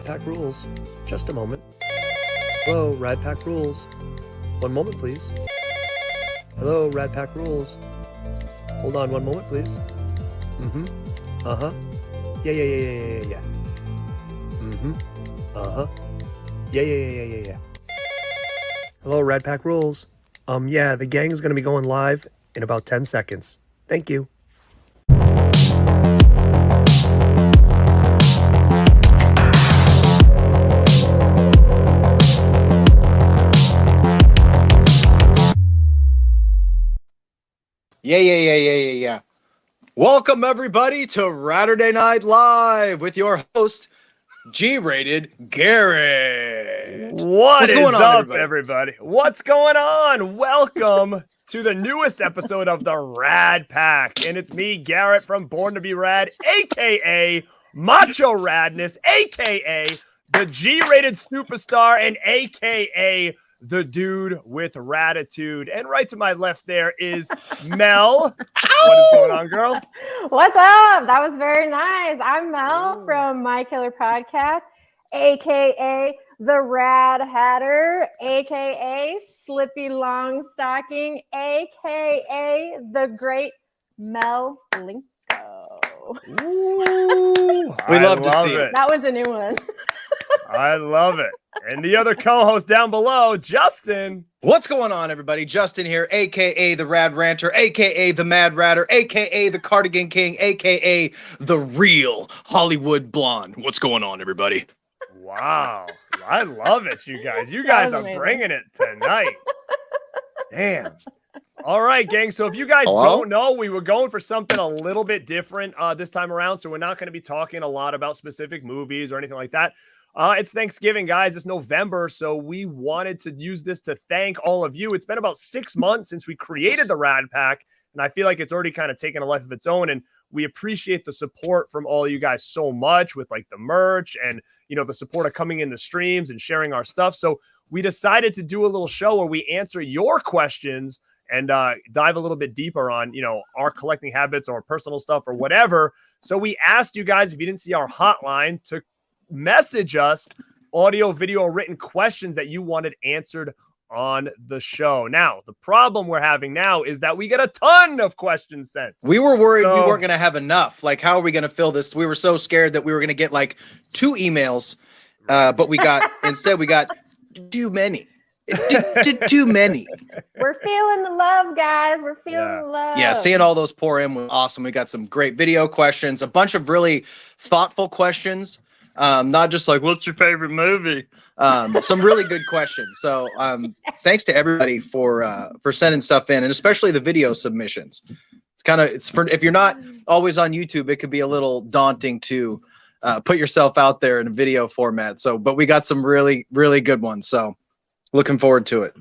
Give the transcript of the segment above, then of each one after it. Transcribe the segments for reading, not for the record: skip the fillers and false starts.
RadPackRules. Just a moment. Hello, RadPackRules. One moment, please. Hello, RadPackRules. Hold on one moment, please. Mm-hmm. Uh-huh. Yeah. Mm-hmm. Uh-huh. Yeah. Hello, RadPackRules. Yeah, the gang is going to be going live in about 10 seconds. Thank you. Yeah. Welcome, everybody, to Saturday Night Live with your host, G-Rated Garrett. What's going is on, up, everybody? What's going on? Welcome to the newest episode of the Rad Pack. And it's me, Garrett, from Born to Be Rad, a.k.a. Macho Radness, a.k.a. the G-Rated Superstar, and a.k.a. the dude with Raditude. And right to my left there is Mel. What is going on, girl? What's up? That was very nice. I'm Mel from My Killer Podcast, aka the Rad Hatter, aka Slippy Longstocking, aka the Great Mel Linko. We love to see it. That was a new one. I love it. And the other co-host down below, Justin. What's going on, everybody? Justin here, a.k.a. the Rad Ranter, a.k.a. the Mad Ratter, a.k.a. the Cardigan King, a.k.a. the real Hollywood Blonde. What's going on, everybody? Wow. I love it, you guys. You guys are bringing it tonight. Damn. All right, gang. So if you guys don't know, we were going for something a little bit different this time around. So we're not going to be talking a lot about specific movies or anything like that. It's Thanksgiving, guys. It's November, so we wanted to use this to thank all of you. It's been about 6 months since we created the Rad Pack, and I feel like it's already kind of taken a life of its own, and we appreciate the support from all of you guys so much with, like, the merch and, you know, the support of coming in the streams and sharing our stuff. So we decided to do a little show where we answer your questions and dive a little bit deeper on, you know, our collecting habits or personal stuff or whatever. So we asked you guys, if you didn't see our hotline, to message us audio, video, or written questions that you wanted answered on the show. Now, the problem we're having now is that we get a ton of questions sent. We were worried we weren't going to have enough. Like, how are we going to fill this? We were so scared that we were going to get like 2 emails, but we got too many. Too many. We're feeling the love, guys. We're feeling the love. Yeah, seeing all those pour in was awesome. We got some great video questions, a bunch of really thoughtful questions. Not just like, what's your favorite movie? Some really good questions. So thanks to everybody for sending stuff in, and especially the video submissions. It's for, if you're not always on YouTube, it could be a little daunting to put yourself out there in a video format. So, but we got some really, really good ones. So looking forward to it.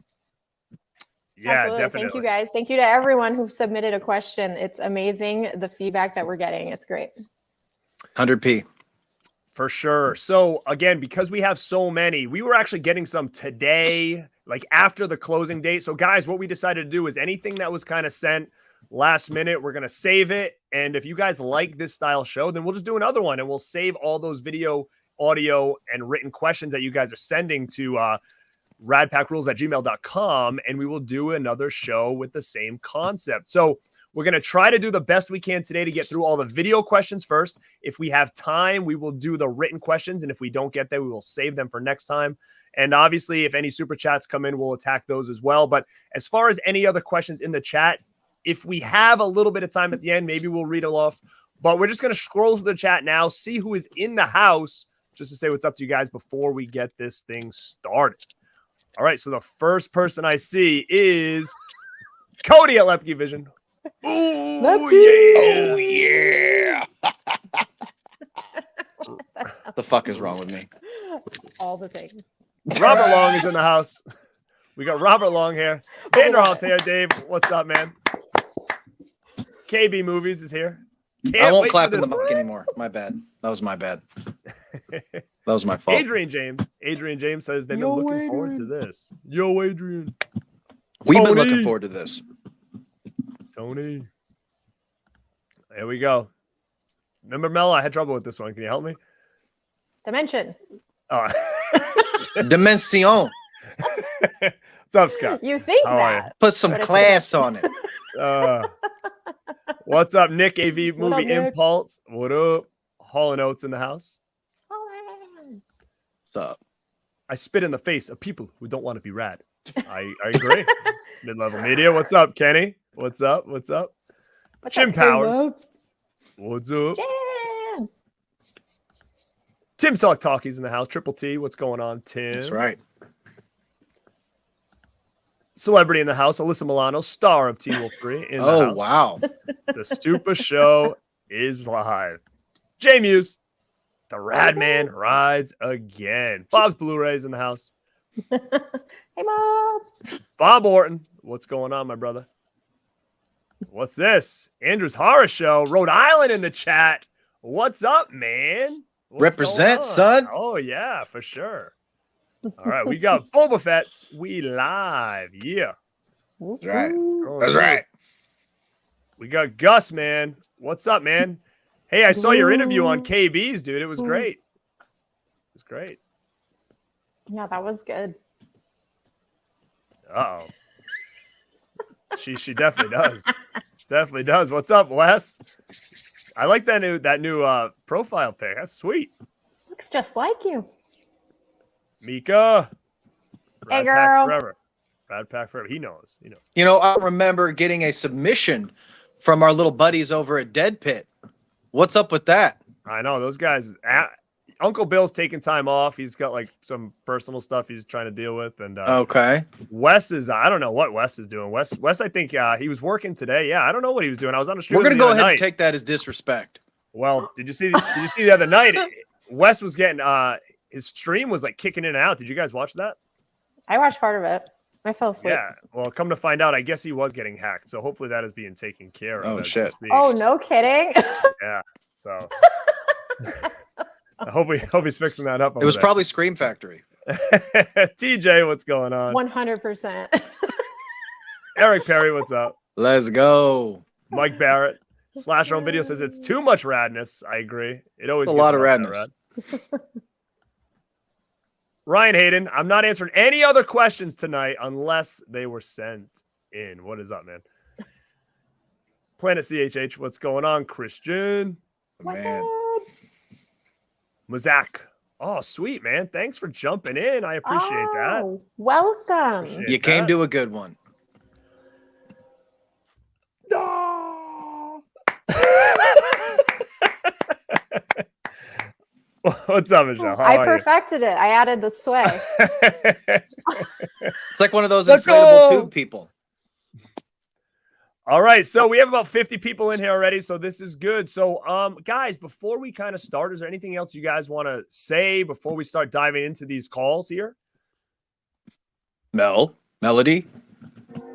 Yeah, absolutely. Definitely. Thank you, guys. Thank you to everyone who submitted a question. It's amazing, the feedback that we're getting. It's great. 100p. For sure. So again, because we have so many, we were actually getting some today, like after the closing date. So guys, what we decided to do is anything that was kind of sent last minute, we're going to save it. And if you guys like this style show, then we'll just do another one and we'll save all those video, audio, and written questions that you guys are sending to radpackrules@gmail.com. And we will do another show with the same concept. So we're going to try to do the best we can today to get through all the video questions first. If we have time, we will do the written questions. And if we don't get there, we will save them for next time. And obviously, if any super chats come in, we'll attack those as well. But as far as any other questions in the chat, if we have a little bit of time at the end, maybe we'll read it off. But we're just going to scroll through the chat now, see who is in the house, just to say what's up to you guys before we get this thing started. All right, so the first person I see is Cody at Lepke Vision. Ooh, Oh yeah. The fuck is wrong with me? All the things. Robert Long is in the house. We got Robert Long here. Vanderhoff's here. Dave, what's up, man? KB Movies is here. I won't clap in the mic anymore. My bad. That was my bad. That was my fault. Adrian James says they've been looking forward to this. Yo, Adrian. We've been looking forward to this. Tony. There we go. Remember, Mel, I had trouble with this one. Can you help me? Dimension. Oh. Dimension. What's up, Scott? You think How are that? Put some But it's class on it. What's up, Nick? AV What up, Movie Nick? Impulse. What up? Hall & Oates in the house. What's up? I spit in the face of people who don't want to be rad. I agree. Mid-level media. What's up, Kenny? What's up? What's up? What's Jim up, Powers. Calebs? What's up? Jim. Tim Talkie's in the house. Triple T. What's going on, Tim? That's right. Celebrity in the house. Alyssa Milano, star of Teen Wolf 3 in the Oh, house. wow. The Stupa Show is live. J Muse. The Rad Man rides again. Bob's Blu-rays in the house. Hey, Bob. Bob Orton. What's going on, my brother? What's this? Andrew's Horror Show. Rhode Island in the chat. What's up, man? What's Represent, going on? son. Oh, yeah, for sure. All right, we got Boba Fett's. We live. Yeah. That's right. Oh, That's yeah. right. We got Gus, man. What's up, man? Hey, I saw your interview on KB's, dude. It was great. It was great. Yeah, that was good. Uh-oh. She definitely does. Definitely does. What's up, Wes? I like that new profile pic. That's sweet. Looks just like you. Mika. Hey, RadPack girl. Forever. RadPack forever. He knows. He knows. You know, I remember getting a submission from our little buddies over at Dead Pit. What's up with that? I know those guys. Uncle Bill's taking time off. He's got like some personal stuff he's trying to deal with, and Okay. Wes is. I don't know what Wes is doing. Wes, I think he was working today. Yeah, I don't know what he was doing. I was on the street. We're gonna the go other ahead night. and take that as disrespect. Well, did you see the other night? Wes was getting his stream was like kicking in and out. Did you guys watch that? I watched part of it. I fell asleep. Yeah. Well, come to find out, I guess he was getting hacked. So hopefully that is being taken care of. Oh, as we shit. speak. Oh, no kidding. Yeah. So I hope he's fixing that up. It was probably Scream Factory. TJ, what's going on? 100%. Eric Perry, what's up? Let's go. Mike Barrett. Slash on video says it's too much radness. I agree. It always A gets lot of about that radness. rad. Ryan Hayden, I'm not answering any other questions tonight unless they were sent in. What is up, man? Planet CHH, what's going on? Christian. What's Man. up? Mazak. Oh, sweet, man. Thanks for jumping in. I appreciate that. Oh, welcome. Appreciate You came that. to a good one. No. What's up, Michelle? How I are you? perfected it. I added the sway. It's like one of those Let's inflatable go. tube people. All right, so we have about 50 people in here already, so this is good. So, guys, before we kind of start, is there anything else you guys want to say before we start diving into these calls here? Melody. David!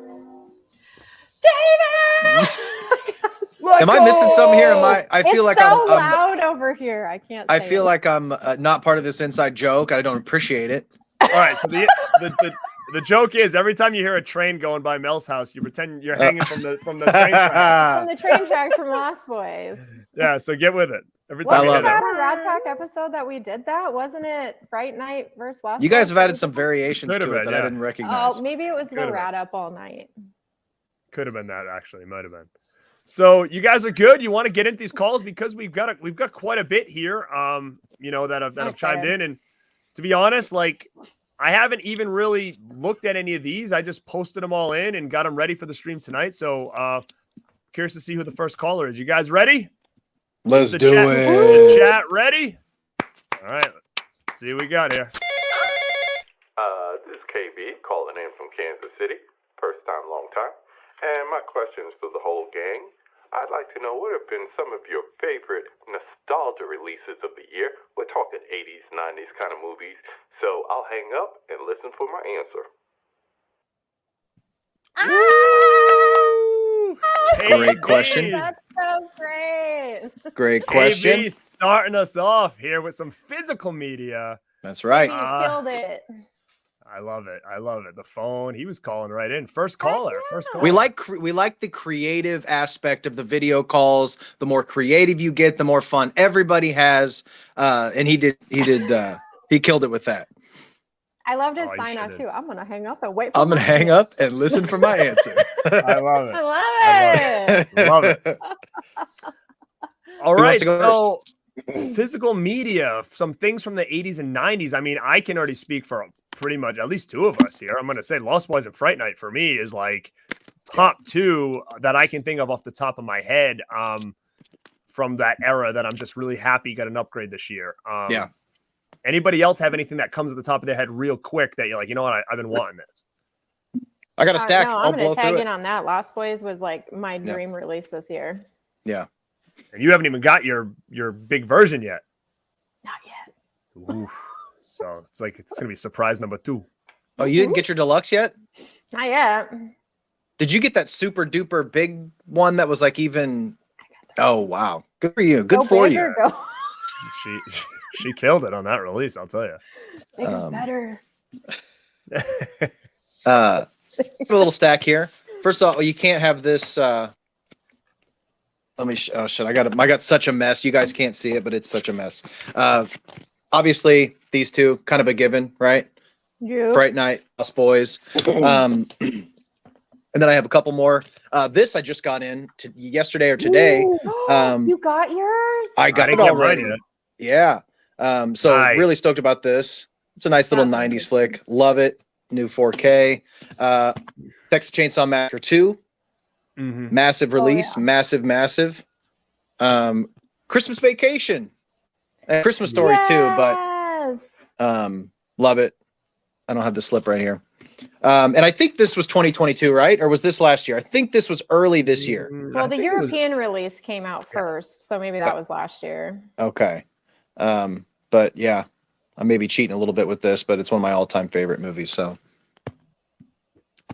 Am I missing something here? I feel like so I'm loud over here. I can't. I say feel it. like I'm not part of this inside joke. I don't appreciate it. All right, so the joke is every time you hear a train going by Mel's house, you pretend you're hanging from the train track. From the train track from Lost Boys. Yeah, so get with it. Every time Wasn't you hear love that that. a Rad Pack episode that we did that? Wasn't it Fright Night versus Lost You guys Boys? have added some variations Could to have it been, that I yeah. didn't recognize. Oh, maybe it was Could the have Rad Up All Night. Could have been that actually, might have been. So you guys are good. You want to get into these calls because we've got quite a bit here. That have chimed in, and to be honest, like I haven't even really looked at any of these. I just posted them all in and got them ready for the stream tonight. So curious to see who the first caller is. You guys ready? Let's The do chat- it. the chat ready? All right. Let's see what we got here. This is KB calling in from Kansas City. First time, long time. And my question is for the whole gang. I'd like to know what have been some of your favorite nostalgia releases of the year. We're talking 80s, 90s kind of movies. So I'll hang up and listen for my answer. Great question. That's so great. Great KB question. starting us off here with some physical media. That's right. You killed it. I love it. I love it. The phone. He was calling right in. First caller. First caller. We like the creative aspect of the video calls. The more creative you get, the more fun everybody has. And he did He killed it with that. I loved his Oh, you sign off should've. too. I'm gonna hang up and wait. For I'm gonna my hang answer. up and listen for my answer. I love it. I love it. Love it. All Who wants right, to go so physical media, some things from the 80s and 90s. I mean, I can already speak for pretty much at least two of us here. I'm going to say Lost Boys and Fright Night for me is like top two that I can think of off the top of my head from that era that I'm just really happy got an upgrade this year. Yeah. Anybody else have anything that comes at the top of their head real quick that you're like, you know what, I've been wanting this? I got a stack. No, I'll I'm blow gonna tag through in it. on that. Lost Boys was like my dream release this year. Yeah. And you haven't even got your big version yet. Not yet. Ooh. So it's like it's gonna be surprise number 2. Oh, you didn't get your deluxe yet? Not yet. Did you get that super duper big one that was like even? Oh wow, good for you. Good Go for big you. or go- She killed it on that release, I'll tell you. Bigger's better. A little stack here. First of all, you can't have this. Let me. Oh shit! I got such a mess. You guys can't see it, but it's such a mess. Obviously, these two kind of a given, right? You. Fright Night, Us Boys. And then I have a couple more. This I just got in yesterday or today. You got yours? I got I it didn't get already. mine Yeah. So Nice. really stoked about this. It's a nice little That's 90s nice. flick. Love it. New 4K. Texas Chainsaw Massacre 2. Mhm. Massive release. yeah. Massive. Christmas Vacation. And Christmas Story too, but Yes. love it. I don't have the slip right here. And I think this was 2022, right? Or was this last year? I think this was early this year. Well, I the think it was- European release came out first, so maybe that was last year. Okay. But yeah, I may be cheating a little bit with this, but it's one of my all-time favorite movies. So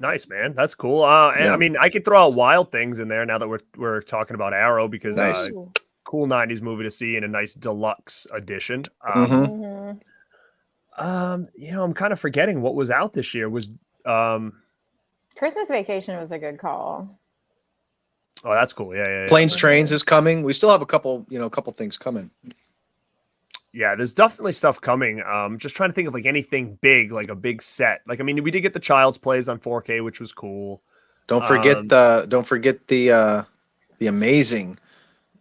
Nice, man. That's cool. And Yeah. I mean, I could throw out Wild Things in there now that we're talking about Arrow because Nice. cool 90s movie to see in a nice deluxe edition. Mhm. I'm kind of forgetting what was out this year. Was Christmas Vacation was a good call. Oh, that's cool. Yeah. Planes, Trains is coming. We still have a couple things coming. Yeah, there's definitely stuff coming. Just trying to think of like anything big, like a big set. Like, I mean, we did get the Child's Plays on 4K, which was cool. Don't forget the amazing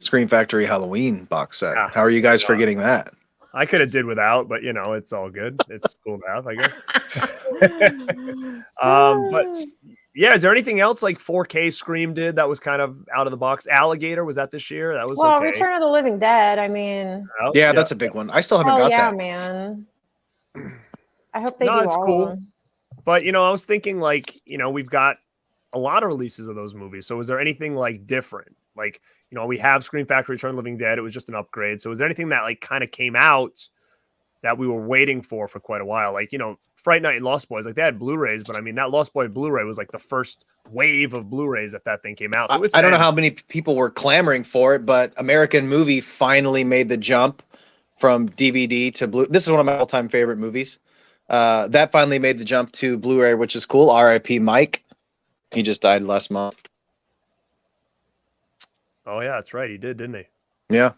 Scream Factory Halloween box set. Yeah. How are you guys forgetting that? I could have did without, but it's all good. It's cool to have, I guess. But yeah, is there anything else like 4K Scream did that was kind of out of the box? Alligator, was that this year? That was Well, okay. Return of the Living Dead. I mean, Oh, Yeah, that's a big one. I still haven't hell got yeah, that. man. I hope they No, do it's all cool. of them. But I was thinking like, we've got a lot of releases of those movies. So is there anything like different? Like, we have Scream Factory, Return of the Living Dead. It was just an upgrade. So is there anything that like kind of came out that we were waiting for quite a while? Like, Fright Night and Lost Boys, like they had Blu-rays, but I mean, that Lost Boy Blu-ray was like the first wave of Blu-rays that thing came out. So I don't know how many people were clamoring for it, but American Movie finally made the jump from DVD to Blu. This is one of my all-time favorite movies. That finally made the jump to Blu-ray, which is cool. R.I.P. Mike. He just died last month. Oh yeah, that's right. He did, didn't he? Yeah.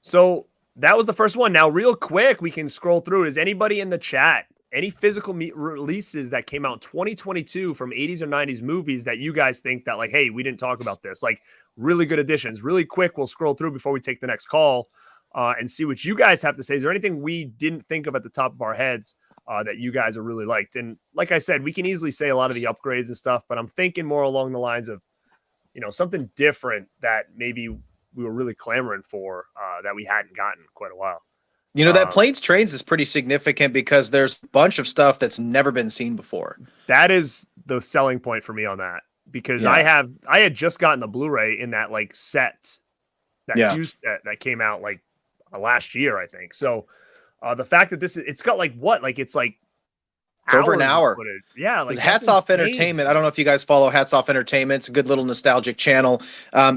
So that was the first one. Now, real quick, we can scroll through. Is anybody in the chat, any physical releases that came out in 2022 from 80s or 90s movies that you guys think that like, hey, we didn't talk about this? Like really good additions. Really quick, we'll scroll through before we take the next call and see what you guys have to say. Is there anything we didn't think of at the top of our heads that you guys are really liked? And like I said, we can easily say a lot of the upgrades and stuff, but I'm thinking more along the lines of, something different that maybe we were really clamoring for that we hadn't gotten in quite a while. That Planes, Trains is pretty significant because there's a bunch of stuff that's never been seen before. That is the selling point for me on that, because I had just gotten the Blu-ray in that like set, that Q set that came out like last year, I think. So the fact that it's got like what, like it's like it's over an hour. Yeah, like Hats Off Entertainment. I don't know if you guys follow Hats Off Entertainment. It's a good little nostalgic channel.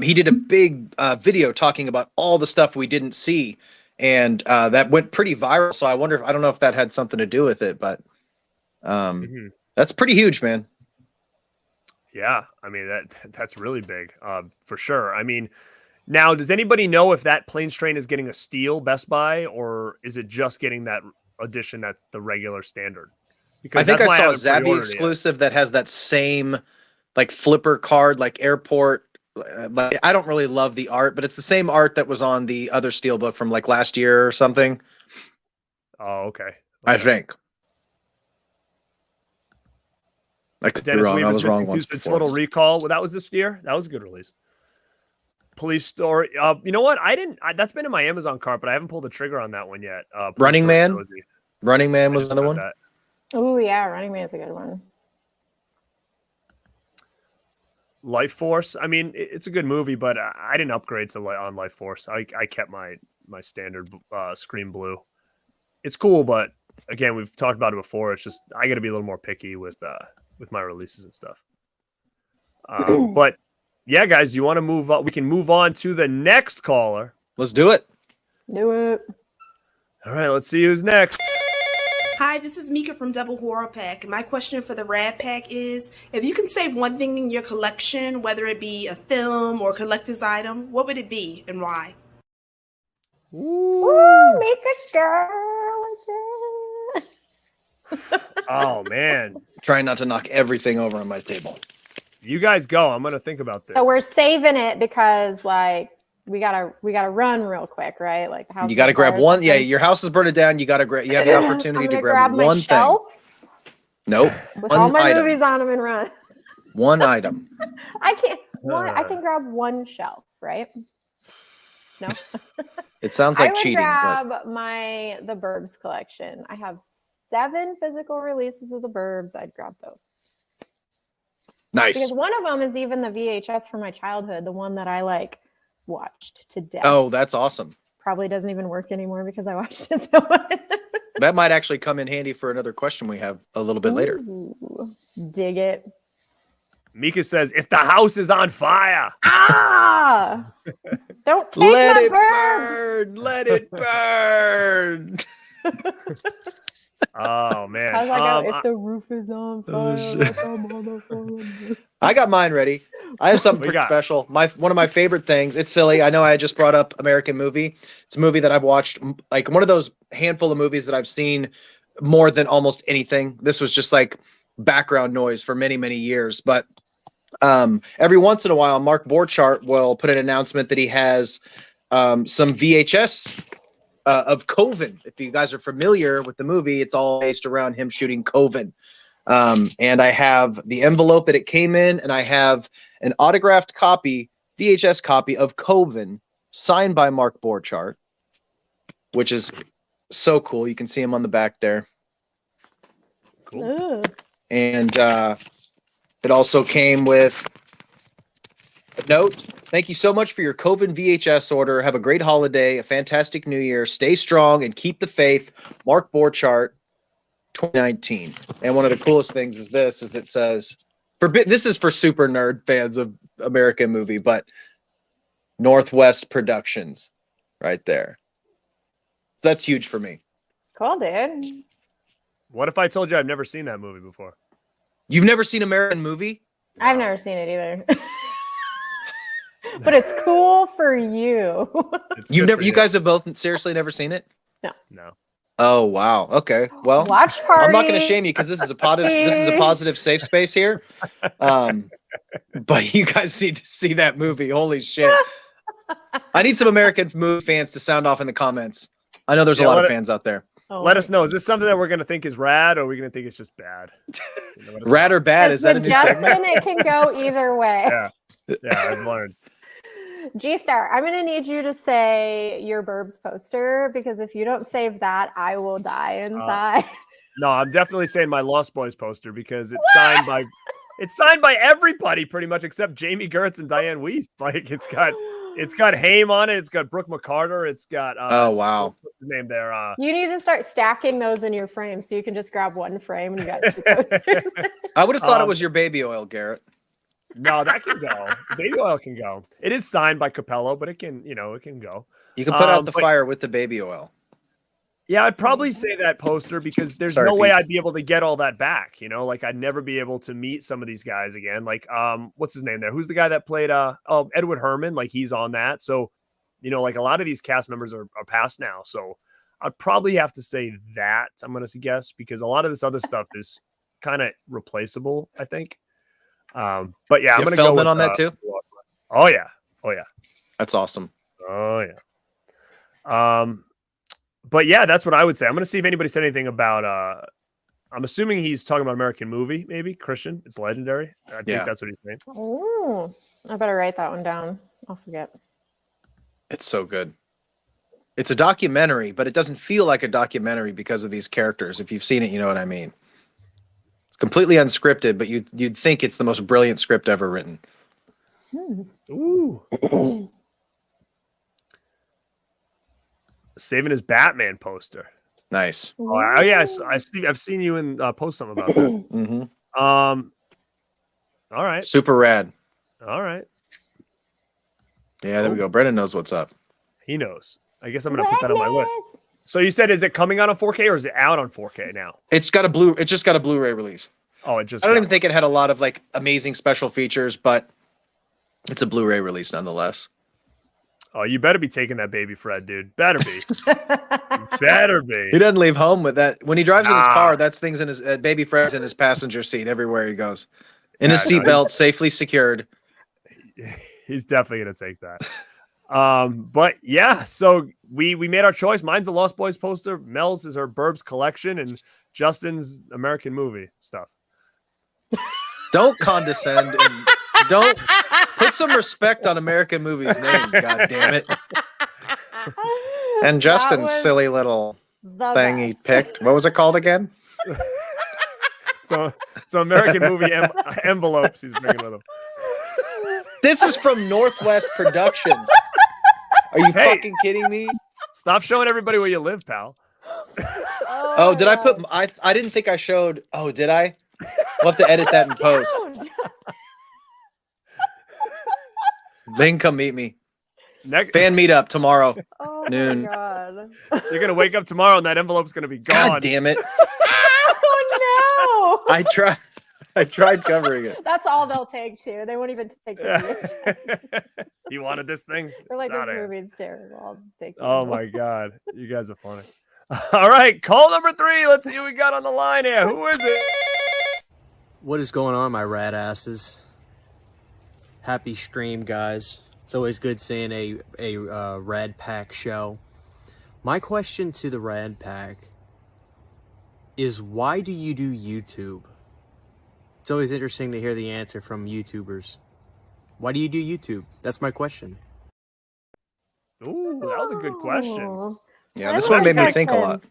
He did a big video talking about all the stuff we didn't see, and that went pretty viral. So I don't know if that had something to do with it, but that's pretty huge, man. Yeah, I mean that's really big for sure. I mean, Now, does anybody know if that Planes Train is getting a steel Best Buy, or is it just getting that edition that's the regular standard? Because I think that's I why saw a haven't Zabby pre-ordered it yet. exclusive that has that same like flipper card, like airport. Like, I don't really love the art, but it's the same art that was on the other Steelbook from like last year or something. Oh, okay. I think. I could be Dennis wrong. I Weaver's was wrong missing once too, so before. Total Recall. Well, that was this year. That was a good release. Police Story. You know what? That's been in my Amazon cart, but I haven't pulled the trigger on that one yet. Running Man. Trilogy. Running Man I was just another got one. that. Oh yeah, Running Man's a good one. Life Force. I mean, it's a good movie, but I didn't upgrade to on Life Force. I kept my standard Scream Blue. It's cool, but again, we've talked about it before. It's just I got to be a little more picky with my releases and stuff. But yeah, guys, you want to move on? We can move on to the next caller. Let's do it. Do it. All right, let's see who's next. Hi, this is Mika from Double Horror Pack. My question for the Rad Pack is, if you can save one thing in your collection, whether it be a film or collector's item, what would it be and why? Ooh, make a girl again. Oh man, Trying not to knock everything over on my table. you guys go. I'm gonna think about this. So we're saving it because like we gotta run real quick, right? Like the house. You got to on grab fire or one. Yeah, something. your house is burning down. You got to grab. You have the opportunity I'm to gonna grab my one thing. shelves Nope. with One all my item. movies on them and run. One item. I can't. I can grab one shelf, right? No. It sounds I like would cheating. grab But the Burbs collection. I have 7 physical releases of the Burbs. I'd grab those. nice. Because one of them is even the VHS from my childhood, the one that I like watched to death. Oh, that's awesome. Probably doesn't even work anymore because I watched it so much. That might actually come in handy for another question we have a little bit later. Ooh, dig it. Mika says, if the house is on fire. Ah! Don't take Let my it Burbs! burn. Let it burn. Oh man. How's that go? If the roof is on fire, shit. like a motherfucker. I got mine ready. I have something We pretty got- special. One of my favorite things. It's silly. I know I just brought up American Movie. It's a movie that I've watched, like one of those handful of movies that I've seen more than almost anything. This was just like background noise for many, many years. But every once in a while, Mark Borchardt will put an announcement that he has some VHS of Coven. If you guys are familiar with the movie, it's all based around him shooting Coven. And I have the envelope that it came in, and I have an autographed copy, VHS copy of Coven, signed by Mark Borchardt, which is so cool. You can see him on the back there. Cool. Ugh. And it also came with a note. Thank you so much for your Coven VHS order. Have a great holiday, a fantastic new year. Stay strong and keep the faith. Mark Borchardt, 2019. And one of the coolest things is this, is it says, this is for super nerd fans of American Movie, but Northwest Productions right there. That's huge for me. Cool, dude. What if I told you I've never seen that movie before? You've never seen American Movie? I've never seen it either. But it's cool for you. It's You've good never, for you guys have both seriously never seen it? No. Oh wow. Okay. Well, Watch party. I'm not going to shame you because this is a positive safe space here. But you guys need to see that movie. Holy shit! I need some American movie fans to sound off in the comments. I know there's a lot of fans out there. Oh, Let us know. Is this something that we're gonna think is rad, or are we gonna think it's just bad? Let us Rad know. or bad? Because Is that a with new segment? Justin, it can go either way. Yeah, I've learned. G-Star, I'm going to need you to say your Burbs poster because if you don't save that, I will die inside. No, I'm definitely saying my Lost Boys poster because it's signed by everybody pretty much except Jamie Gertz and Diane Wiest. Like it's got Haim on it. It's got Brooke McCarter. It's got Oh wow. what's his name there? You need to start stacking those in your frame so you can just grab one frame and you got 2 posters. I would have thought it was your baby oil, Garrett. No, that can go. Baby oil can go. It is signed by Capello, but it can go. You can put out the but- fire with the baby oil. Yeah, I'd probably say that poster because there's Sorry, no way Pete. I'd be able to get all that back. You know, like I'd never be able to meet some of these guys again. Like, what's his name there? Who's the guy that played Edward Herman? Like he's on that. So, you know, like a lot of these cast members are past now. So I'd probably have to say that, I'm gonna guess, because a lot of this other stuff is kind of replaceable, I think. But yeah, I'm gonna go Feldman with, on that too. Oh yeah. Oh yeah. That's awesome. Oh yeah. But yeah, that's what I would say. I'm gonna see if anybody said anything about I'm assuming he's talking about American Movie, maybe Christian. It's legendary. I think that's what he's saying. Oh, I better write that one down. I'll forget. It's so good. It's a documentary, but it doesn't feel like a documentary because of these characters. If you've seen it, you know what I mean. It's completely unscripted, but you'd think it's the most brilliant script ever written. Ooh. Saving his Batman poster. Nice. Oh yeah, I've seen you in post something about that. Mm-hmm. All right. Super rad. All right. Yeah, there we go. Brendan knows what's up. He knows. I guess I'm gonna put that on my list. So you said, is it coming out on 4K or is it out on 4K now? It just got a Blu-ray release. Oh, I don't even think it had a lot of like amazing special features, but it's a Blu-ray release nonetheless. Oh, you better be taking that baby Fred, dude. Better be. Better be. He doesn't leave home with that. When he drives in his car, that's things in his baby Fred's in his passenger seat everywhere he goes. In his seatbelt, safely secured. He's definitely gonna take that. But yeah, so we made our choice. Mine's the Lost Boys poster. Mel's is her Burbs collection, and Justin's American Movie stuff. Don't condescend and don't put some respect on American Movie's name. God damn it! And Justin's silly little thing he picked. What was it called again? So American Movie envelopes he's bringing with him. This is from Northwest Productions. Are you fucking kidding me? Stop showing everybody where you live, pal. Oh, did I put? I didn't think I showed. Oh, did I? We'll have to edit that in post. Then come meet me. Fan meetup tomorrow. Oh noon. my god. You're gonna wake up tomorrow and that envelope's gonna be gone. God damn it! Oh no! I tried covering it. That's all they'll take too. They won't even take the You wanted this thing? They're like, It's this outta here. movie's terrible. I'll just take it. Oh my god, you guys are funny. All right, call number 3. Let's see who we got on the line here. Who is it? What is going on, my rad asses? Happy stream, guys. It's always good seeing a Rad Pack show. My question to the Rad Pack is, why do you do YouTube? It's always interesting to hear the answer from YouTubers. Why do you do YouTube? That's my question. Ooh, that was a good question. Oh. Yeah, this one made me think a lot.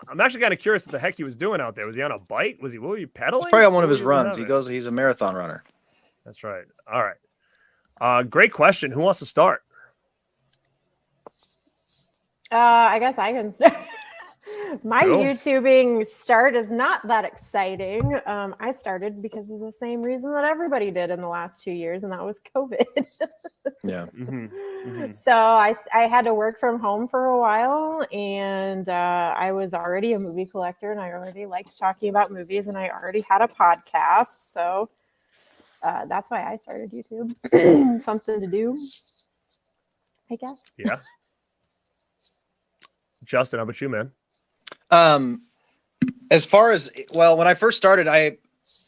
I'm actually kind of curious what the heck he was doing out there. Was he on a bike? What were you pedaling? It's probably on one of What his were you runs. doing? He's a marathon runner. That's right. All right. Great question. Who wants to start? I guess I can start. My Cool. YouTubing start is not that exciting. I started because of the same reason that everybody did in the last 2 years, and that was COVID. Yeah. So I had to work from home for a while, and I was already a movie collector, and I already liked talking about movies, and I already had a podcast. So that's why I started YouTube. Something to do, I guess. Yeah. Justin, how about you, man? As far as, well, when I first started,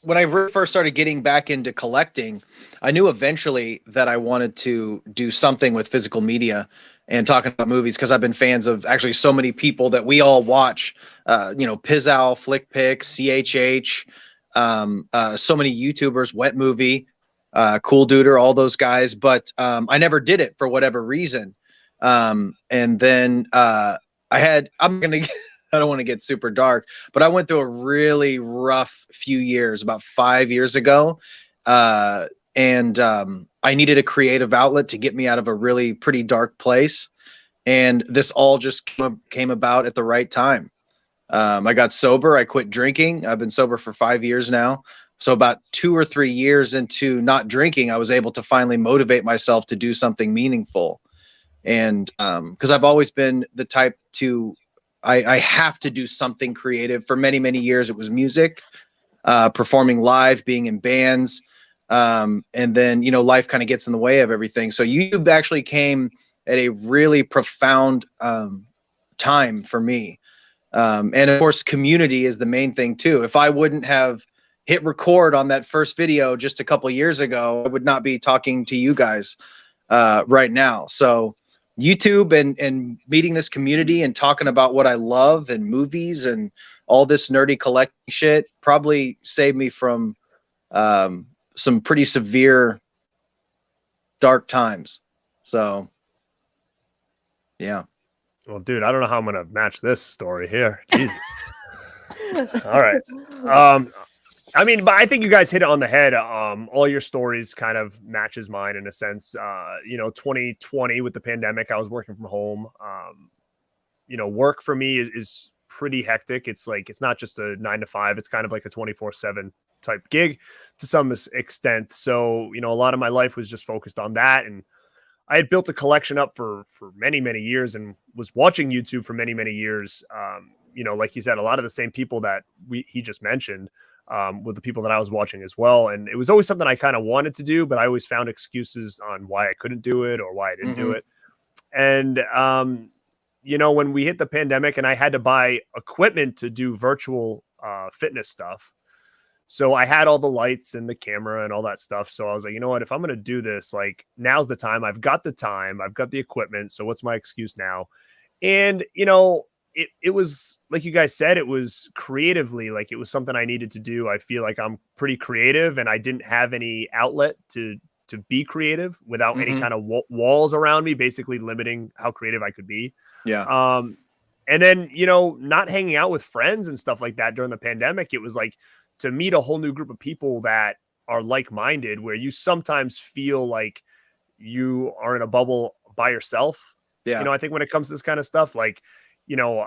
when I first started getting back into collecting, I knew eventually that I wanted to do something with physical media and talking about movies, because I've been fans of actually so many people that we all watch, Pizow, FlickPix, CHH, so many YouTubers, Wet Movie, Cool Duder, all those guys. But I never did it for whatever reason. And then I don't want to get super dark, but I went through a really rough few years, about 5 years ago. And I needed a creative outlet to get me out of a really pretty dark place. And this all just came about at the right time. I got sober. I quit drinking. I've been sober for 5 years now. So about 2 or 3 years into not drinking, I was able to finally motivate myself to do something meaningful. And because I've always been the type to I have to do something creative. For many, many years, it was music, performing live, being in bands. And then, you know, life kind of gets in the way of everything. So YouTube actually came at a really profound time for me. And of course, community is the main thing too. If I wouldn't have hit record on that first video just a couple years ago, I would not be talking to you guys right now. So YouTube and meeting this community and talking about what I love and movies and all this nerdy collecting shit probably saved me from some pretty severe dark times. So yeah. Well, dude, I don't know how I'm gonna match this story here. Jesus. All right. I mean, but I think you guys hit it on the head. All your stories kind of matches mine in a sense. You know, 2020 with the pandemic, I was working from home. You know, work for me is pretty hectic. It's like, it's not just a 9 to 5. It's kind of like a 24/7 type gig to some extent. So, you know, a lot of my life was just focused on that. And I had built a collection up for many, many years and was watching YouTube for many, many years. You know, like you said, a lot of the same people that he just mentioned with the people that I was watching as well. And it was always something I kind of wanted to do, but I always found excuses on why I couldn't do it or why I didn't do it. And, you know, when we hit the pandemic and I had to buy equipment to do virtual fitness stuff. So I had all the lights and the camera and all that stuff. So I was like, you know what, if I'm going to do this, like, now's the time. I've got the time. I've got the equipment. So what's my excuse now? And, you know, it was like you guys said, it was creatively, like it was something I needed to do. I feel like I'm pretty creative and I didn't have any outlet to be creative without any kind of walls around me, basically limiting how creative I could be. Yeah. And then, you know, not hanging out with friends and stuff like that during the pandemic, it was like to meet a whole new group of people that are like-minded, where you sometimes feel like you are in a bubble by yourself. Yeah. You know, I think when it comes to this kind of stuff, like, you know,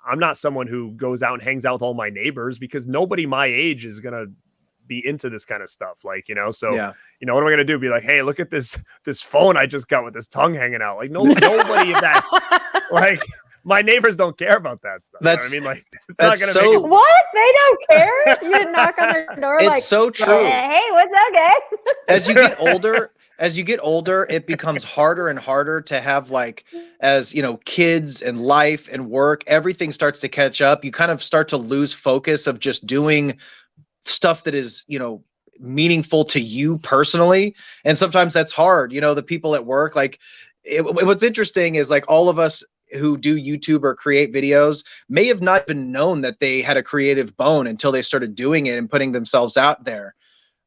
I'm not someone who goes out and hangs out with all my neighbors because nobody my age is going to be into this kind of stuff. Like, you know, so, you know, what am I going to do? Be like, hey, look at this phone I just got with this tongue hanging out. Like, nobody of that, like, my neighbors don't care about that stuff. That's, you know what I mean, like, it's that's not so. gonna make it... What? They don't care? You didn't knock on their door. It's like, so true. Hey, what's up, guys? As you get older, it becomes harder and harder to have, like, as you know, kids and life and work, everything starts to catch up. You kind of start to lose focus of just doing stuff that is, you know, meaningful to you personally. And sometimes that's hard. You know, the people at work, like, what's interesting is, like, all of us who do YouTube or create videos may have not even known that they had a creative bone until they started doing it and putting themselves out there.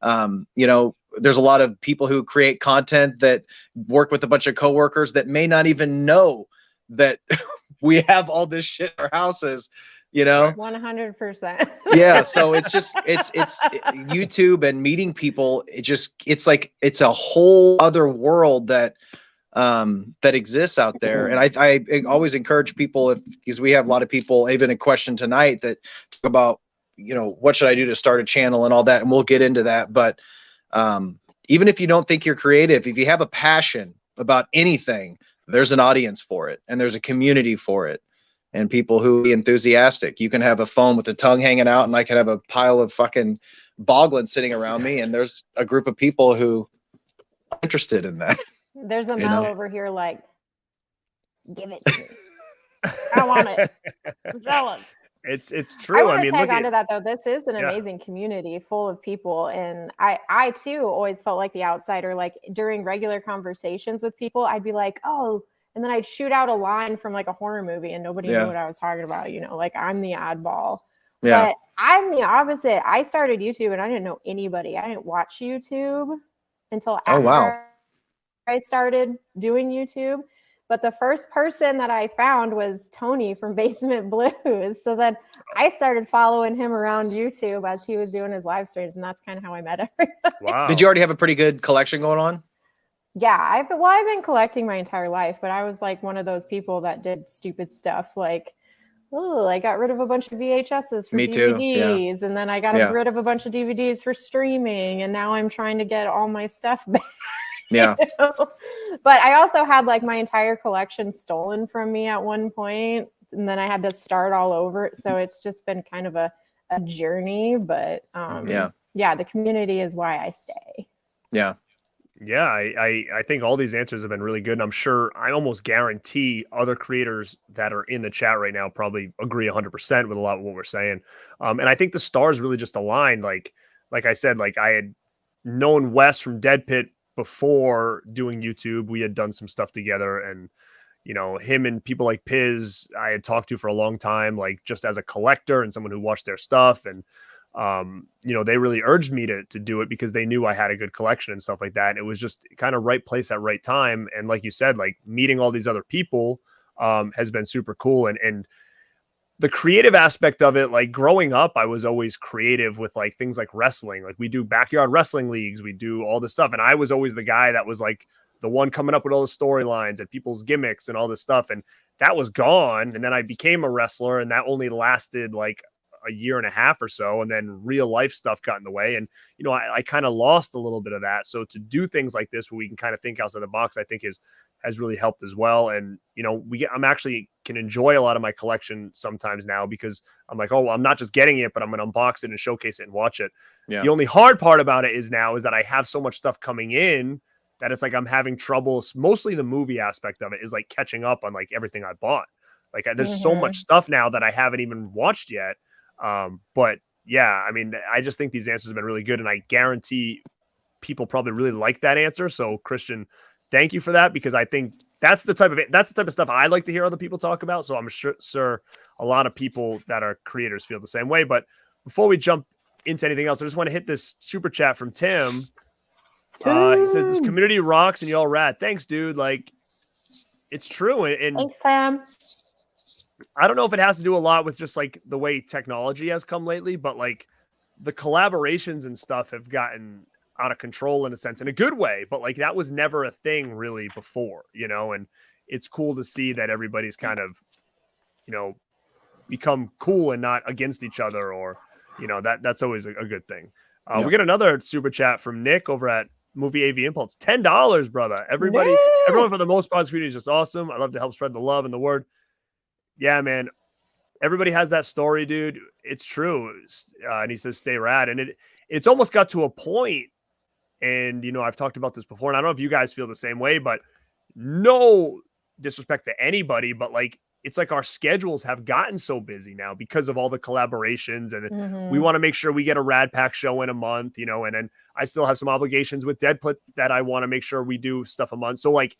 You know, there's a lot of people who create content that work with a bunch of coworkers that may not even know that we have all this shit in our houses, you know? 100%. Yeah. So it's just, it's YouTube and meeting people. It's like, it's a whole other world that exists out there. And I always encourage people, because we have a lot of people, even a question tonight, that talk about, you know, what should I do to start a channel and all that. And we'll get into that. But even if you don't think you're creative, if you have a passion about anything, there's an audience for it and there's a community for it and people who be enthusiastic. You can have a phone with a tongue hanging out and I can have a pile of fucking boglins sitting around me. And there's a group of people who are interested in that. There's a Mel over here like, give it to me. I want it. I'm jealous. It's true. I want to mean, tag look onto that though. This is an amazing community full of people. And I too always felt like the outsider. Like during regular conversations with people, I'd be like, oh, and then I'd shoot out a line from like a horror movie and nobody knew what I was talking about. You know, like I'm the oddball. Yeah. But I'm the opposite. I started YouTube and I didn't know anybody. I didn't watch YouTube until after I started doing YouTube. But the first person that I found was Tony from Basement Blues. So then I started following him around YouTube as he was doing his live streams. And that's kind of how I met everybody. Wow. Did you already have a pretty good collection going on? Yeah, I've been collecting my entire life, but I was like one of those people that did stupid stuff. Like, oh, I got rid of a bunch of VHSs for DVDs. Yeah. And then I got rid of a bunch of DVDs for streaming. And now I'm trying to get all my stuff back. Yeah. You know? But I also had like my entire collection stolen from me at one point. and then I had to start all over. So it's just been kind of a journey, but yeah, the community is why I stay. Yeah. Yeah, I think all these answers have been really good. And I'm sure, I almost guarantee other creators that are in the chat right now probably agree 100% with a lot of what we're saying. And I think the stars really just aligned. Like I said, like I had known Wes from Dead Pit before doing YouTube. We had done some stuff together, and you know, him and people like Piz I had talked to for a long time, like just as a collector and someone who watched their stuff. And you know, they really urged me to do it because they knew I had a good collection and stuff like that. It was just kind of right place at right time. And like you said, like meeting all these other people has been super cool. And the creative aspect of it, like growing up, I was always creative with like things like wrestling. Like we do backyard wrestling leagues, we do all this stuff. And I was always the guy that was like the one coming up with all the storylines and people's gimmicks and all this stuff. And that was gone. And then I became a wrestler, and that only lasted like a year and a half or so, and then real life stuff got in the way, and you know, I kind of lost a little bit of that. So to do things like this where we can kind of think outside the box, I think has really helped as well. And you know, I'm actually can enjoy a lot of my collection sometimes now because I'm like, oh well, I'm not just getting it, but I'm gonna unbox it and showcase it and watch it. The only hard part about it is that I have so much stuff coming in that it's like I'm having trouble. Mostly the movie aspect of it is like catching up on like everything I bought. Like there's so much stuff now that I haven't even watched yet. But yeah, I mean, I just think these answers have been really good, and I guarantee people probably really like that answer. So Christian, thank you for that, because I think that's the type of stuff I like to hear other people talk about. So I'm sure a lot of people that are creators feel the same way. But before we jump into anything else, I just want to hit this super chat from Tim. He says, this community rocks and y'all rad. Thanks, dude. Like, it's true. And thanks, Tim. I don't know if it has to do a lot with just like the way technology has come lately, but like the collaborations and stuff have gotten out of control in a sense, in a good way. But like that was never a thing really before, you know, and it's cool to see that everybody's kind of, you know, become cool and not against each other, or, you know, that's always a good thing. We get another super chat from Nick over at Movie AV Impulse. $10, brother. Everyone for the most part, community is just awesome. I love to help spread the love and the word. Yeah, man. Everybody has that story, dude. It's true. And he says, stay rad. And it's almost got to a point, and, you know, I've talked about this before, and I don't know if you guys feel the same way, but no disrespect to anybody, but like, it's like our schedules have gotten so busy now because of all the collaborations, and we want to make sure we get a Rad Pack show in a month, you know, and then I still have some obligations with Deadplit that I want to make sure we do stuff a month. So like,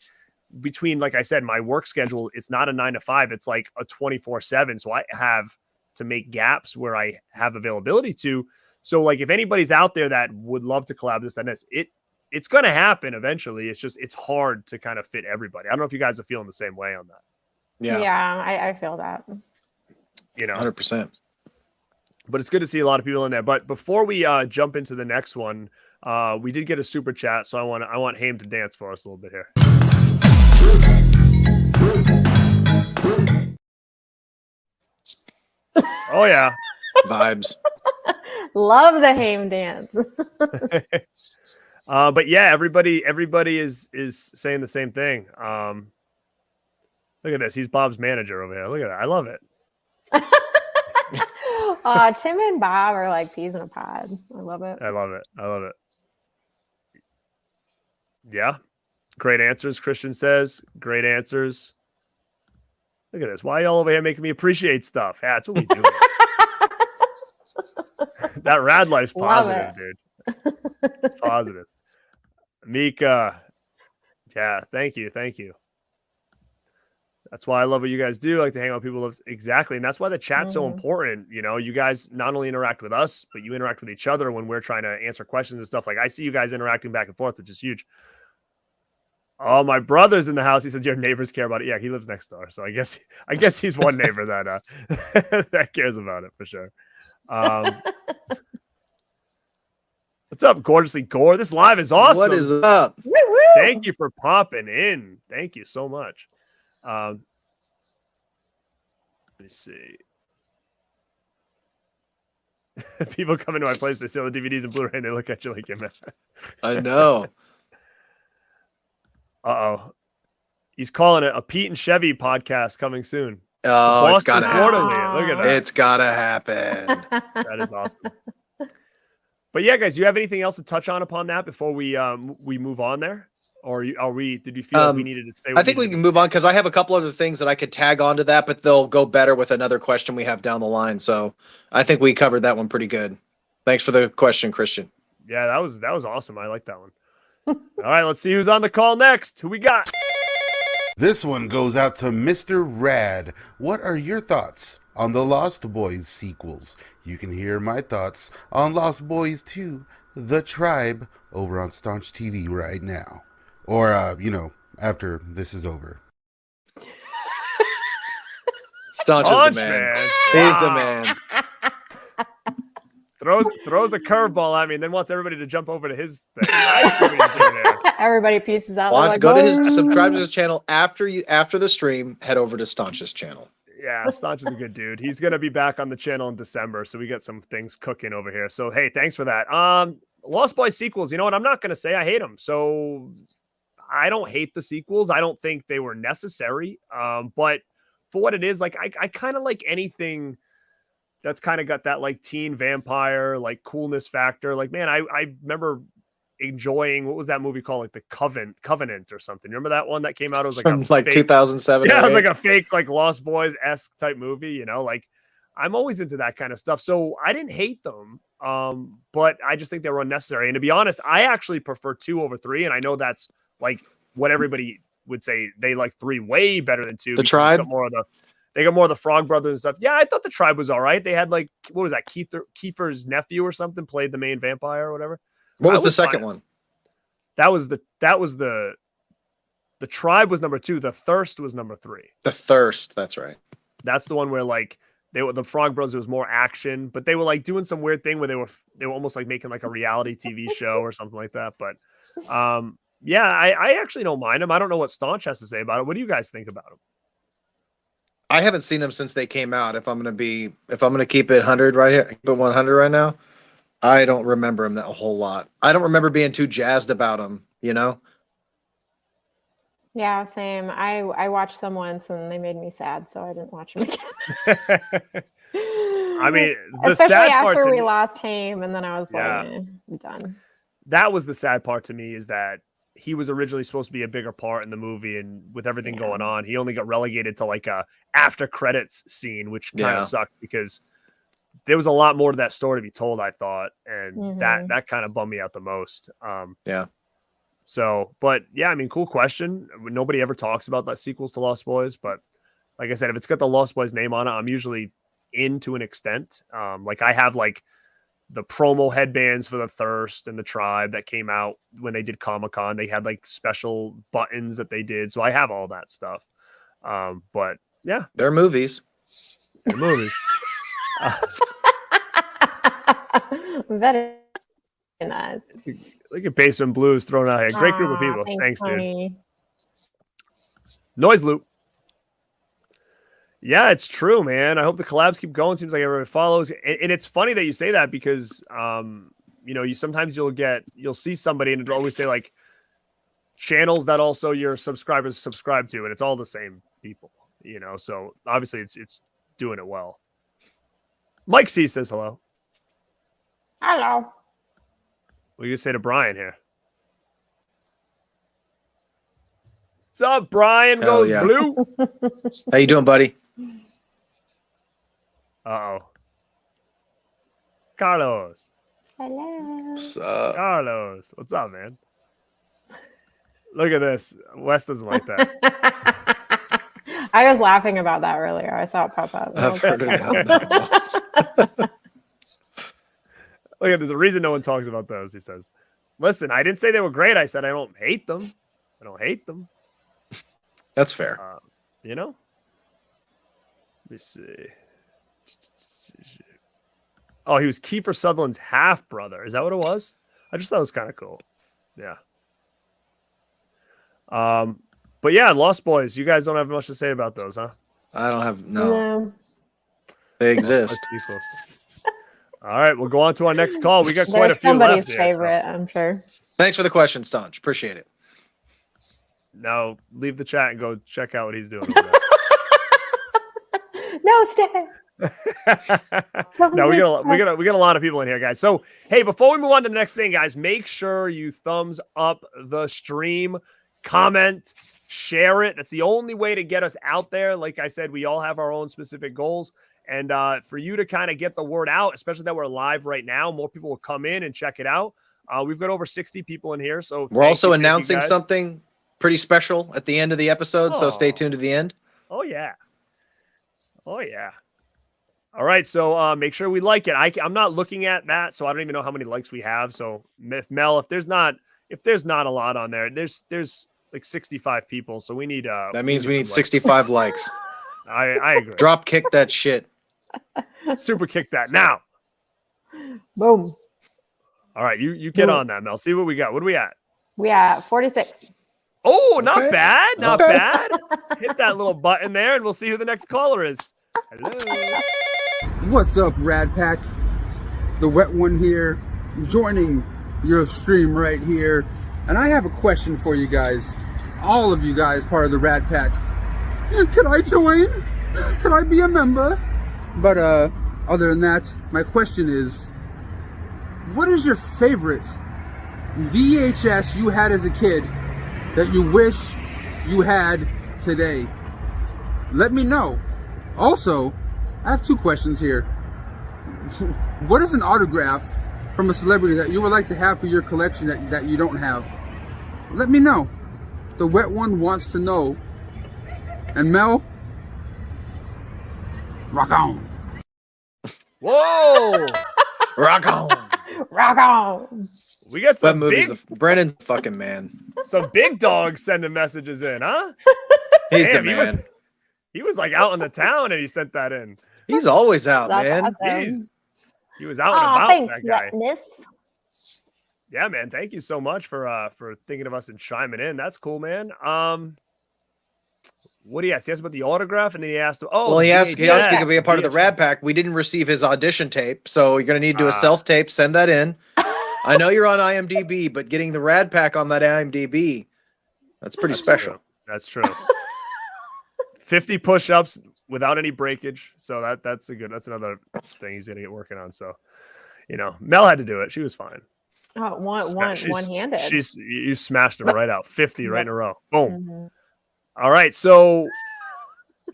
between, like I said, my work schedule, it's not a 9 to 5, it's like a 24/7. So I have to make gaps where I have availability to. So like, if anybody's out there that would love to collab this, then it's going to happen eventually. It's just, it's hard to kind of fit everybody. I don't know if you guys are feeling the same way on that. Yeah, I feel that. You know, 100%. But it's good to see a lot of people in there. But before we jump into the next one, we did get a super chat, so I want Haim to dance for us a little bit here. Oh yeah, vibes. Love the Haim dance. But yeah, everybody is saying the same thing. Look at this. He's Bob's manager over here. Look at that. I love it. Tim and Bob are like peas in a pod. I love it. I love it. Yeah. Great answers, Christian says. Great answers. Look at this. Why are y'all over here making me appreciate stuff? Yeah, that's what we do. That rad life's positive, dude. It's positive. Mika. Yeah, thank you. That's why I love what you guys do. I like to hang out with people. Exactly. And that's why the chat's so important. You know, you guys not only interact with us, but you interact with each other when we're trying to answer questions and stuff. Like, I see you guys interacting back and forth, which is huge. Oh, my brother's in the house. He says your neighbors care about it. Yeah, he lives next door. So I guess he's one neighbor that that cares about it for sure. What's up, Gorgeously Gore? This live is awesome. What is up? Thank you for popping in. Thank you so much. Let me see. People come into my place, they sell the DVDs and Blu-ray, and they look at you like you're mad. I know. Uh-oh. He's calling it a Pete and Chevy podcast coming soon. Oh, it's Boston gotta Florida happen. League. Look at that. It's gotta happen. That is awesome. But yeah, guys, you have anything else to touch on upon that before we move on there? Or are we? Did you feel like we needed to say? I think we can move on because I have a couple other things that I could tag onto that, but they'll go better with another question we have down the line. So I think we covered that one pretty good. Thanks for the question, Christian. Yeah, that was awesome. I like that one. All right, let's see who's on the call next. Who we got? This one goes out to Mr. Rad. What are your thoughts on the Lost Boys sequels? You can hear my thoughts on Lost Boys 2, The Tribe, over on Staunch TV right now. Or, after this is over. Staunch is the man. He's the man. Throws a curveball at me and then wants everybody to jump over to his thing. I see what he's doing there. Everybody pieces out. Go to subscribe to his channel after the stream. Head over to Staunch's channel. Yeah, Staunch is a good dude. He's gonna be back on the channel in December, so we got some things cooking over here. So hey, thanks for that. Lost Boys sequels. You know what? I'm not gonna say I hate them. So I don't hate the sequels. I don't think they were necessary. But for what it is, like I kind of like anything that's kind of got that like teen vampire, like coolness factor. Like, man, I remember enjoying, what was that movie called? Like the Covenant or something. Remember that one that came out? It was like from like 2007. Yeah, it was like a fake like Lost Boys-esque type movie, you know, like I'm always into that kind of stuff. So I didn't hate them. But I just think they were unnecessary. And to be honest, I actually prefer 2 over 3. And I know that's like what everybody would say. They like 3 way better than 2. The Tribe? They got more of the Frog Brothers and stuff. Yeah, I thought the Tribe was all right. They had like, what was that? Kiefer's nephew or something played the main vampire or whatever. What was the second one? That was the Tribe was number 2. The Thirst was number 3. The Thirst. That's right. That's the one where like the Frog Brothers, it was more action, but they were like doing some weird thing where they were almost like making like a reality TV show or something like that. But yeah, I actually don't mind them. I don't know what Staunch has to say about it. What do you guys think about them? I haven't seen them since they came out. If I'm gonna keep it 100 right here, keep it 100 right now. I don't remember them that a whole lot. I don't remember being too jazzed about them. You know. Yeah, same. I watched them once and they made me sad, so I didn't watch them again. I mean, the especially sad part after to we me, lost Haim, and then I was like, I'm done. That was the sad part to me, is that he was originally supposed to be a bigger part in the movie, and with everything going on, he only got relegated to like a after credits scene, which kind of sucked because there was a lot more to that story to be told, I thought, and that kind of bummed me out the most. So, but yeah, I mean, cool question. Nobody ever talks about that sequels to Lost Boys, but like I said, if it's got the Lost Boys name on it, I'm usually in to an extent. Like I have like the promo headbands for the Thirst and the Tribe that came out when they did Comic-Con. They had like special buttons that they did. So I have all that stuff. But yeah. They're movies. They're movies. Very nice. Look at Basement Blues thrown out here. Great group of people. Thanks, Tony. dude. Noise Loop. Yeah, it's true, man. I hope the collabs keep going. Seems like everybody follows. And it's funny that you say that because, you know, sometimes you'll see somebody and it'll always say like channels that also your subscribers subscribe to, and it's all the same people, you know? So obviously it's doing it well. Mike C says hello. Hello. What do you say to Brian here? What's up, Brian? Hell Goes yeah. blue. How you doing, buddy? Uh-oh. Carlos. Hello. Carlos. What's up, man? Look at this. Wes doesn't like that. I was laughing about that earlier. I saw it pop up. I've heard it now. Look at, there's a reason no one talks about those, he says. Listen, I didn't say they were great. I said I don't hate them. I don't hate them. That's fair. You know? Let me see. Oh, he was Kiefer Sutherland's half brother. Is that what it was? I just thought it was kind of cool. Yeah. But yeah, Lost Boys. You guys don't have much to say about those, huh? I don't have no. They exist. All right, we'll go on to our next call. We got quite They're a few left somebody's here, favorite, I'm sure. Thanks for the question, Staunch. Appreciate it. Now leave the chat and go check out what he's doing over there. No, stay. No, we got a lot of people in here, guys. So, hey, before we move on to the next thing, guys, make sure you thumbs up the stream, comment, share it. That's the only way to get us out there. Like I said, we all have our own specific goals. And for you to kind of get the word out, especially that we're live right now, more people will come in and check it out. We've got over 60 people in here. So we're also announcing something pretty special at the end of the episode. So stay tuned to the end. Oh, yeah. Oh, yeah. All right. So make sure we like it. I'm not looking at that, so I don't even know how many likes we have. So if Mel, if there's not a lot on there, there's like 65 people. So we need that means we need 65 likes. I agree. Drop kick that shit. Super kick that now. Boom. All right, you get on that, Mel. See what we got. What are we at? We at 46. Oh, not bad. Not bad. Hit that little button there, and we'll see who the next caller is. Hello. What's up, Rad Pack? The wet one here, joining your stream right here. And I have a question for you guys. All of you guys, part of the Rad Pack. Can I join? Can I be a member? But other than that, my question is, what is your favorite VHS you had as a kid that you wish you had today? Let me know. Also, I have two questions here. What is an autograph from a celebrity that you would like to have for your collection that you don't have? Let me know. The wet one wants to know. And Mel, rock on. Whoa. Rock on. Rock on. We got some Brennan's fucking man. Some big dogs sending messages in, huh? He's the man. He was like out in the town and he sent that in. He's always out, man. Awesome. He was out and about. Thanks, that guy. wetness. Yeah, man. Thank you so much for thinking of us and chiming in. That's cool, man. What do you ask? He asked about the autograph, and then he asked, he asked if he could be a part of the Rad Pack. We didn't receive his audition tape, so you're going to need to do a self-tape. Send that in. I know you're on IMDb, but getting the Rad Pack on that IMDb, that's pretty special. True. That's true. 50 push-ups without any breakage. So that's another thing he's going to get working on. So, Mel had to do it. She was fine. Oh, one-handed. You smashed them right out. 50 right in a row. Boom. Mm-hmm. All right. So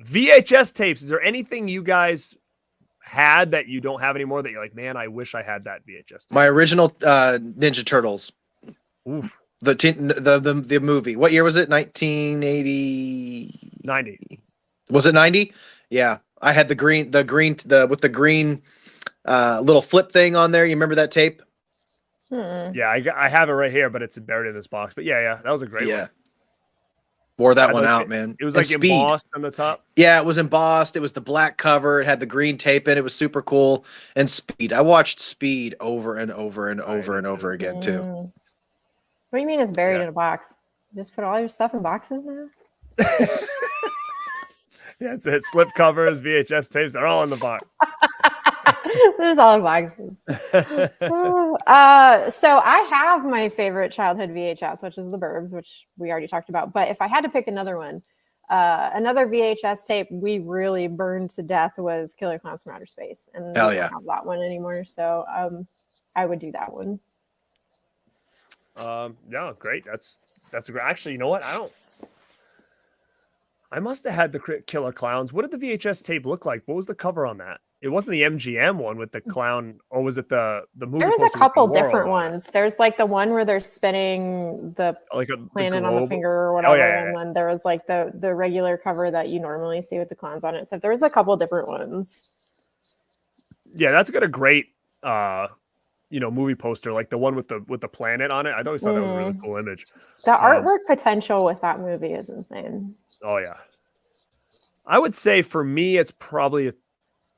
VHS tapes, is there anything you guys had that you don't have anymore that you're like, man, I wish I had that VHS tape? My original Ninja Turtles. Ooh. The movie. What year was it? 1980. 90. Was it 90? Yeah. I had the green with the green little flip thing on there. You remember that tape? Yeah, I have it right here, but it's buried in this box. But yeah, that was a great one. Wore that one out, man. It was like embossed on the top. Yeah, it was embossed. It was the black cover. It had the green tape in it. It was super cool. And Speed. I watched Speed over and over and over and over again, too. What do you mean it's buried in a box? You just put all your stuff in boxes now? Yeah, it's it. Slip covers, VHS tapes, they're all in the box. There's all the boxes. So I have my favorite childhood VHS, which is The Burbs, which we already talked about. But if I had to pick another one, another VHS tape we really burned to death was Killer Clowns from Outer Space. And hell I yeah, don't have that one anymore. So I would do that one. Yeah, great. That's a great. Actually, you know what? I must have had the Killer Clowns. What did the VHS tape look like? What was the cover on that? It wasn't the MGM one with the clown, or was it the movie? There was a couple different ones. There's like the one where they're spinning the planet on the finger or whatever, and then there was like the regular cover that you normally see with the clowns on it. So there was a couple different ones. Yeah, that's got a great movie poster, like the one with the planet on it. I always thought that was a really cool image. The artwork potential with that movie is insane. Oh yeah. I would say for me, it's probably a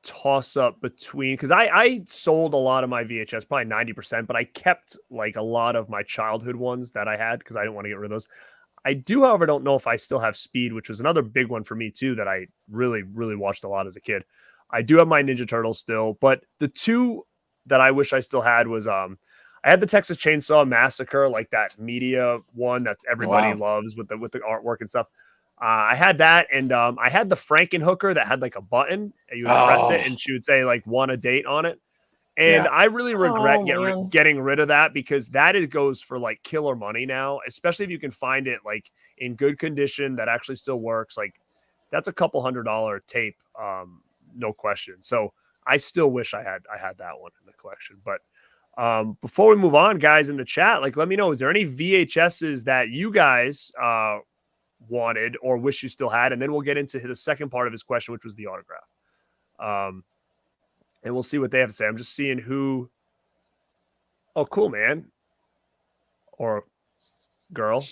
toss up between, because I sold a lot of my VHS, probably 90%, but I kept like a lot of my childhood ones that I had because I didn't want to get rid of those. I do, however, don't know if I still have Speed, which was another big one for me too, that I really, really watched a lot as a kid. I do have my Ninja Turtles still, but the two that I wish I still had was I had the Texas Chainsaw Massacre, like that media one that everybody loves with the artwork and stuff. I had that, and I had the Frankenhooker that had like a button, and you would press it, and she would say like "want a date" on it. And I really regret getting rid of that because goes for like killer money now, especially if you can find it like in good condition that actually still works. Like that's a couple $100 tape, no question. So I still wish I had that one in the collection. But before we move on, guys in the chat, like let me know, is there any VHSs that you guys wanted or wish you still had? And then we'll get into the second part of his question, which was the autograph. And we'll see what they have to say. I'm just seeing who. Oh, cool, man. Or girl,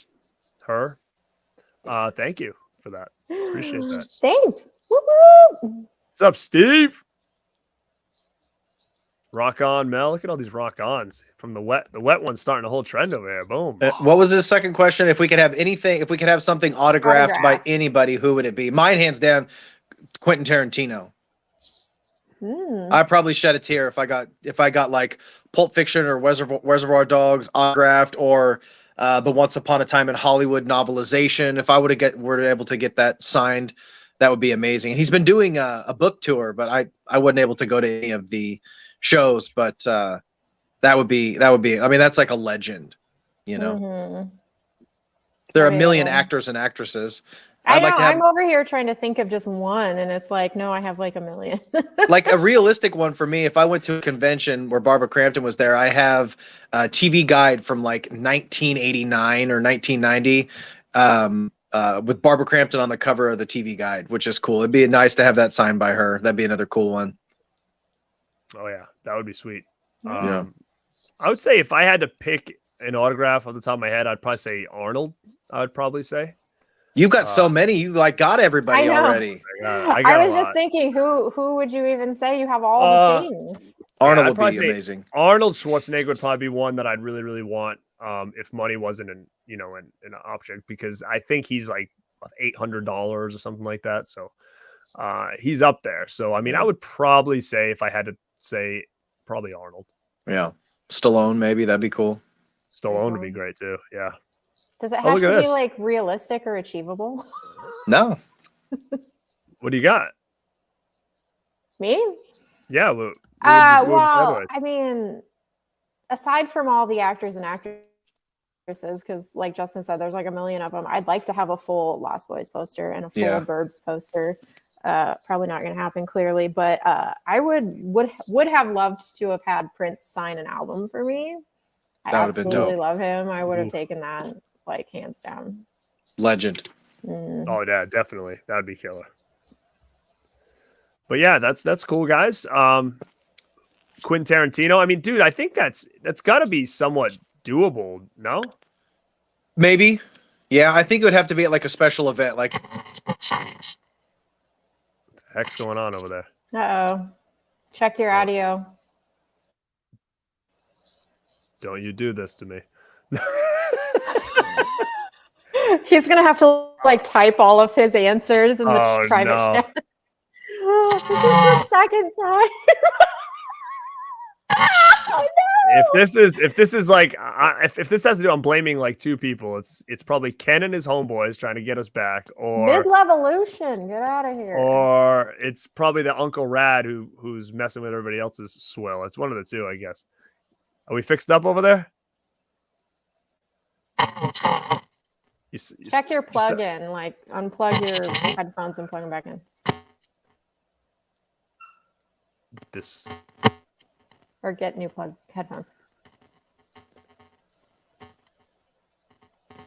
her. Thank you for that. Appreciate that. Thanks. Woo-hoo. What's up, Steve? Rock on, Mel. Look at all these rock ons from the wet. The wet one's starting a whole trend over here. Boom. What was his second question? If we could have anything, if we could have something autographed by anybody, who would it be? Mine, hands down, Quentin Tarantino. I probably shed a tear if I got like Pulp Fiction or Reservoir Dogs autographed, or the Once Upon a Time in Hollywood novelization. If I were able to get that signed, that would be amazing. He's been doing a book tour, but I wasn't able to go to any of the shows. But that would be. I mean, that's like a legend, you know. There are a million actors and actresses. I'm over here trying to think of just one, and it's like, no, I have like a million. Like a realistic one for me, if I went to a convention where Barbara Crampton was there, I have a TV guide from like 1989 or 1990 with Barbara Crampton on the cover of the TV guide, which is cool. It'd be nice to have that signed by her. That'd be another cool one. Oh, yeah. That would be sweet. Yeah. I would say if I had to pick an autograph off the top of my head, I'd probably say Arnold. I would probably say. You've got so many. You like got everybody already. I was just thinking, who would you even say? You have all the things. Arnold would be amazing. Arnold Schwarzenegger would probably be one that I'd really, really want if money wasn't an option, because I think he's like $800 or something like that. So he's up there. So I mean, I would probably say, if I had to say, probably Arnold. Yeah, Stallone maybe, that'd be cool. Stallone would be great too. Yeah. Does it have to be like realistic or achievable? No. What do you got? Me? Yeah. Well, I mean, aside from all the actors and actresses, because like Justin said, there's like a million of them. I'd like to have a full Lost Boys poster and a full Burbs poster. Probably not going to happen, clearly, but I would have loved to have had Prince sign an album for me. I absolutely love him. I would have taken that, like, hands down. Legend. Oh yeah, definitely. That'd be killer. But yeah, that's cool, guys. Quentin Tarantino. I mean, dude, I think that's got to be somewhat doable. No? Maybe. Yeah, I think it would have to be at like a special event, like book signings. What the heck's going on over there? Uh-oh. Check your audio. Don't you do this to me. He's going to have to like type all of his answers in the private chat. This is the second time. Oh, no. If this is like if this has to do, I'm blaming like two people. It's probably Ken and his homeboys trying to get us back, or Mid-Levolution, get out of here. Or it's probably the Uncle Rad who's messing with everybody else's swill. It's one of the two, I guess. Are we fixed up over there? Check your plug-in, like unplug your headphones and plug them back in. Or get new headphones.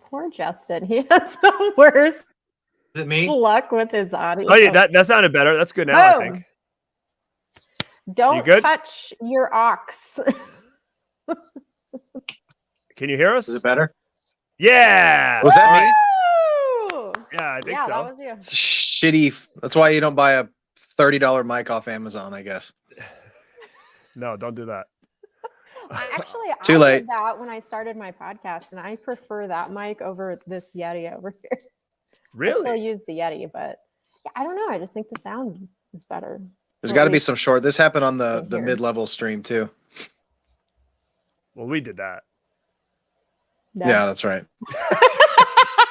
Poor Justin. He has the worst luck with his audio. Oh, yeah, that sounded better. That's good now, I think. Don't touch your aux. Can you hear us? Is it better? Yeah. Was that me? Yeah, I think so. That was you. It's shitty. That's why you don't buy a $30 mic off Amazon, I guess. No, don't do that. Actually, Too I late. did that when I started my podcast, and I prefer that mic over this Yeti over here. Really? I still use the Yeti, but yeah, I don't know. I just think the sound is better. There's got to be some short. This happened on the mid-level stream too. Well, we did that. No. Yeah, that's right.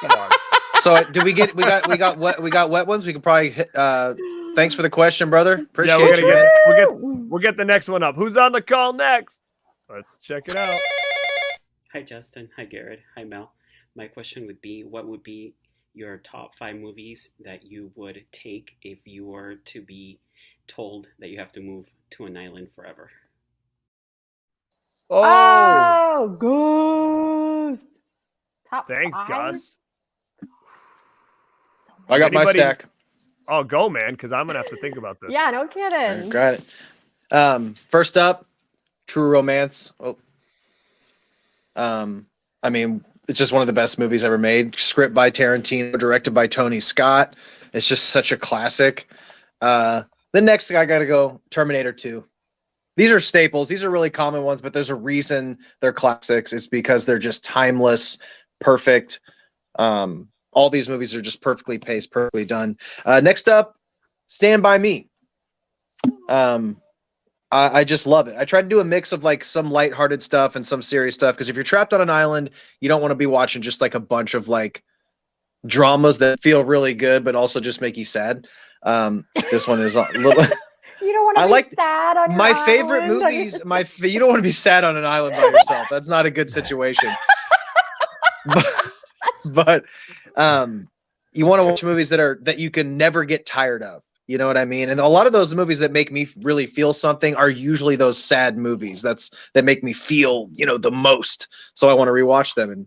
Come on. So do we got wet ones? We can probably hit, thanks for the question, brother. Appreciate you. We'll get the next one up. Who's on the call next? Let's check it out. Hi, Justin. Hi, Garrett. Hi, Mel. My question would be, what would be your top 5 movies that you would take if you were to be told that you have to move to an island forever? Oh, Goose. Top Thanks, 5? Gus. I got my stack. Oh, go, man, because I'm going to have to think about this. Yeah, no kidding. Got it. First up, True Romance. I mean, it's just one of the best movies ever made. Script by Tarantino, directed by Tony Scott. It's just such a classic. The next thing I got to go, Terminator 2. These are staples. These are really common ones, but there's a reason they're classics. It's because they're just timeless, perfect. All these movies are just perfectly paced, perfectly done. Next up, Stand By Me. I just love it. I tried to do a mix of like some lighthearted stuff and some serious stuff, because if you're trapped on an island, you don't want to be watching just like a bunch of like dramas that feel really good but also just make you sad. This one is a little. You don't want to be sad on your my island? favorite movies. You don't want to be sad on an island by yourself. That's not a good situation. but you want to watch movies that you can never get tired of. You know what I mean? And a lot of those movies that make me really feel something are usually those sad movies that make me feel, the most. So I want to rewatch them and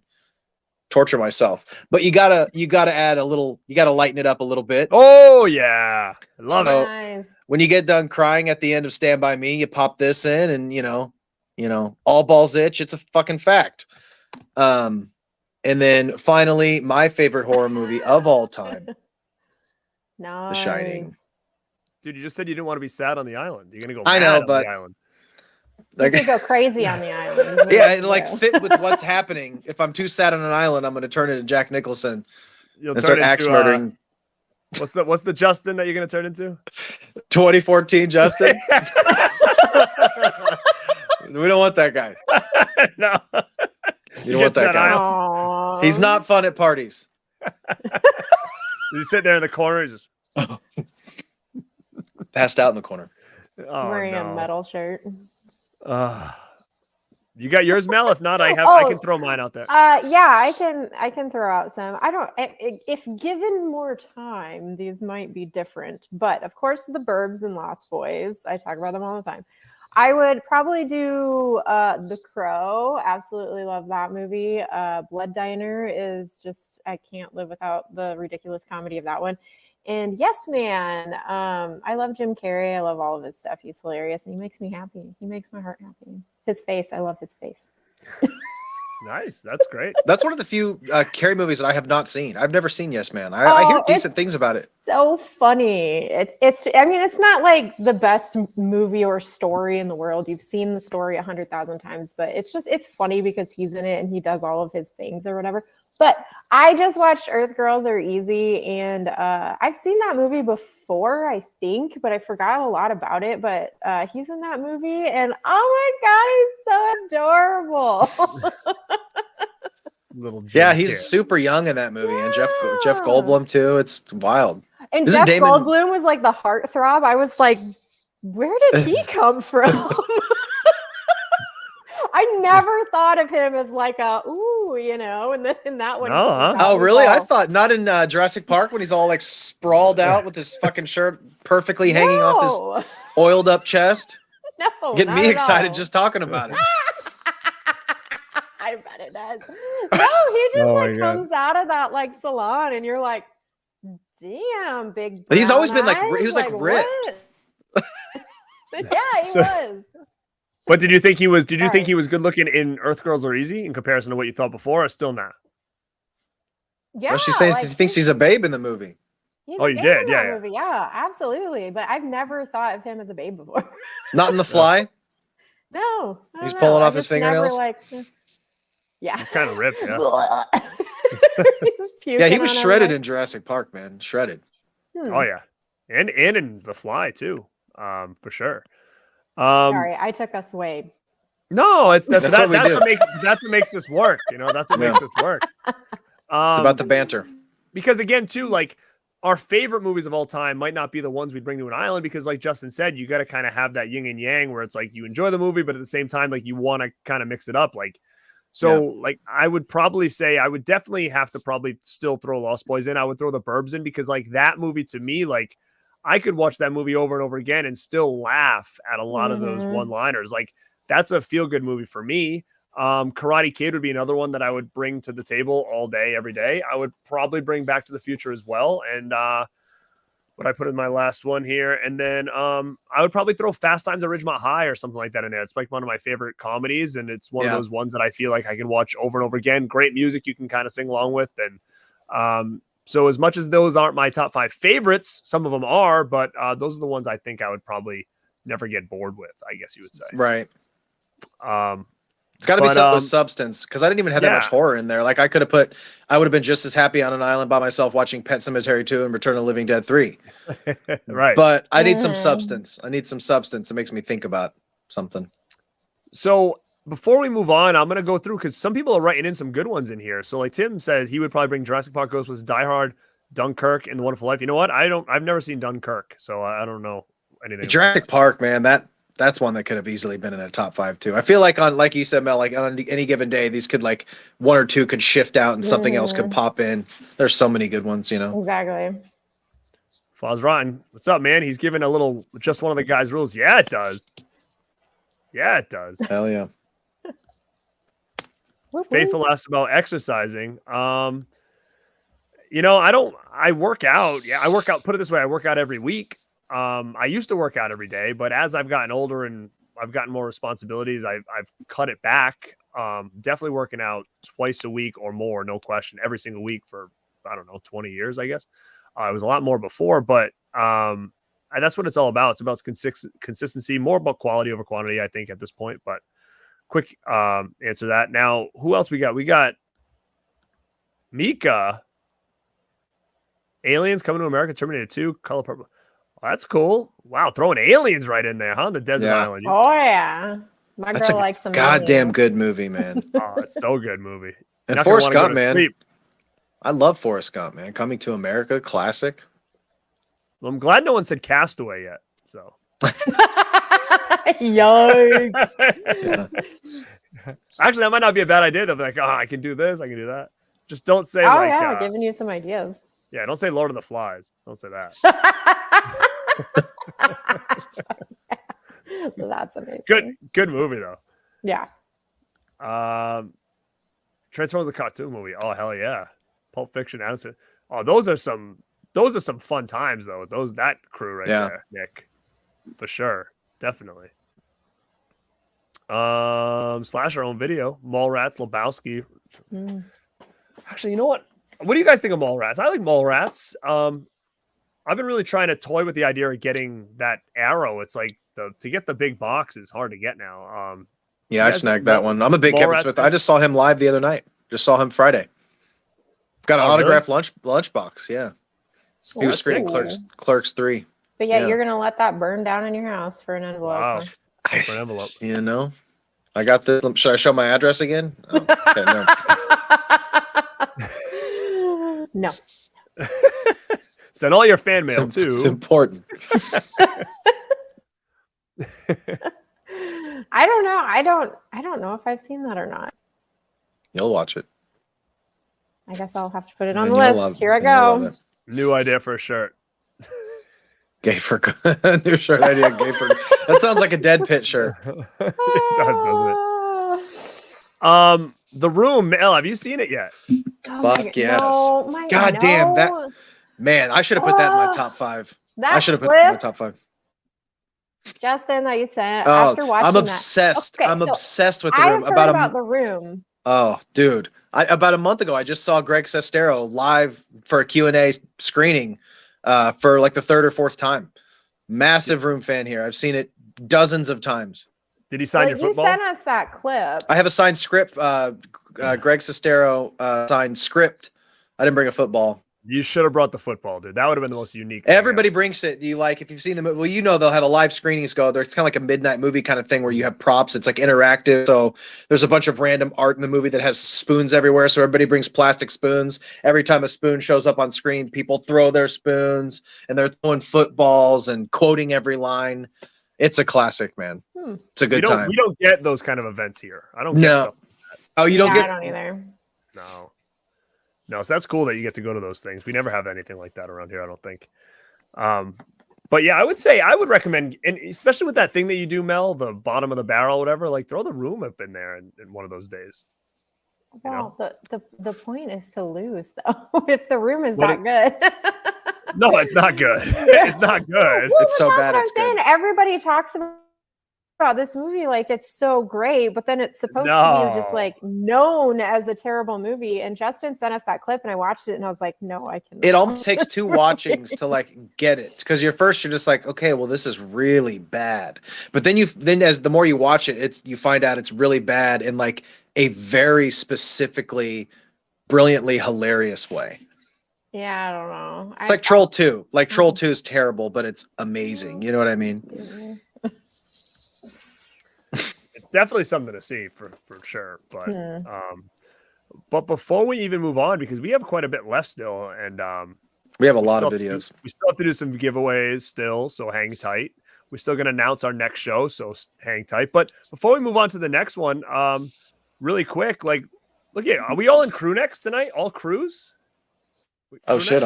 torture myself. But you gotta add a little. You gotta lighten it up a little bit. Oh yeah, I love it. Nice. When you get done crying at the end of Stand By Me, you pop this in, and all balls itch. It's a fucking fact. And then finally, my favorite horror movie of all time, Nice. The Shining. Dude, you just said you didn't want to be sad on the island. You're gonna go. I know, mad but on the island. He's gonna go crazy on the island. Yeah, and fit with what's happening. If I'm too sad on an island, I'm gonna turn into Jack Nicholson and start axe murdering. What's the Justin that you're gonna turn into? 2014 Justin. We don't want that guy. No. You don't want that guy. Aww. He's not fun at parties. You sit there in the corner, just passed out in the corner. Oh, wearing no. a metal shirt. You got yours, Mel? If not, I can throw mine out there. Yeah, I can throw out some. If given more time, these might be different. But of course, The Burbs and Lost Boys. I talk about them all the time. I would probably do The Crow. Absolutely love that movie. Blood Diner is just, I can't live without the ridiculous comedy of that one. And Yes Man. I love Jim Carrey. I love all of his stuff. He's hilarious and he makes me happy. He makes my heart happy. His face. I love his face. Nice. That's great. That's one of the few Carrey movies that I have not seen. I've never seen Yes Man. I hear decent things about it. So funny. It's not like the best movie or story in the world. You've seen the story 100,000 times, but it's funny because he's in it and he does all of his things or whatever. But I just watched Earth Girls Are Easy, and I've seen that movie before, I think, but I forgot a lot about it. But he's in that movie, and oh my God, he's so adorable. He's super young in that movie, and Jeff Goldblum too. It's wild. And Jeff Goldblum was like the heartthrob. I was like, where did he come from? I never thought of him as like and then in that one. Oh, really? I thought not in Jurassic Park when he's all like sprawled out with his fucking shirt perfectly hanging off his oiled up chest. No, getting me excited just talking about it. I bet it does. No, he just comes out of that like salon, and you're like, damn, big. He's always been like eyes? he was like ripped. Yeah, he was. But did you think he was? Did you think he was good looking in Earth Girls Are Easy in comparison to what you thought before, or still not? Yeah, well, she's saying she thinks he's a babe in the movie. Oh, you did? Yeah, movie. Yeah, absolutely. But I've never thought of him as a babe before. Not in The Fly. No, he's pulling off his fingernails. Yeah, he's kind of ripped. Yeah, yeah, he was shredded in Jurassic Park, man. Shredded. Oh yeah, and in The Fly too, for sure. Sorry, I took us way. No, that's what makes this work. That's what makes this work. It's about the banter. because again, too, like our favorite movies of all time might not be the ones we'd bring to an island because, like Justin said, you got to kind of have that yin and yang where it's like you enjoy the movie, but at the same time, like you want to kind of mix it up. Like, so like I would probably say I would definitely have to probably still throw Lost Boys in. I would throw The Burbs in because like that movie to me, like I could watch that movie over and over again and still laugh at a lot of those one-liners. Like that's a feel-good movie for me. Karate Kid would be another one that I would bring to the table all day, every day. I would probably bring Back to the Future as well. And what I put in my last one here. And then I would probably throw Fast Times at Ridgemont High or something like that in there. It's like one of my favorite comedies. And it's one of those ones that I feel like I can watch over and over again. Great music you can kind of sing along with. And so as much as those aren't my top 5 favorites, some of them are, but those are the ones I think I would probably never get bored with, I guess you would say. Right. It's got to be something with substance because I didn't even have that much horror in there. Like I would have been just as happy on an island by myself watching Pet Sematary 2 and Return of the Living Dead 3. Right. But I need some substance. I need some substance. It makes me think about something. So before we move on, I'm going to go through because some people are writing in some good ones in here. So like Tim said, he would probably bring Jurassic Park, Ghostbusters, Die Hard, Dunkirk, and The Wonderful Life. You know what? I've never seen Dunkirk, so I don't know anything. Jurassic Park, man, that's one that could have easily been in a top 5 too. I feel like like you said, Mel, like on any given day, these could like one or two could shift out and something else could pop in. There's so many good ones, you know. Exactly. Foz Rotten, what's up, man? He's giving a little just one of the guys' rules. Yeah, it does. Yeah, it does. Hell yeah. Faithful asked about exercising. You know, I work out. Yeah, I work out. Put it this way, I work out every week. I used to work out every day, but as I've gotten older and I've gotten more responsibilities, I've cut it back. Definitely working out twice a week or more, no question, every single week for, I don't know, 20 years, I guess. It was a lot more before, but and that's what it's all about. It's about consistency, more about quality over quantity, I think, at this point. But quick answer that. Now, who else we got? We got Mika. Aliens Coming to America, Terminator 2, Color Purple. Well, that's cool. Wow, throwing aliens right in there, huh? The desert island. Oh yeah, my girl likes some goddamn good movie, man. Oh, it's so good movie. And Forrest Gump, man. I love Forrest Gump, man. Coming to America, classic. Well, I'm glad no one said Castaway yet. So. Yikes. Actually, that might not be a bad idea. They'll be like, oh, I can do this, I can do that. Just don't say giving you some ideas. Yeah, don't say Lord of the Flies. Don't say that. That's amazing. Good movie though. Yeah. Transformers the cartoon movie. Oh hell yeah. Pulp Fiction. Oh, those are some fun times though. That crew right there, Nick. For sure. Definitely. Slash our own video. Mallrats, Lebowski. Actually, you know what? What do you guys think of Mallrats? I like Mallrats. I've been really trying to toy with the idea of getting that arrow. It's like to get the big box is hard to get now. Yeah, I snagged that one. I'm a big Kevin Smith. I just saw him live the other night. Just saw him Friday. Got an autographed lunch box. Yeah, he was screening Clerks 3. But you're gonna let that burn down in your house for an envelope. Wow, for an envelope. You know, I got this. Should I show my address again? Oh, okay, no. No. Send all your fan mail too. It's important. I don't know. I don't know if I've seen that or not. You'll watch it. I guess I'll have to put it on the list. Here I go. New idea for a shirt. Gay for new shirt idea. Gay for that sounds like a Dead Pit shirt. It does, doesn't it? The Room, Mel, have you seen it yet? Fuck yes. No, God damn that. Man, I should have put that in my top 5. I should have put that in my top 5. Justin, that you sent after watching I'm obsessed. Okay, I'm obsessed with The Room. About The Room. Oh, dude. About a month ago, I just saw Greg Sestero live for a Q&A screening for like the 3rd or 4th time. Massive Room fan here. I've seen it dozens of times. Did he sign your football? You sent us that clip. I have a signed script. Greg Sestero signed script. I didn't bring a football, You should have brought the football, dude. That would have been the most unique. Everybody brings it. Do you like, if you've seen the movie, well, you know, they'll have a live screenings go there. It's kind of like a midnight movie kind of thing where you have props. It's like interactive. So there's a bunch of random art in the movie that has spoons everywhere. So everybody brings plastic spoons. Every time a spoon shows up on screen, people throw their spoons and they're throwing footballs and quoting every line. It's a classic, man. It's a good time. We don't get those kind of events here. I don't get No. stuff like that. Oh, you don't get? I don't either. No, so that's cool that you get to go to those things. We never have anything like that around here, I don't think. But yeah, I would recommend, and especially with that thing that you do, Mel, the bottom of the barrel, whatever, like throw the room up in there in one of those days. Well, the point is to lose, though. If the room is that good. No, it's not good. It's not good. Well, It's so that's bad. what I'm It's saying. good. Everybody talks about this movie like it's so great, but then it's supposed to be just like known as a terrible movie. And Justin sent us that clip, and I watched it, and I was like, no, I cannot. It almost takes 2 watchings to like get it, because you're just like, okay, well, this is really bad. But then as the more you watch it, you find out it's really bad in like a very specifically, brilliantly hilarious way. Yeah, I don't know. It's like Troll 2. Like Troll 2 is terrible, but it's amazing. You know what I mean? It's definitely something to see for sure. But before we even move on, because we have quite a bit left still, and we have a lot of videos. We still have to do some giveaways still, so hang tight. We're still going to announce our next show, so hang tight. But before we move on to the next one, really quick, like, look at, are we all in crew necks tonight? All crews? Oh shit!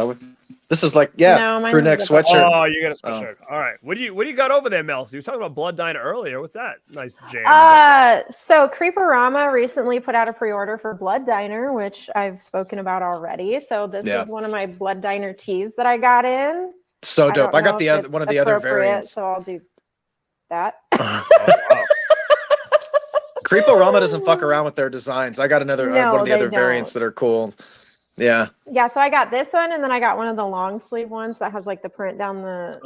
This is like, yeah, crew neck sweatshirt. Oh, you got a sweatshirt. All right. What do you got over there, Mel? You were talking about Blood Diner earlier. What's that? Nice jam. So Creeperama recently put out a pre-order for Blood Diner, which I've spoken about already. So this is one of my Blood Diner teas that I got in. So dope. I got the other one of the other variants. So I'll do that. Creeporama doesn't fuck around with their designs. I got another one of the other variants that are cool. Yeah. Yeah, so I got this one, and then I got one of the long sleeve ones that has like the print down the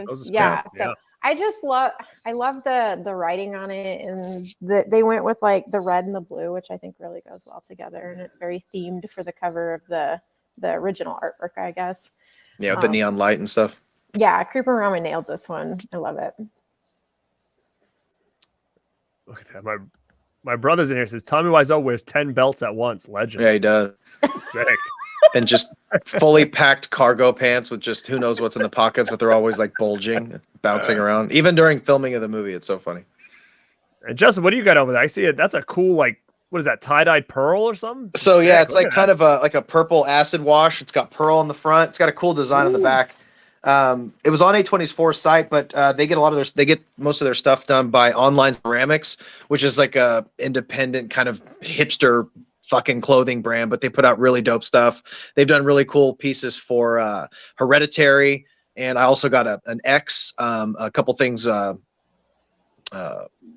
sleeves. Yeah. So I just love the writing on it, and they went with like the red and the blue, which I think really goes well together, and it's very themed for the cover of the original artwork, I guess. Yeah, with the neon light and stuff. Yeah, Creeporama nailed this one. I love it. Look at that. My brother's in here, says Tommy Wiseau wears 10 belts at once. Legend. Yeah, he does. Sick. And just fully packed cargo pants with just who knows what's in the pockets, but they're always like bulging, bouncing around. Even during filming of the movie, it's so funny. And Justin, what do you got over there? I see it. That's a cool, like, what is that, tie-dyed pearl or something? So Sick. yeah, it's like kind of a purple acid wash. It's got pearl on the front. It's got a cool design on the back. It was on A24's site, but they get most of their stuff done by Online Ceramics, which is like a independent kind of hipster fucking clothing brand, but they put out really dope stuff. They've done really cool pieces for Hereditary, and I also got an X, a couple things, a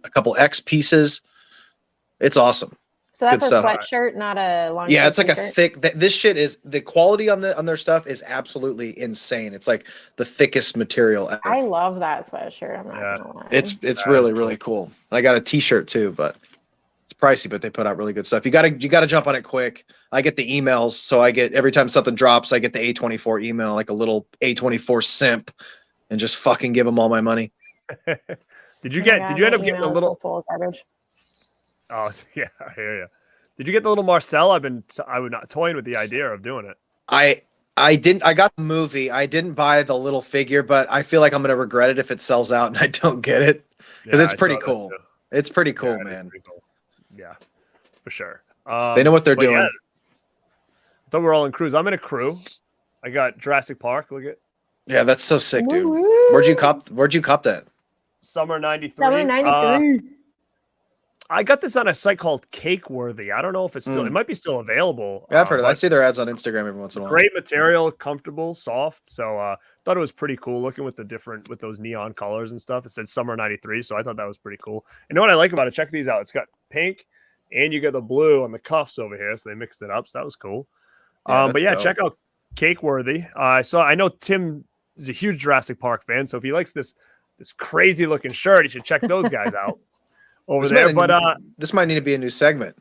couple X pieces. It's awesome. So that's a sweatshirt, not a long. Yeah, it's like a thick. This shit is, the quality on their stuff is absolutely insane. It's like the thickest material ever. I love that sweatshirt. I'm not gonna lie. It's really cool. I got a T-shirt too, but it's pricey. But they put out really good stuff. You gotta jump on it quick. I get the emails, so I get, every time something drops, I get the A24 email, like a little A24 simp, and just fucking give them all my money. Did you end up getting a little full of garbage? Oh yeah, I hear you. Did you get the little Marcel? I was not toying with the idea of doing it. I didn't. I got the movie. I didn't buy the little figure, but I feel like I'm gonna regret it if it sells out and I don't get it, because it's pretty cool. It's pretty cool, man. Pretty cool. Yeah, for sure. They know what they're doing. Yeah, I thought we were all in crews. I'm in a crew. I got Jurassic Park. Look at. Yeah, that's so sick, dude. Where'd you cop that? Summer '93. Summer '93. I got this on a site called Cakeworthy. I don't know if it's still. It might be still available. Yeah, I've heard of it. I see their ads on Instagram every once in a while. Great material, comfortable, soft. So thought it was pretty cool looking with those neon colors and stuff. It said Summer '93, so I thought that was pretty cool. And you know what I like about it? Check these out. It's got pink, and you got the blue on the cuffs over here, so they mixed it up. So that was cool. But yeah, check out Cakeworthy. I know Tim is a huge Jurassic Park fan, so if he likes this crazy looking shirt, you should check those guys out. Over there, but this might need to be a new segment.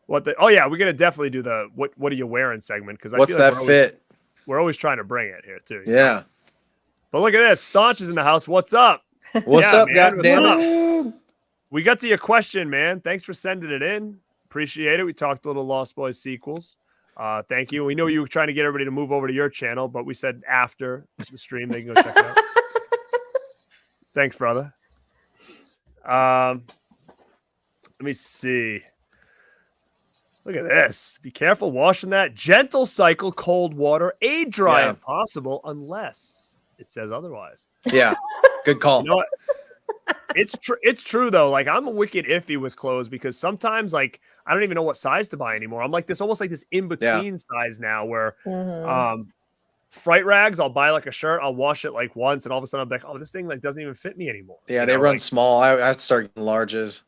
Oh yeah, we're gonna definitely do the what are you wearing segment, because what's that fit? we're always trying to bring it here too. Yeah. But look at this. Staunch is in the house. What's up? What's up, man? goddammit? We got to your question, man. Thanks for sending it in. Appreciate it. We talked a little Lost Boys sequels. Thank you. We know you were trying to get everybody to move over to your channel, but we said after the stream they can go check it out. Thanks, brother. Let me see. Look at this. Be careful washing that. Gentle cycle, cold water, aid dry if possible, unless it says otherwise. Yeah. Good call. You know what? It's true though. Like I'm a wicked iffy with clothes because sometimes like I don't even know what size to buy anymore. I'm like this almost like this in between size now where fright rags, I'll buy like a shirt, I'll wash it like once, and all of a sudden I'm like, oh, this thing like doesn't even fit me anymore. Yeah, they run small. I have to start getting larges.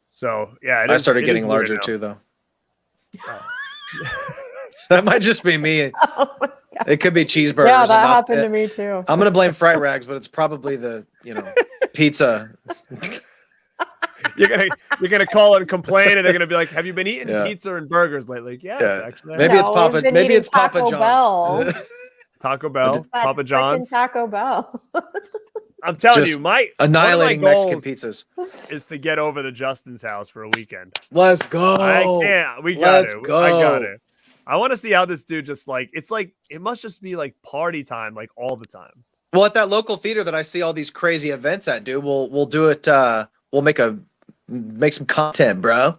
So yeah, I started getting larger too though. That might just be me. Oh my God. It could be cheeseburgers. Yeah, that happened to me too. I'm gonna blame fright rags, but it's probably the pizza. You're gonna call and complain, and they're gonna be like, "Have you been eating pizza and burgers lately?" Yes, actually. Maybe it's Papa. Maybe it's Papa John. Taco Bell, Papa John's, Taco Bell. I'm telling you, my annihilating Mexican pizzas is to get over to Justin's house for a weekend. Let's go. I can't. We got to. I got it. I want to see how this dude just like. It's like it must just be like party time, like all the time. Well, at that local theater that I see all these crazy events at, dude, we'll do it. We'll make some content, bro.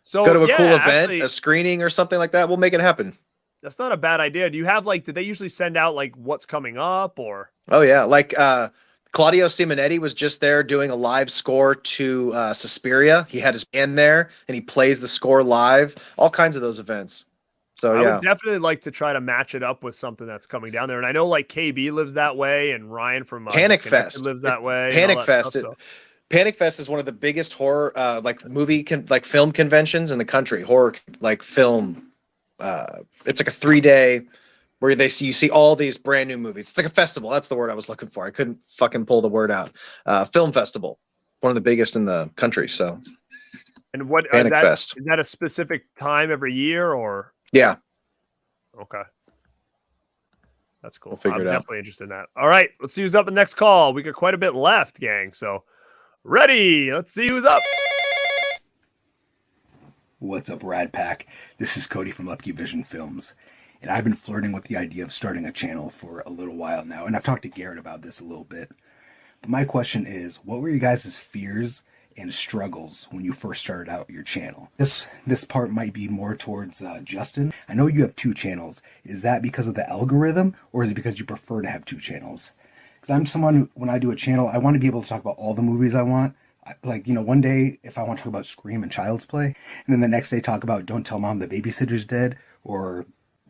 So go to a cool event, actually, a screening or something like that. We'll make it happen. That's not a bad idea. Do you have like? Did they usually send out like what's coming up or? Oh yeah, like Claudio Simonetti was just there doing a live score to Suspiria. He had his band there, and he plays the score live. All kinds of those events. So I would definitely like to try to match it up with something that's coming down there. And I know like KB lives that way, and Ryan from Panic Fest lives that way. Panic Fest. Panic Fest is one of the biggest horror film conventions in the country. Horror like film. It's like a 3-day where you see all these brand new movies. It's like a festival. That's the word I was looking for. I couldn't fucking pull the word out. Film festival, one of the biggest in the country. So, and what Panic Fest. Is that a specific time every year or? Yeah. Okay. That's cool. We'll I'm definitely interested in that. All right, let's see who's up in the next call. We got quite a bit left, gang. So, ready? Let's see who's up. What's up, Rad Pack? This is Cody from Lucky Vision Films, and I've been flirting with the idea of starting a channel for a little while now, and I've talked to Garrett about this a little bit. But my question is, what were your guys' fears and struggles when you first started out your channel? This part might be more towards Justin. I know you have 2 channels. Is that because of the algorithm, or is it because you prefer to have 2 channels? Because I'm someone who, when I do a channel, I want to be able to talk about all the movies I want. Like, one day, if I want to talk about Scream and Child's Play, and then the next day talk about Don't Tell Mom the Babysitter's Dead, or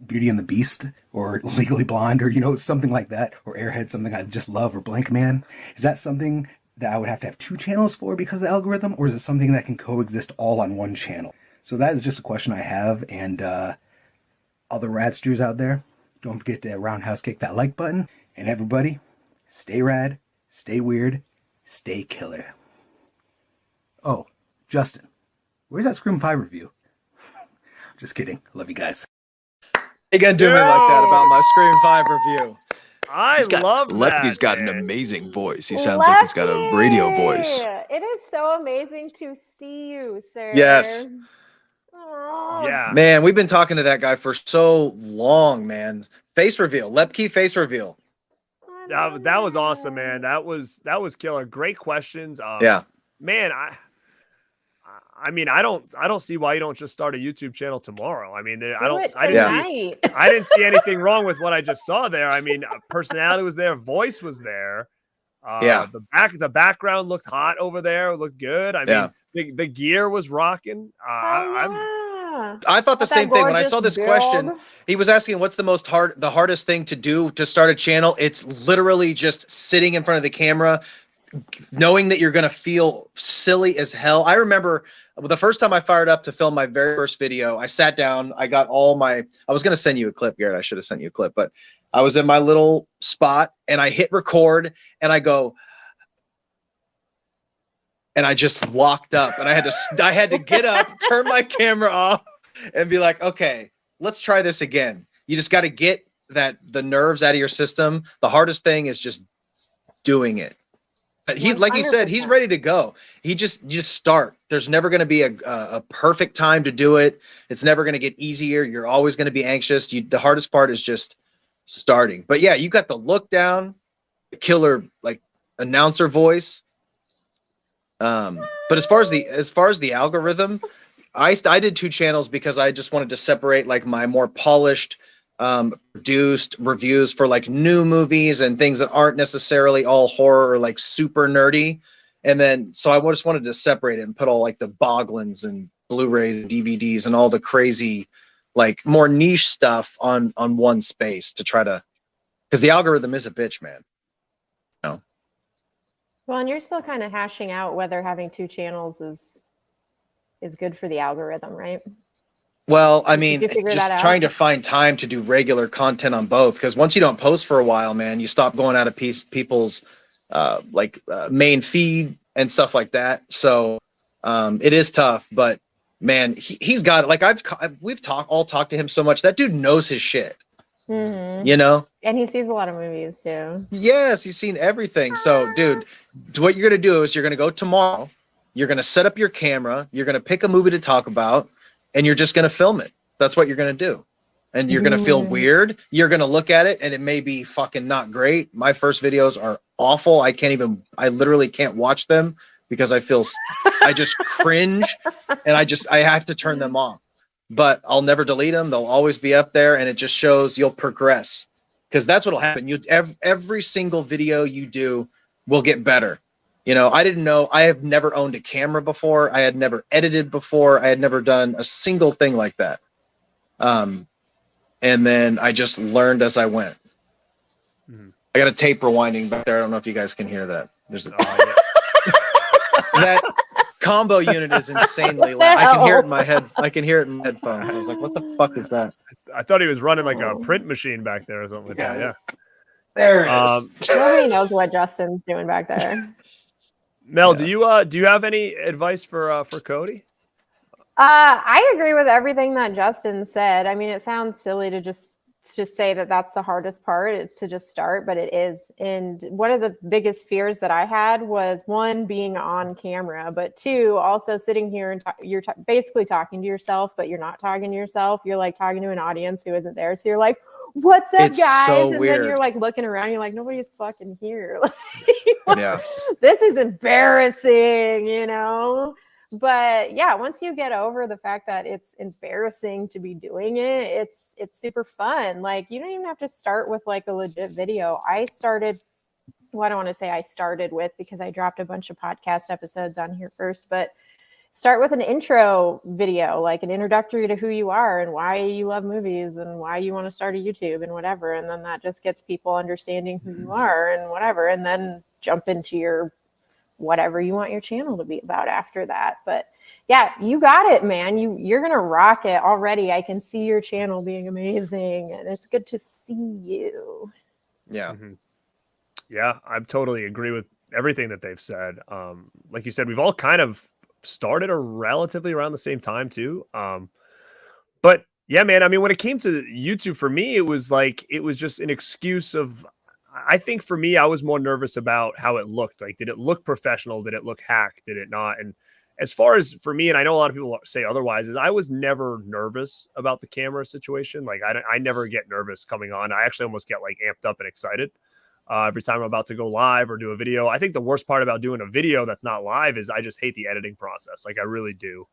Beauty and the Beast, or Legally Blonde, or, something like that, or Airhead, something I just love, or Blank Man. Is that something that I would have to have 2 channels for because of the algorithm, or is it something that can coexist all on one channel? So that is just a question I have, and all the Radsters out there, don't forget to roundhouse kick that like button, and everybody, stay rad, stay weird, stay killer. Oh, Justin, where's that Scream 5 review? Just kidding. Love you guys. You gonna do me like that about my Scream 5 review? I love that. Lepke's got an amazing voice. He sounds like he's got a radio voice. It is so amazing to see you, sir. Yes. Oh. Yeah. Man, we've been talking to that guy for so long, man. Face reveal. Lepke face reveal. That was awesome, man. That was killer. Great questions. Yeah. Man, I mean, I don't see why you don't just start a YouTube channel tomorrow. I mean, I didn't see anything wrong with what I just saw there. I mean, personality was there, voice was there. The background looked hot over there. It looked good. I mean, the gear was rocking. I thought the same thing when I saw this question. He was asking, "What's the hardest thing to do to start a channel?" It's literally just sitting in front of the camera, knowing that you're going to feel silly as hell. I remember the first time I fired up to film my very first video, I sat down, I got I was going to send you a clip, Garrett. I should have sent you a clip, but I was in my little spot and I hit record and I go, and I just locked up and I had to get up, turn my camera off and be like, okay, let's try this again. You just got to get the nerves out of your system. The hardest thing is just doing it. But he, like he said, he's ready to go. You just start. There's never going to be a perfect time to do it. It's never going to get easier. You're always going to be anxious. The hardest part is just starting. But yeah, you got the look down, the killer like announcer voice. But as far as the algorithm, I did 2 channels because I just wanted to separate like my more polished produced reviews for like new movies and things that aren't necessarily all horror or like super nerdy. And then so I just wanted to separate it and put all like the Boglins and Blu-rays and DVDs and all the crazy like more niche stuff on one space to try to, because the algorithm is a bitch, man. No. Well, and you're still kind of hashing out whether having 2 channels is good for the algorithm, right? Well, I mean, just trying to find time to do regular content on both, because once you don't post for a while, man, you stop going out of people's main feed and stuff like that. So it is tough, but man, he's got it. Like we've talked to him so much. That dude knows his shit. Mm-hmm. You know, and he sees a lot of movies too. Yes, he's seen everything. So, dude, what you're gonna do is you're gonna go tomorrow. You're gonna set up your camera. You're gonna pick a movie to talk about. And you're just going to film it. That's what you're going to do. And you're going to feel weird. You're going to look at it and it may be fucking not great. My first videos are awful. I literally can't watch them because I just cringe and I have to turn them off. But I'll never delete them. They'll always be up there, and it just shows you'll progress. Because that's what'll happen. Every single video you do will get better. You know, I have never owned a camera before. I had never edited before. I had never done a single thing like that. And then I just learned as I went. Mm-hmm. I got a tape rewinding back there. I don't know if you guys can hear that. There's that combo unit is insanely loud. I can hear it in my head. I can hear it in my headphones. I was like, what the fuck is that? I thought he was running like a print machine back there or something like that. Yeah. There it is. Nobody knows what Justin's doing back there. Mel, do you have any advice for Cody? I agree with everything that Justin said. I mean, it sounds silly to just say that that's the hardest part. It's to just start, but it is. And one of the biggest fears that I had was 1, being on camera, but 2, also sitting here and you're basically talking to yourself, but you're not talking to yourself. You're like talking to an audience who isn't there. So you're like, "What's up, guys?" So and weird. Then you're like looking around. You're like, "Nobody's fucking here." Yeah. This is embarrassing, you know? But yeah, once you get over the fact that it's embarrassing to be doing it, it's super fun. Like, you don't even have to start with like a legit video. I don't want to say I started with, because I dropped a bunch of podcast episodes on here first, but start with an intro video, like an introductory to who you are and why you love movies and why you want to start a YouTube and whatever. And then that just gets people understanding who you are and whatever. And then jump into your whatever you want your channel to be about after that. But yeah, you got it, man. You're gonna rock it already. I can see your channel being amazing, and it's good to see you. Yeah. Mm-hmm. Yeah, I totally agree with everything that they've said. Like you said, we've all kind of started relatively around the same time too. But yeah, man, I mean, when it came to YouTube, for me, it was just an excuse of, I think for me, I was more nervous about how it looked. Like, did it look professional? Did it look hacked? Did it not? And as far as for me, and I know a lot of people say otherwise, is I was never nervous about the camera situation. Like, I never get nervous coming on. I actually almost get like amped up and excited every time I'm about to go live or do a video. I think the worst part about doing a video that's not live is I just hate the editing process. Like, I really do.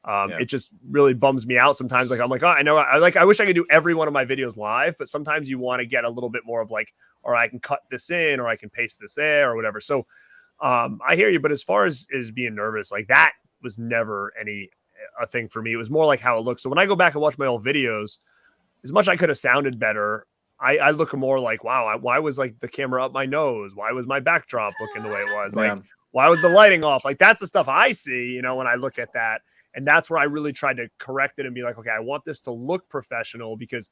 It just really bums me out sometimes. Like, I'm like, oh, I wish I could do every one of my videos live, but sometimes you want to get a little bit more of like, or I can cut this in, or I can paste this there or whatever. So I hear you, but as far as being nervous, like that was never a thing for me. It was more like how it looks. So when I go back and watch my old videos, as much I could have sounded better, I look more like, wow, why was like the camera up my nose? Why was my backdrop looking the way it was? Like, why was the lighting off? Like, that's the stuff I see, when I look at that. And that's where I really tried to correct it and be like, okay, I want this to look professional, because,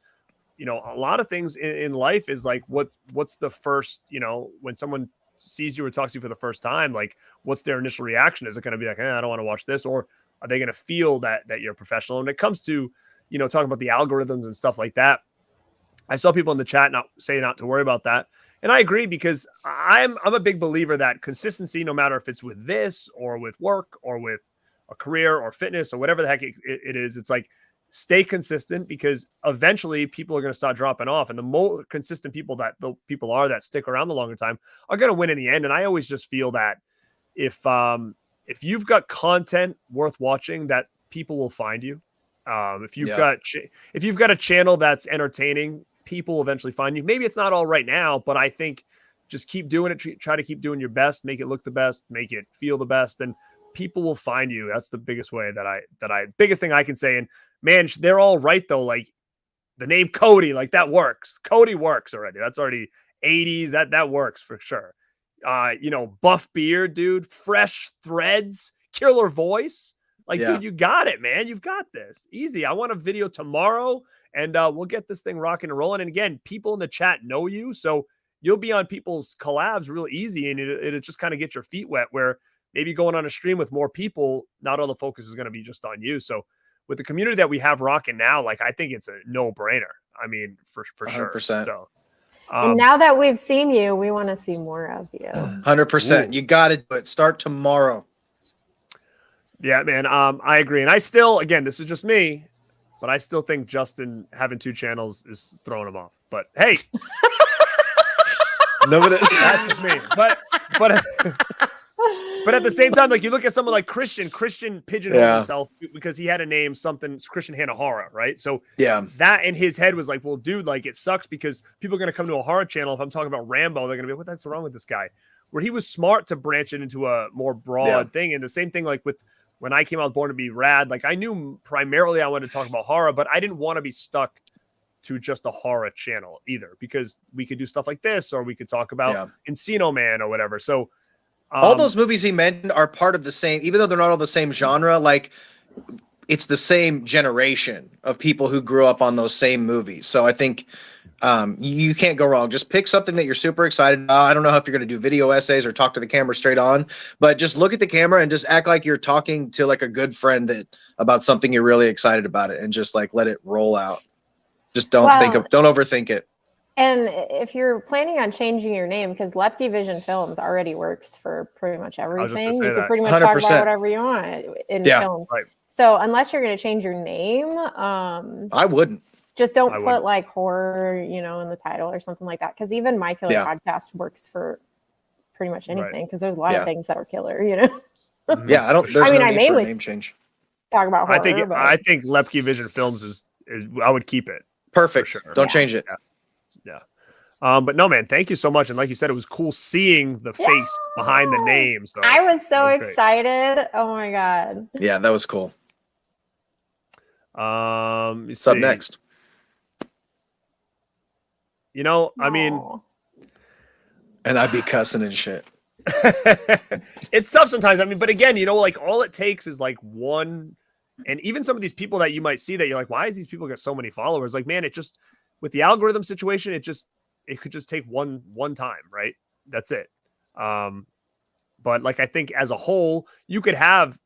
a lot of things in life is like, what's the first, when someone sees you or talks to you for the first time, like, what's their initial reaction? Is it going to be like, I don't want to watch this? Or are they going to feel that you're professional? And when it comes to, talking about the algorithms and stuff like that, I saw people in the chat not to worry about that. And I agree, because I'm a big believer that consistency, no matter if it's with this or with work or with a career or fitness or whatever the heck it is, it's like, stay consistent, because eventually people are going to start dropping off. And the more consistent people that that stick around the longer time are going to win in the end. And I always just feel that if you've got content worth watching, that people will find you. If you've got a channel that's entertaining, people will eventually find you. Maybe it's not all right now, but I think just keep doing it. Try to keep doing your best, make it look the best, make it feel the best, and people will find you. That's the biggest way biggest thing I can say. And man, they're all right though. Like the name Cody, like that works. Cody works already. That's already 80s. That works for sure. Buff beard, dude, fresh threads, killer voice. Like, dude, you got it, man. You've got this. Easy. I want a video tomorrow, and we'll get this thing rocking and rolling. And again, people in the chat know you, so you'll be on people's collabs real easy, and it'll just kind of get your feet wet, where maybe going on a stream with more people, not all the focus is going to be just on you. So with the community that we have rocking now, like, I think it's a no-brainer. I mean, for 100%. Sure. So, and now that we've seen you, we want to see more of you. 100%. You got to do it. Start tomorrow. Yeah, man. I agree. And I still, again, this is just me, but I still think Justin having 2 channels is throwing him off. But hey, no, but that's just me. But at the same time, like, you look at someone like Christian pigeonholed himself because he had a name, something Christian Hanahara, right? So that in his head was like, well, dude, like, it sucks because people are going to come to a horror channel. If I'm talking about Rambo, they're going to be, what the heck's wrong with this guy? Where he was smart to branch it into a more broad thing. And the same thing, like, with when I came out Born to Be Rad, like, I knew primarily I wanted to talk about horror, but I didn't want to be stuck to just a horror channel either, because we could do stuff like this, or we could talk about Encino Man or whatever. So all those movies he mentioned are part of the same, even though they're not all the same genre, like, it's the same generation of people who grew up on those same movies. So I think you can't go wrong. Just pick something that you're super excited about. I don't know if you're going to do video essays or talk to the camera straight on, but just look at the camera and just act like you're talking to, like, a good friend about something you're really excited about it, and just, like, let it roll out. Just don't overthink it. And if you're planning on changing your name, because Lepke Vision Films already works for pretty much everything, you can pretty much 100%. Talk about whatever you want in film. Right. So unless you're going to change your name, I wouldn't. Just don't put like horror, in the title or something like that. Because even My Killer Podcast works for pretty much anything. Because there's a lot of things that are killer, Yeah, I don't. There's no need for a name change. Talk about horror. I think Lepke Vision Films is I would keep it. Perfect. Sure. Don't change it. Yeah. But no, man, thank you so much. And like you said, it was cool seeing the face behind the name. So I was so excited. Oh my God. Yeah, that was cool. What's up next? I mean, and I'd be cussing and shit. It's tough sometimes. I mean, but again, like, all it takes is like one, and even some of these people that you might see that you're like, why is these people get so many followers? Like, man, it just, with the algorithm situation, it could just take one time, right? That's it. But like, I think as a whole, you could have,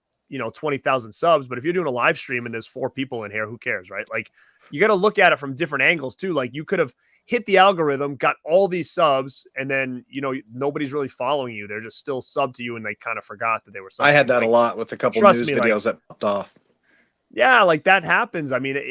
20,000 subs, but if you're doing a live stream and there's 4 people in here, who cares, right? Like, you got to look at it from different angles too. Like, you could have hit the algorithm, got all these subs, and then, nobody's really following you. They're just still subbed to you, and they kind of forgot that they were subbed. I had that a lot with a couple news videos that popped off. Yeah, like, that happens. I mean,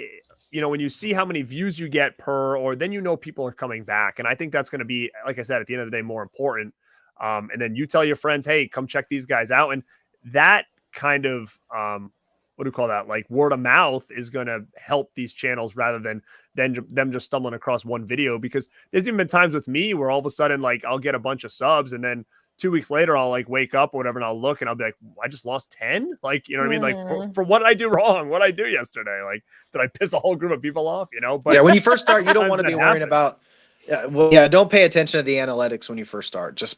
when you see how many views you get per, or then people are coming back. And I think that's going to be, like I said, at the end of the day, more important. And then you tell your friends, hey, come check these guys out. And that kind of, what do you call that? Like, word of mouth is going to help these channels rather than them just stumbling across one video. Because there's even been times with me where all of a sudden, like, I'll get a bunch of subs, and then 2 weeks later, I'll like wake up or whatever, and I'll look and I'll be like, I just lost 10. Like, you know what I mean? Like, for what did I do wrong? What did I do yesterday? Like, did I piss a whole group of people off? But yeah, when you first start, you don't want to be worrying about. Don't pay attention to the analytics when you first start. Just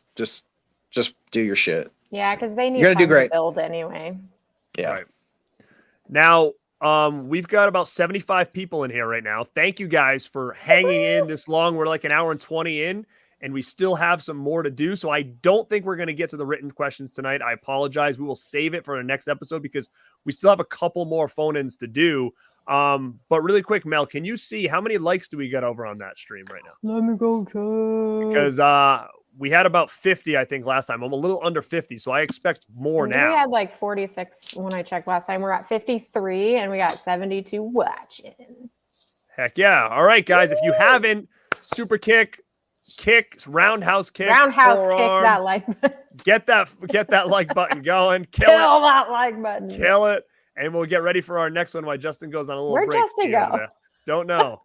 do your shit. Yeah, because they need time to build anyway. Yeah. Right. Now, we've got about 75 people in here right now. Thank you guys for hanging in this long. We're like an hour and 20 in. And we still have some more to do. So I don't think we're going to get to the written questions tonight. I apologize. We will save it for the next episode because we still have a couple more phone-ins to do. But really quick, Mel, can you see how many likes do we get over on that stream right now? Let me go check. Because we had about 50, I think, last time. I'm a little under 50, so I expect more now. We had like 46 when I checked last time. We're at 53, and we got 72 watching. Heck yeah. All right, guys. If you haven't, super kick, roundhouse kick, forearm, that like button. Get that like button going. Kill that like button. Kill it. And we'll get ready for our next one while Justin goes on a little break. Where'd Justin go? Don't know.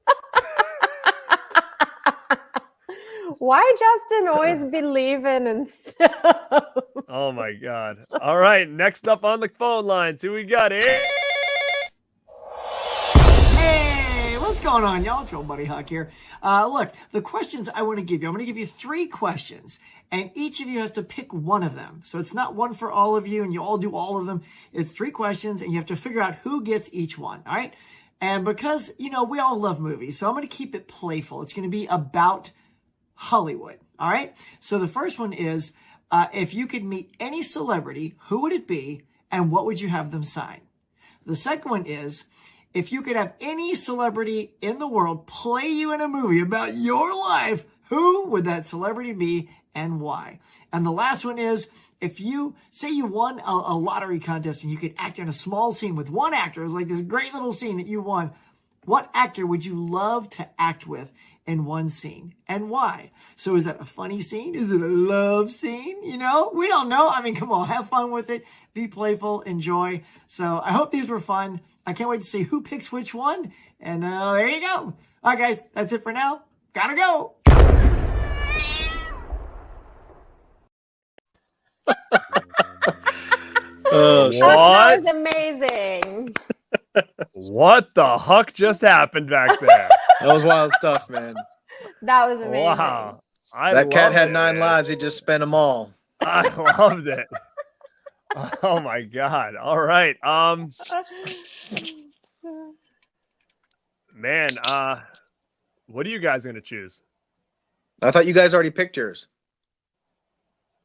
Why Justin always believing in stuff? Oh my God. All right. Next up on the phone lines, who we got here? Hey, what's going on, y'all? It's your old buddy Huck here. Look, the questions I want to give you, I'm going to give you 3 questions, and each of you has to pick one of them. So it's not one for all of you, and you all do all of them. It's 3 questions, and you have to figure out who gets each one, all right? And because, we all love movies, so I'm going to keep it playful. It's going to be about Hollywood, all right? So the first one is, if you could meet any celebrity, who would it be, and what would you have them sign? The second one is, if you could have any celebrity in the world play you in a movie about your life, who would that celebrity be and why? And the last one is, if you say you won a lottery contest and you could act in a small scene with one actor, it's like this great little scene that you won, what actor would you love to act with in one scene and why? So is that a funny scene? Is it a love scene? We don't know. I mean, come on, have fun with it. Be playful, enjoy. So I hope these were fun. I can't wait to see who picks which one. And there you go. All right, guys, that's it for now. Gotta go. What? That was amazing. What the huck just happened back there? That was wild stuff, man. That was amazing. Wow. That cat had 9 lives. He just spent them all. I loved it. Oh my God. All right. Man, what are you guys gonna choose? I thought you guys already picked yours.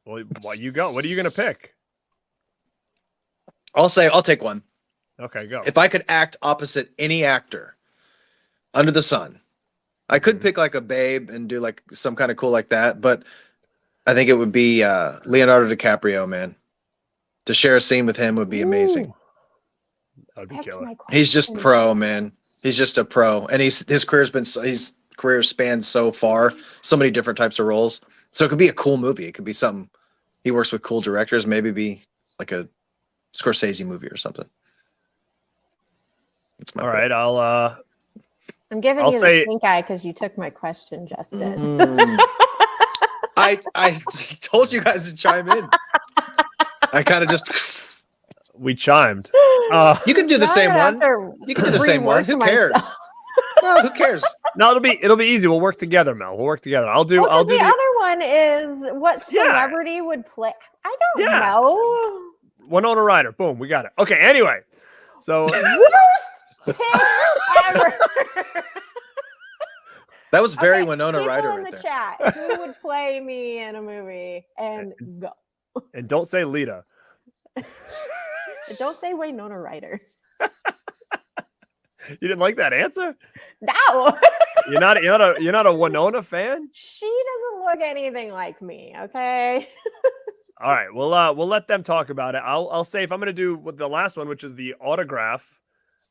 Well, what you go? What are you gonna pick? I'll take one. Okay, go. If I could act opposite any actor under the sun, I could pick like a Babe and do like some kind of cool like that, but I think it would be Leonardo DiCaprio, man. To share a scene with him would be amazing. That would be killer. He's just pro, man. He's just a pro, and his career spans so far, so many different types of roles. So it could be a cool movie. It could be something. He works with cool directors. Maybe be like a Scorsese movie or something. That's my All right, I'm giving I'll you say- the stink eye because you took my question, Justin. I told you guys to chime in. I kind of just we chimed. You can do the same one. You can do the same one. Who cares? No, who cares? No, it'll be easy. We'll work together, Mel. We'll work together. I'll do the other one is what celebrity would play. I don't know. Winona Ryder. Boom, we got it. Okay, anyway. So Worst pick ever. That was very Winona Ryder in right the there. chat. Who would play me in a movie? And go. And don't say Lita. Don't say Winona Ryder. You didn't like that answer? No. You're not a Winona fan? She doesn't look anything like me, okay? All right, we'll let them talk about it. I'll say if I'm gonna do with the last one, which is the autograph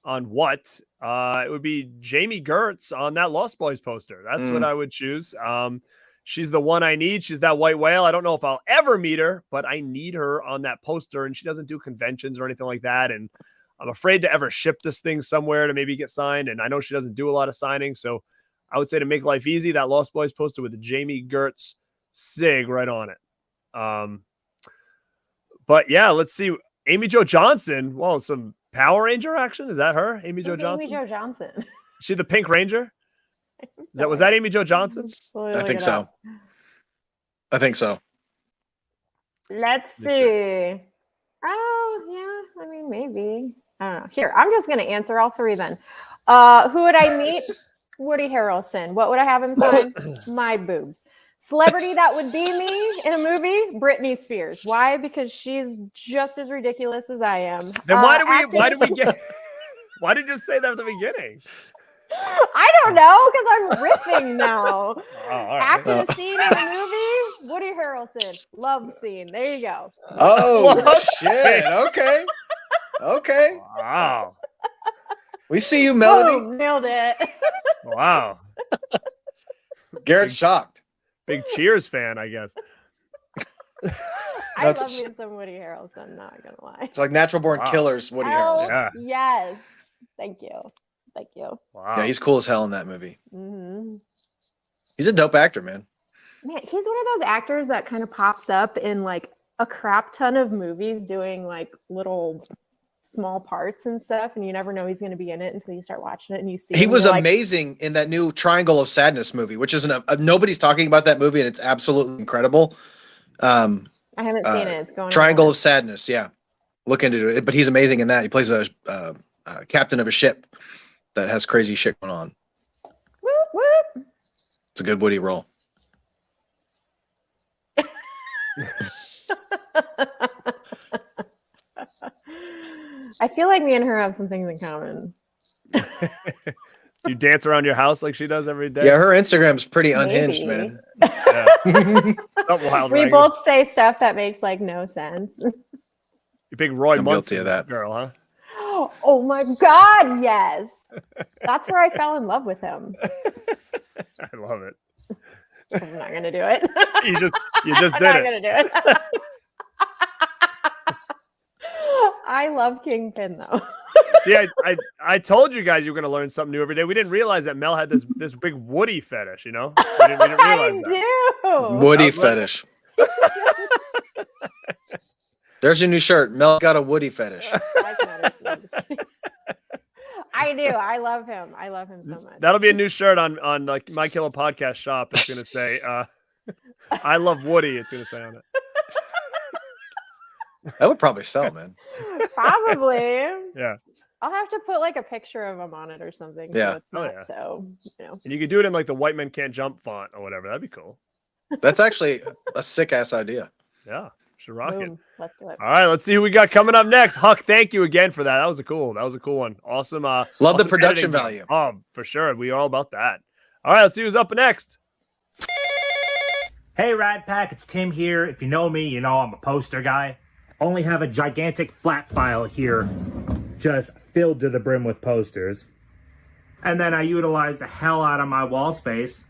on what, it would be Jamie Gertz on that Lost Boys poster. That's what I would choose. She's the one I need. She's that white whale. I don't know if I'll ever meet her, but I need her on that poster, and she doesn't do conventions or anything like that. And I'm afraid to ever ship this thing somewhere to maybe get signed. And I know she doesn't do a lot of signing. So I would say to make life easy, that Lost Boys poster with the Jamie Gertz SIG right on it. But yeah, let's see. Amy Jo Johnson. Well, some Power Ranger action. Is that her? Amy Jo Johnson? Amy Jo Johnson. She the Pink Ranger? Was that Amy Jo Johnson? I think so. I think so. Let's see. Oh, yeah. I mean, maybe. I don't know. Here, I'm just going to answer all 3 then. Who would I meet? Woody Harrelson. What would I have him sign? My boobs. Celebrity that would be me in a movie? Britney Spears. Why? Because she's just as ridiculous as I am. Then why do we Why did you say that at the beginning? I don't know because I'm riffing now. Oh, all right. After the scene in the movie, Woody Harrelson, love scene. There you go. Oh shit! Okay, okay. Wow. We see you, Melody. Boom, nailed it. Wow. Garrett's shocked. Big Cheers fan, I guess. I love me some Woody Harrelson. Not gonna lie. It's like Natural Born Killers, Woody Harrelson. Yeah. Yes. Thank you. Thank you. Wow. Yeah, he's cool as hell in that movie. Mm-hmm. He's a dope actor, man. Man, he's one of those actors that kind of pops up in like a crap ton of movies doing like little small parts and stuff, and you never know he's going to be in it until you start watching it and you see He him, was you're like, amazing in that new Triangle of Sadness movie, which is nobody's talking about that movie, and it's absolutely incredible. I haven't seen it. It's going Triangle on. of Sadness. Yeah, look into it. But he's amazing in that. He plays a captain of a ship that has crazy shit going on. Whoop, whoop. It's a good Woody role. I feel like me and her have some things in common. You dance around your house like she does every day? Yeah, her Instagram's pretty unhinged, Maybe. man. Yeah. Something wild, We right? both say stuff that makes like no sense. You big Roy I'm guilty Munson of that. girl, huh? Oh my God, yes. That's where I fell in love with him. I love it. I'm not gonna do it. You just I'm did not it. gonna do it. I love Kingpin though. See, I told you guys you were gonna learn something new every day. We didn't realize that Mel had this big Woody fetish, you know? We didn't realize I that. do. Woody fetish. There's your new shirt. Mel got a Woody fetish. I do. I love him. I love him so much. That'll be a new shirt on like My Killer Podcast shop. It's gonna say I love Woody, it's gonna say on it. That would probably sell, man. Probably. Yeah. I'll have to put like a picture of him on it or something. Yeah. So it's not so, you know. And you could do it in like the White Men Can't Jump font or whatever. That'd be cool. That's actually a sick ass idea. Yeah. Should rock it. Boom. Let's do it. All right, let's see who we got coming up next. Huck, thank you again for that. That was a cool one. Awesome. Love awesome the production editing. value. Oh, for sure. We are all about that. All right, let's see who's up next. Hey, Rad Pack, it's Tim here. If you know me, you know I'm a poster guy. Only have a gigantic flat file here, just filled to the brim with posters. And then I utilize the hell out of my wall space.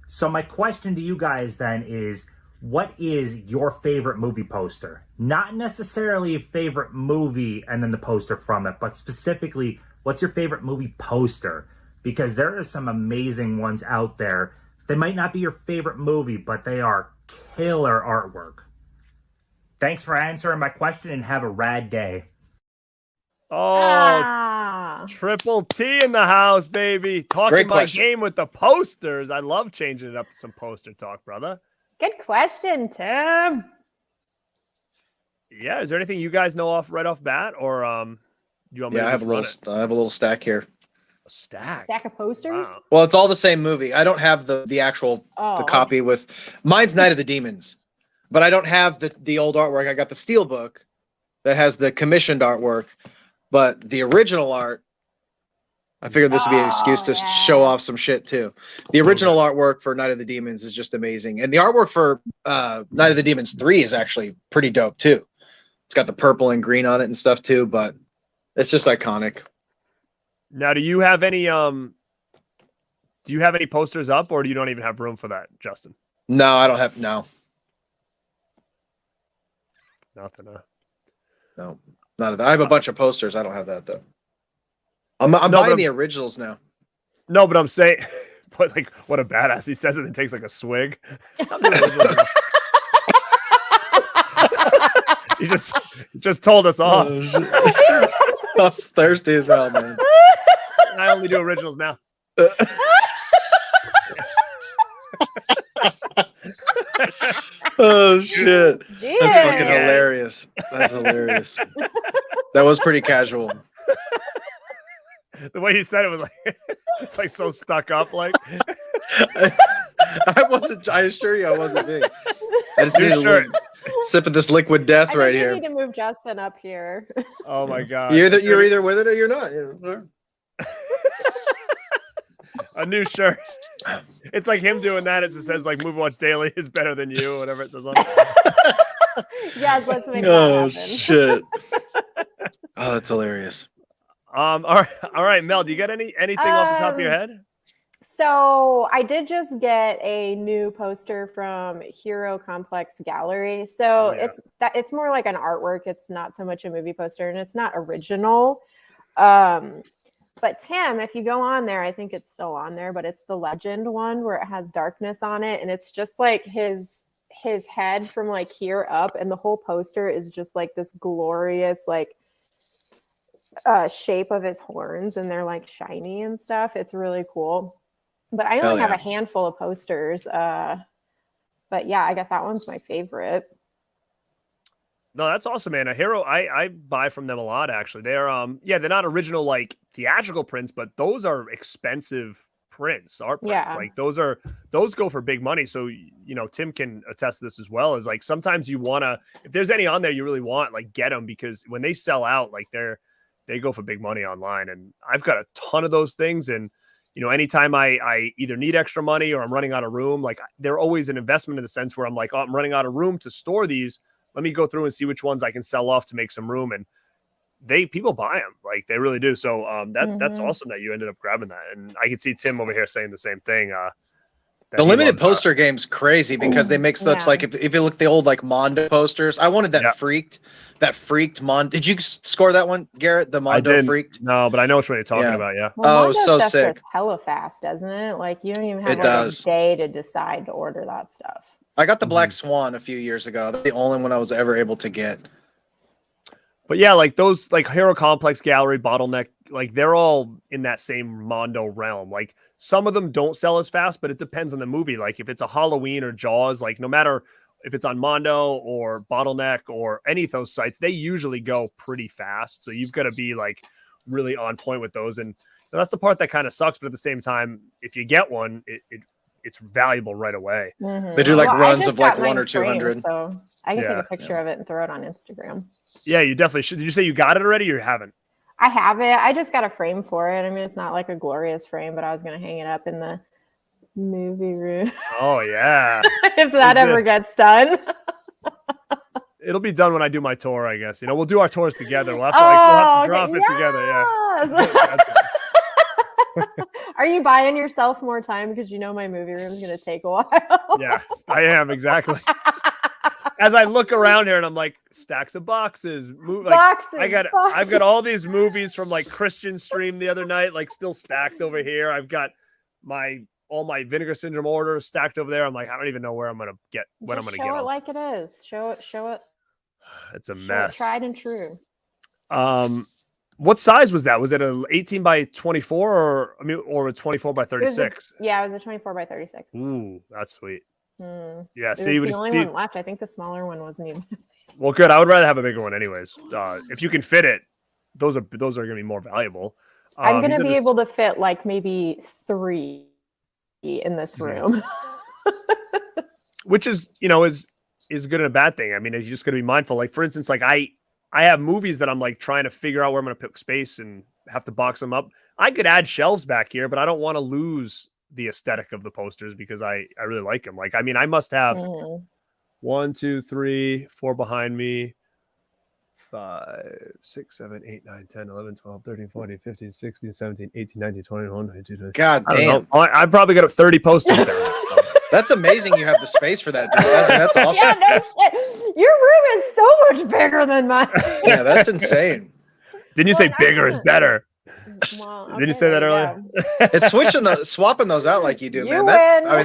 So my question to you guys then is, what is your favorite movie poster? Not necessarily a favorite movie and then the poster from it, but specifically, what's your favorite movie poster? Because there are some amazing ones out there. They might not be your favorite movie, but they are killer artwork. Thanks for answering my question and have a rad day. Oh, Triple T in the house, baby. Talking Great my question. game with the posters. I love changing it up to some poster talk, brother. Good question, Tim. Yeah, is there anything you guys know right off bat, or you want me Yeah, to I have just a run it? little stack here. A stack. Stack of posters. Wow. Well, it's all the same movie. I don't have the actual the copy with mine's Night of the Demons, but I don't have the old artwork. I got the steel book that has the commissioned artwork, but the original art. I figured this would be an excuse to show off some shit too. The original artwork for Night of the Demons is just amazing, and the artwork for Night of the Demons 3 is actually pretty dope too. It's got the purple and green on it and stuff too, but it's just iconic. Now, do you have any posters up, or do you don't even have room for that, Justin? No, I don't have no. Nothing. No, not that. I have a bunch of posters. I don't have that though. I'm buying the originals now. No, but I'm saying, but like, what a badass. He says it and takes like a swig. He just told us off. I was thirsty as hell, man. I only do originals now. Oh shit. That's fucking Yeah. hilarious. That's hilarious. That was pretty casual. The way he said it was like it's like so stuck up. Like I wasn't. I assure you, I wasn't big. I just new needed a shirt. Sipping this liquid death right You here. need to move Justin up here. Oh my god. You're either with it or you're not. A new shirt. It's like him doing that. It just says like "Move Watch Daily is better than you," or whatever it says on it. Yes, let's make that happen. Shit. Oh, that's hilarious. All right, Mel. Do you got anything off the top of your head? So I did just get a new poster from Hero Complex Gallery. So it's more like an artwork. It's not so much a movie poster, and it's not original. But Tim, if you go on there, I think it's still on there, but it's the Legend one where it has darkness on it, and it's just like his head from like here up, and the whole poster is just like this glorious like shape of his horns, and they're like shiny and stuff. It's really cool. But I only have a handful of posters. But yeah, I guess that one's my favorite. No, that's awesome, man. A Hero, I buy from them a lot, actually. They're they're not original like theatrical prints, but those are expensive prints, art prints. Yeah. Like those go for big money. So Tim can attest to this as well. Is like sometimes you wanna, if there's any on there you really want, like get them, because when they sell out, like they go for big money online. And I've got a ton of those things, and anytime I either need extra money or I'm running out of room, like they're always an investment in the sense where I'm like, oh, I'm running out of room to store these. Let me go through and see which ones I can sell off to make some room. And people buy them, like they really do. So that's awesome that you ended up grabbing that. And I can see Tim over here saying the same thing. The limited poster game's crazy because they make such like if you look at the old like Mondo posters, I wanted that freaked Mondo. Did you score that one, Garrett? The Mondo freaked? No, but I know which one you're talking about. Yeah. Well, oh, so stuff sick. goes hella fast, doesn't it? Like you don't even have a day to decide to order that stuff. I got the Black Swan a few years ago. That's the only one I was ever able to get. But yeah, like those like Hero Complex Gallery, Bottleneck, like they're all in that same Mondo realm. Like some of them don't sell as fast, but it depends on the movie. Like if it's a Halloween or Jaws, like no matter if it's on Mondo or Bottleneck or any of those sites, they usually go pretty fast. So you've got to be like really on point with those. And that's the part that kind of sucks. But at the same time, if you get one, it's valuable right away. They do like runs of like 100 or 200. So I can take a picture of it and throw it on Instagram. Yeah, you definitely should. Did you say you got it already or you haven't? I have it. I just got a frame for it. I mean, it's not like a glorious frame, but I was going to hang it up in the movie room. Oh, yeah. If that ever gets done. It'll be done when I do my tour, I guess. We'll do our tours together. We'll have to, drop it together. Yeah. Are you buying yourself more time because my movie room is going to take a while? Yeah, I am. Exactly. As I look around here and I'm like, stacks of boxes. I've got all these movies from like Christian stream the other night, like still stacked over here. I've got all my Vinegar Syndrome orders stacked over there. I'm like, I don't even know where I'm gonna get when I'm gonna get. Show it like it is. Show it. It's a mess. Tried and true. What size was that? Was it a 18 by 24 or a 24 by 36? It was a 24 by 36. Ooh, that's sweet. Yeah, see, the only one left. I think the smaller one wasn't even. Well, good. I would rather have a bigger one, anyways. If you can fit it, those are going to be more valuable. I'm going to be able to fit like maybe 3 in this room, which is good and a bad thing. I mean, you're just going to be mindful. Like for instance, like I have movies that I'm like trying to figure out where I'm going to pick space and have to box them up. I could add shelves back here, but I don't want to lose the aesthetic of the posters because I really like them. Like, I mean, I must have 1, 2, 3, 4 behind me, 5, 6, 7, 8, 9, 10, 11, 12, 13, 14, 15, 16, 17, 18, 19, 20, 21, 22, 23. God damn. I probably got 30 posters down. That's amazing. You have the space for that, dude. That's awesome. Yeah, no shit. Your room is so much bigger than mine. Yeah, that's insane. Didn't you say bigger is better? Well, Didn't you say that earlier? It's swapping those out like you do, man.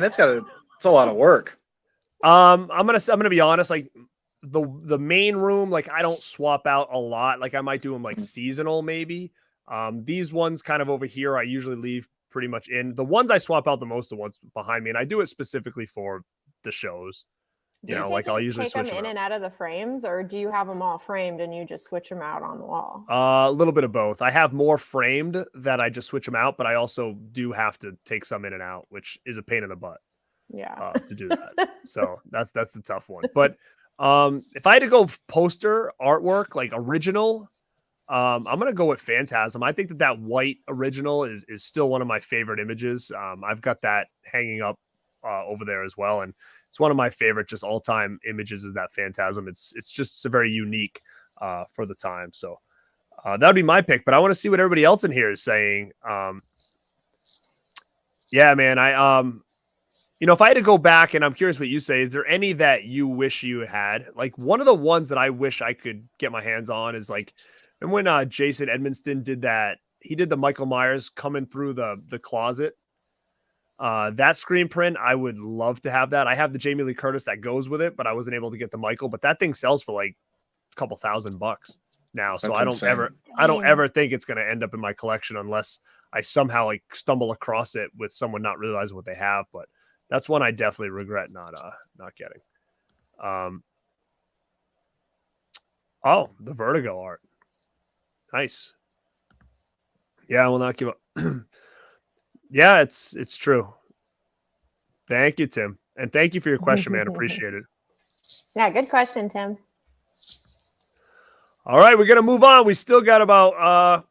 It's a lot of work. I'm gonna be honest. Like the main room, like I don't swap out a lot. Like I might do them like seasonal, maybe. These ones kind of over here, I usually leave pretty much in. The ones I swap out the most, the ones behind me, and I do it specifically for the shows. I'll usually switch them in and out of the frames, or do you have them all framed and you just switch them out on the wall? A little bit of both. I have more framed that I just switch them out, but I also do have to take some in and out, which is a pain in the butt. Yeah. To do that. So that's a tough one. But If I had to go poster artwork, like original, I'm gonna go with Phantasm. I think that white original is still one of my favorite images. I've got that hanging up over there as well, and it's one of my favorite just all time images is that Phantasm. It's just a very unique for the time. So that would be my pick. But I want to see what everybody else in here is saying. Yeah, man. If I had to go back, and I'm curious what you say, is there any that you wish you had? Like one of the ones that I wish I could get my hands on is like, and when Jason Edmonston did that, he did the Michael Myers coming through the closet. That screen print, I would love to have that. I have the Jamie Lee Curtis that goes with it, but I wasn't able to get the Michael. But that thing sells for like a couple $1,000 now, so That's insane. I don't ever think it's going to end up in my collection unless I somehow like stumble across it with someone not realizing what they have. But that's one I definitely regret not getting. Oh, the Vertigo art. Nice. Yeah, I will not give up. Yeah, it's true. Thank you, Tim. And thank you for your question, man. Appreciate it. Yeah, good question, Tim. All right, we're going to move on. We still got about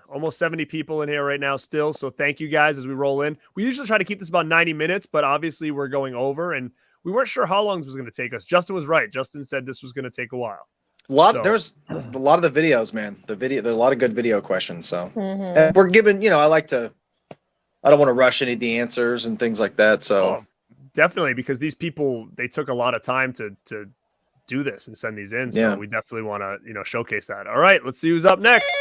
almost 70 people in here right now still. So thank you guys as we roll in. We usually try to keep this about 90 minutes, but obviously we're going over, and we weren't sure how long this was going to take us. Justin was right. Justin said this was going to take a while. There's a lot of the videos, man. There's a lot of good video questions. So and we're given, I don't want to rush any of the answers and things like that. So definitely, because these people, they took a lot of time to do this and send these in. So we definitely want to, showcase that. All right, let's see who's up next.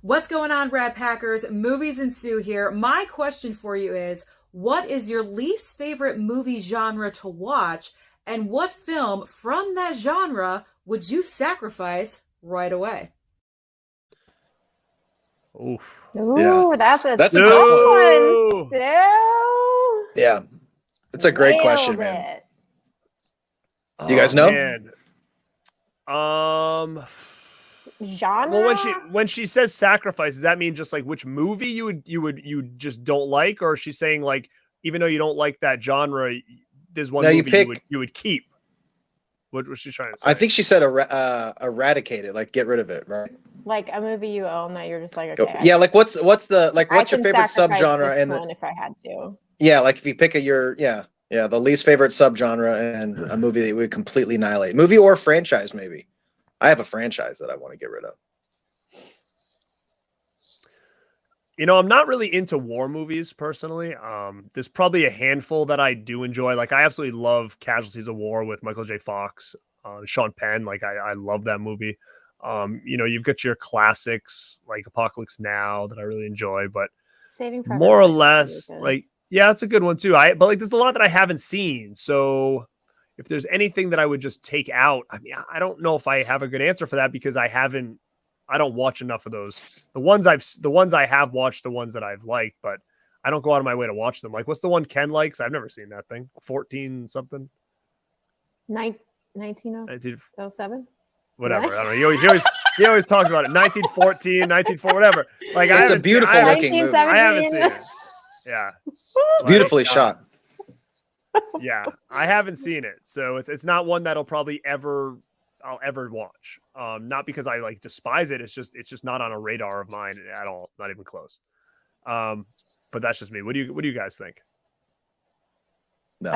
What's going on, Rad Packers? Movies and Sue here. My question for you is, what is your least favorite movie genre to watch, and what film from that genre would you sacrifice right away? Ooh, that's a tough one. Sue. Yeah, it's a great question, man. Do you guys know? Man. Genre? Well, when she says sacrifice, does that mean just like which movie you just don't like, or is she saying like even though you don't like that genre, there's one movie you would keep? What was she trying to say? I think she said eradicate it, like get rid of it, right? Like a movie you own that you're just like, okay. Yeah, like what's your favorite subgenre? And if I had to. Yeah, like if you pick the least favorite subgenre and a movie that you would completely annihilate, movie or franchise maybe. I have a franchise that I want to get rid of. I'm not really into war movies personally. There's probably a handful that I do enjoy. Like I absolutely love Casualties of War with Michael J. Fox, Sean Penn. Like I love that movie. You've got your classics like Apocalypse Now that I really enjoy, but Saving Private more or Ryan less like, yeah, it's a good one too. But there's a lot that I haven't seen. So if there's anything that I would just take out, I mean, I don't know if I have a good answer for that because I don't watch enough of those. The ones I have watched, the ones that I've liked, but I don't go out of my way to watch them. Like, what's the one Ken likes? I've never seen that thing. 14 something. 1907. Whatever. I don't know. He always talks about it. 1914, 1904, whatever. Like it's a beautiful looking movie. I haven't seen it. Yeah. It's beautifully shot. Yeah, I haven't seen it, so it's not one that'll probably I'll ever watch. Not because I like despise it. It's just not on a radar of mine at all. Not even close. But that's just me. What do you guys think? No.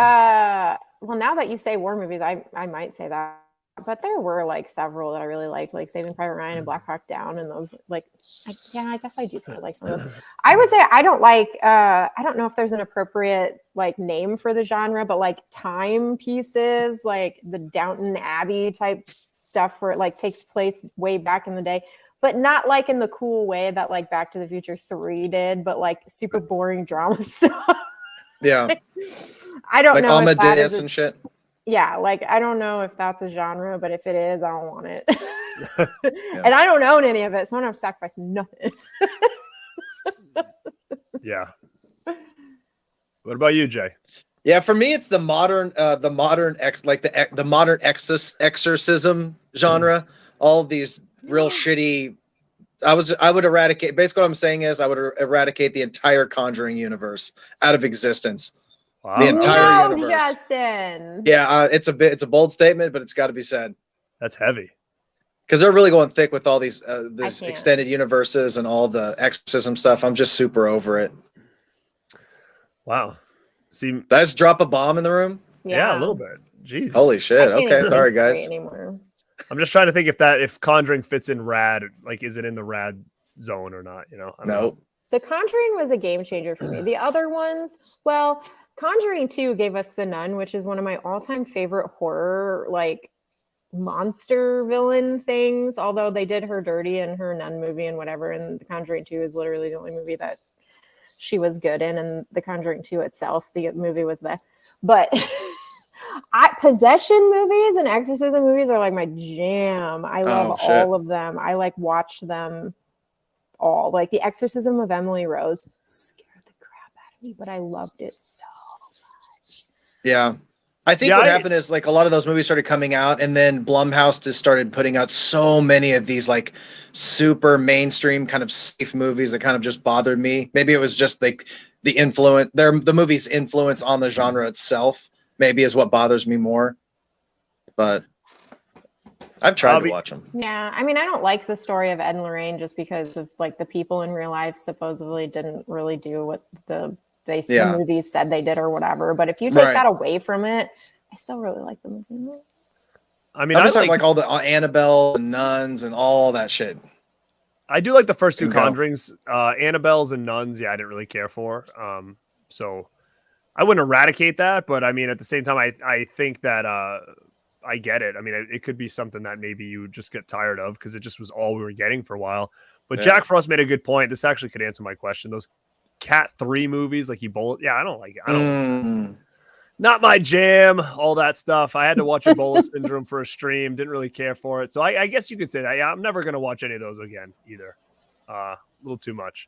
Well, now that you say war movies, I might say that. But there were like several that I really liked, like Saving Private Ryan and Black Hawk Down, and those I guess I do kind of like some of those. I would say I don't like. I don't know if there's an appropriate like name for the genre, but like time pieces, like the Downton Abbey type stuff, where it like takes place way back in the day, but not like in the cool way that like Back to the Future 3 did, but like super boring drama stuff. Yeah, I don't know. Like Amadeus and shit. Yeah, like I don't know if that's a genre, but if it is, I don't want it. And I don't own any of it, so I don't have to sacrifice nothing. Yeah. What about you, Jay? Yeah, for me, it's the modern exorcism genre. All of these real shitty. I would eradicate. Basically, what I'm saying is, I would eradicate the entire Conjuring universe out of existence. Wow. The entire No, universe. Justin. Yeah, it's a bold statement, but it's got to be said. That's heavy. Because they're really going thick with all these can't. extended universes and all the exorcism stuff. I'm just super over it. Wow. See, Did I just drop a bomb in the room? yeah, a little bit. Jeez. Holy shit. I can't Okay, even sorry think straight guys. anymore. I'm just trying to think if Conjuring fits in Rad, like is it in the Rad zone or not? You know? I don't know. No. The Conjuring was a game changer for me. The other ones, well, Conjuring 2 gave us The Nun, which is one of my all-time favorite horror, like, monster villain things, although they did her dirty in her Nun movie and whatever, and The Conjuring 2 is literally the only movie that she was good in, and The Conjuring 2 itself, the movie was bad. But possession movies and exorcism movies are like my jam. I love all of them. I like watch them all. Like The Exorcism of Emily Rose scared the crap out of me, but I loved it so much. Yeah. I think what happened is like a lot of those movies started coming out, and then Blumhouse just started putting out so many of these like super mainstream kind of safe movies that kind of just bothered me. Maybe it was just like the movie's influence on the genre itself, maybe is what bothers me more. But I've tried to watch them. Yeah, I mean, I don't like the story of Ed and Lorraine just because of like the people in real life supposedly didn't really do what the movies said they did or whatever. But if you take that away from it, I still really like the movie. I mean, I just like all the Annabelle and Nuns and all that shit. I do like the first two Conjurings, Annabelle's and Nuns. Yeah, I didn't really care for. So I wouldn't eradicate that, but I mean, at the same time, I think that I get it. I mean, it could be something that maybe you just get tired of because it just was all we were getting for a while. But Jack Frost made a good point. This actually could answer my question. Those Cat 3 movies, like Ebola. Yeah, I don't like it. I don't. Not my jam, all that stuff. I had to watch Ebola Syndrome for a stream. Didn't really care for it. So I guess you could say that. Yeah, I'm never going to watch any of those again either. A little too much.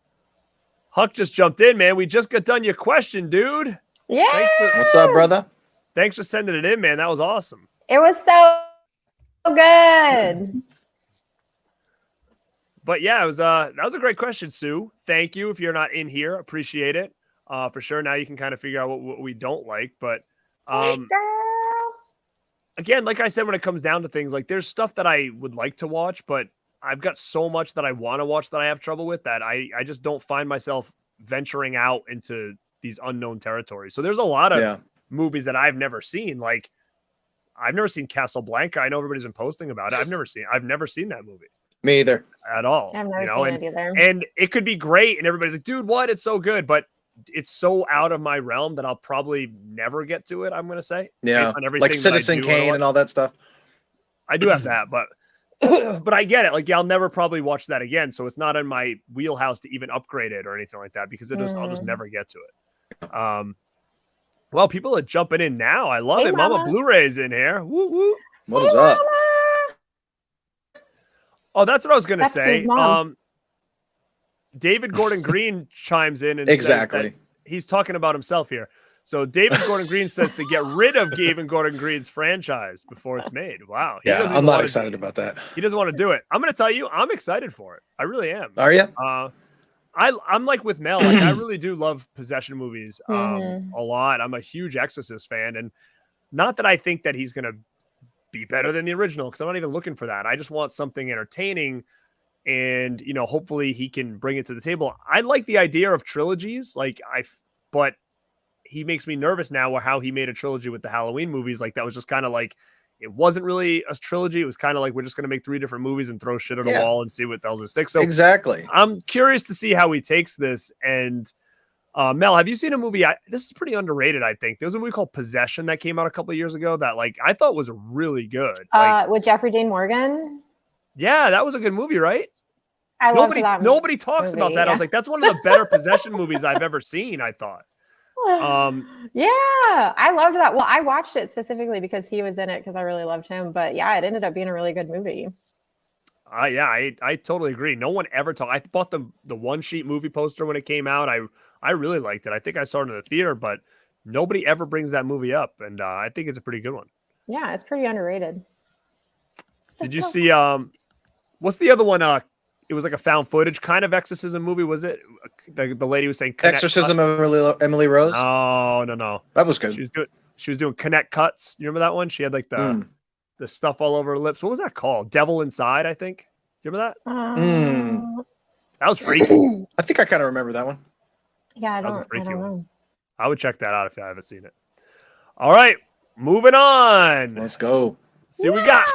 Huck just jumped in, man. We just got done your question, dude. Yeah. What's up, brother? Thanks for sending it in, man. That was awesome. It was so good. But yeah, it was that was a great question, Sue. Thank you. If you're not in here, appreciate it. For sure. Now you can kind of figure out what we don't like. But again, like I said, when it comes down to things, like there's stuff that I would like to watch, but I've got so much that I want to watch that I have trouble with that I just don't find myself venturing out into these unknown territories. So there's a lot of movies that I've never seen. Like I've never seen Casablanca. I know everybody's been posting about it. I've never seen that movie. Me either. At all. I've never seen it either. And it could be great. And everybody's like, dude, what? It's so good. But it's so out of my realm that I'll probably never get to it, I'm going to say. Yeah. Like Citizen Kane and all that stuff. I do have that, but but I get it. Like, yeah, I'll never probably watch that again. So it's not in my wheelhouse to even upgrade it or anything like that because I'll just never get to it. Well, people are jumping in now. I love it. Mama Blu-ray's in here. Woo woo. What is up? Oh, that's what I was going to say. Sue's mom. David Gordon Green chimes in and says that he's talking about himself here. So David Gordon Green says to get rid of David Gordon Green's franchise before it's made. Wow. I'm not excited about that. He doesn't want to do it. I'm going to tell you, I'm excited for it. I really am. Are you? I'm like with Mel. Like I really do love possession movies a lot. I'm a huge Exorcist fan, and not that I think that he's going to be better than the original because I'm not even looking for that. I just want something entertaining, and hopefully he can bring it to the table. I like the idea of trilogies, but he makes me nervous now how he made a trilogy with the Halloween movies. Like that was just kind of like it wasn't really a trilogy. It was kind of like we're just going to make 3 different movies and throw shit at a wall and see what the hell's it stick. So exactly, I'm curious to see how he takes this. And Mel, have you seen a movie? This is pretty underrated, I think. There was a movie called Possession that came out a couple of years ago that I thought was really good. With Jeffrey Dean Morgan? Yeah, that was a good movie, right? Nobody talks about that. Yeah. I was like, that's one of the better possession movies I've ever seen, I thought. Yeah, I loved that. Well, I watched it specifically because he was in it because I really loved him. But yeah, it ended up being a really good movie. I totally agree. No one ever talked. I bought the one sheet movie poster when it came out. I really liked it. I think I saw it in the theater, but nobody ever brings that movie up, and I think it's a pretty good one. Yeah, it's pretty underrated. Did you see what's the other one? it was like a found footage kind of exorcism movie. Was it? The lady was saying Connect Exorcism Cut. of Emily Rose. No. That was good. She was doing Connect Cuts. You remember that one? She had like the stuff all over her lips. What was that called? Devil Inside, I think. Do you remember that? That was freaky. I think I kind of remember that one. Yeah, I That was a don't freaky know. one. I would check that out if I haven't seen it. All right, moving on. Let's go. See what we got.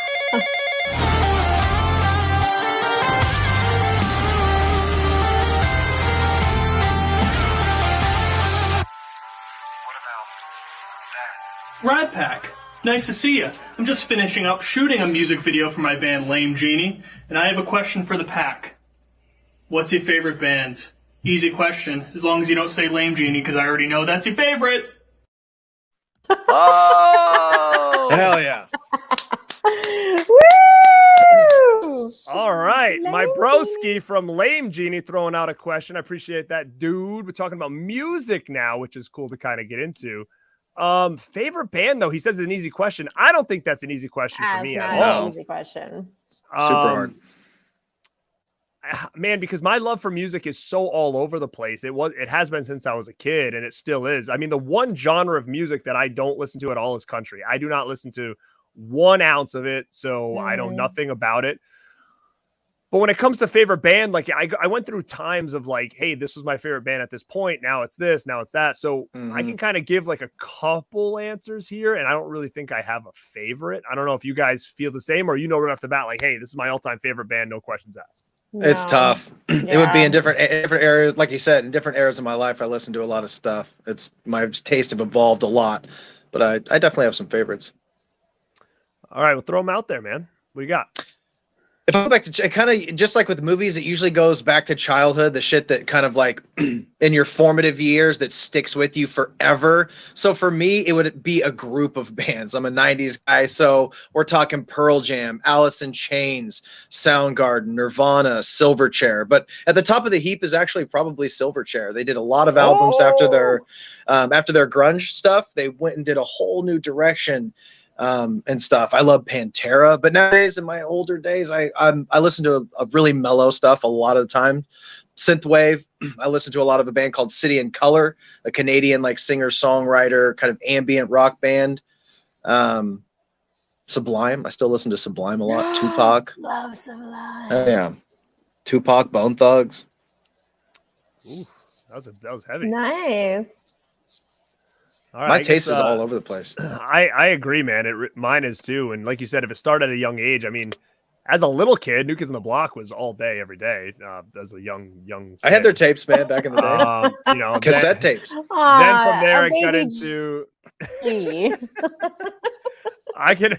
Rad Pack. Nice to see you. I'm just finishing up shooting a music video for my band Lame Genie, and I have a question for the pack. What's your favorite band? Easy question, as long as you don't say Lame Genie, because I already know that's your favorite. Oh! Hell yeah. Woo! All right. My broski from Lame Genie throwing out a question. I appreciate that, dude. We're talking about music now, which is cool to kind of get into. Favorite band, though, he says it's an easy question. I don't think that's an easy question for me at all. An easy question. Super hard. Man, because my love for music is so all over the place. It has been since I was a kid, and it still is. I mean, the one genre of music that I don't listen to at all is country. I do not listen to 1 ounce of it, so I know nothing about it. But when it comes to favorite band, like I went through times of like, hey, this was my favorite band at this point. Now it's this, now it's that. So I can kind of give like a couple answers here, and I don't really think I have a favorite. I don't know if you guys feel the same, or right off the bat, like, hey, this is my all-time favorite band, no questions asked. It's tough. It would be in different areas, like you said, in different areas of my life. I listen to a lot of stuff. My taste have evolved a lot, but I definitely have some favorites. All right, we'll throw them out there, man. What do you got? If I go back to kind of just like with movies, it usually goes back to childhood, the shit that kind of like in your formative years that sticks with you forever. So for me, it would be a group of bands. I'm a 90s guy. So we're talking Pearl Jam, Alice in Chains, Soundgarden, Nirvana, Silverchair. But at the top of the heap is actually probably Silverchair. They did a lot of albums after their grunge stuff. They went and did a whole new direction. And stuff. I love Pantera, but nowadays in my older days, I listen to a really mellow stuff a lot of the time. Synthwave. I listen to a lot of a band called City and Color, a Canadian like singer-songwriter kind of ambient rock band. Sublime. I still listen to Sublime a lot. Tupac. Love Sublime. Oh, yeah. Tupac, Bone Thugs. Ooh, that was heavy. Nice. All right, my taste is all over the place. I agree, man. Mine is too. And like you said, if it started at a young age, I mean, as a little kid, New Kids on the Block was all day, every day. As a young kid. I had their tapes, man, back in the day. Cassette tapes. Then from there, it got into. I can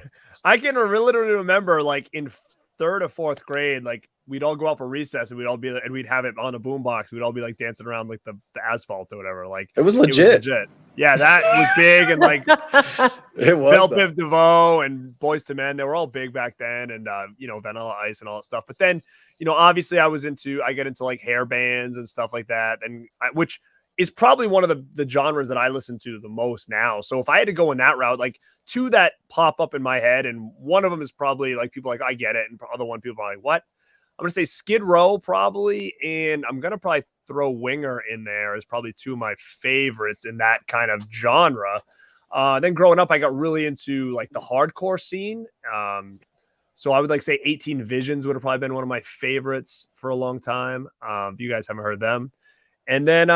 literally remember, like in 3rd or 4th grade, like we'd all go out for recess and we'd have it on a boombox. We'd all be like dancing around like the asphalt or whatever. Like it was legit. Yeah, that was big, and like it was Belle Biv DeVoe and Boyz II Men, they were all big back then, and Vanilla Ice and all that stuff. But then, obviously I get into like hair bands and stuff like that, and which is probably one of the genres that I listen to the most now. So if I had to go in that route, like 2 that pop up in my head, and one of them is probably like people are like, I get it, and the other one people are like, what? I'm gonna say Skid Row probably, and I'm gonna probably throw Winger in there as probably 2 of my favorites in that kind of genre. Then growing up, I got really into like the hardcore scene. So I would like say 18 Visions would have probably been one of my favorites for a long time. If you guys haven't heard them. And then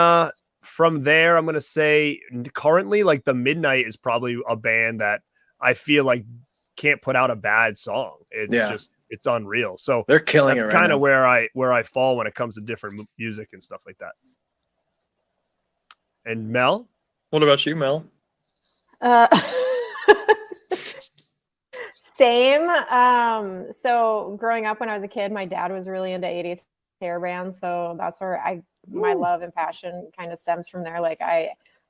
from there, I'm gonna say currently like the Midnight is probably a band that I feel like can't put out a bad song. It's unreal. So they're killing it right kind now. of where I fall when it comes to different music and stuff like that. And Mel, what about you, Mel? Same. So growing up when I was a kid, my dad was really into 80s hair bands. So that's where my love and passion kind of stems from there. Like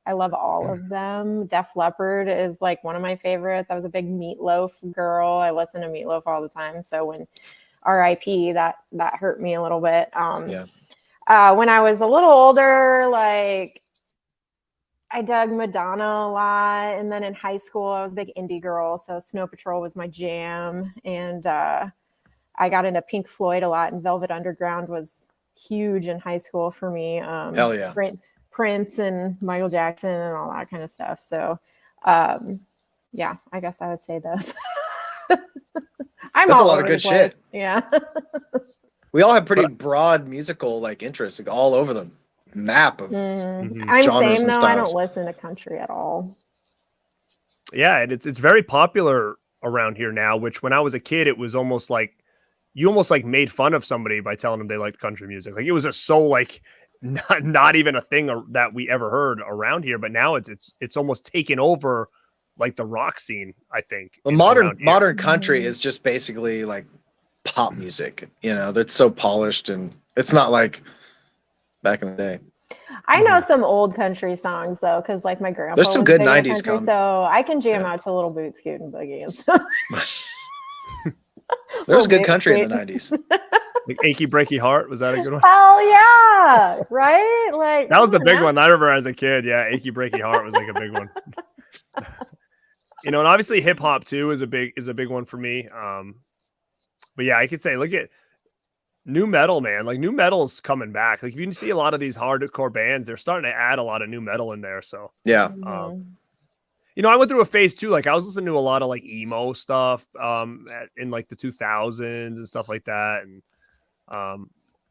I love all of them. Def Leppard is like one of my favorites. I was a big Meatloaf girl. I listen to Meatloaf all the time. So when R.I.P. that hurt me a little bit. When I was a little older, like I dug Madonna a lot. And then in high school, I was a big indie girl. So Snow Patrol was my jam. And I got into Pink Floyd a lot, and Velvet Underground was huge in high school for me. Hell yeah. Prince and Michael Jackson and all that kind of stuff. So, yeah, I guess I would say those. That's a lot of good shit. Yeah. We all have pretty broad musical like interests, like, all over the map of I'm genres same and though. styles. I don't listen to country at all. Yeah, and it's very popular around here now, which when I was a kid, it was almost like you almost like made fun of somebody by telling them they liked country music. Like it was just so like not even a thing that we ever heard around here. But now it's almost taken over like the rock scene, I think. Well, modern country is just basically like pop music, that's so polished, and it's not like back in the day. I know some old country songs though, because like my grandpa There's some was good big in 90s country, comedy. so I can jam out to Little Boot Scoot and Boogie and stuff. There's good country in the 90s. Like Achy Breaky Heart, was that a good one? Hell yeah, right? Like That was the big one I remember as a kid. Yeah, Achy Breaky Heart was like a big one. And obviously hip hop too is a big one for me. But yeah, I could say look at new metal, man. Like new metal's coming back. Like you can see a lot of these hardcore bands, they're starting to add a lot of new metal in there. So yeah. I went through a phase too. Like I was listening to a lot of like emo stuff in like the 2000s and stuff like that, and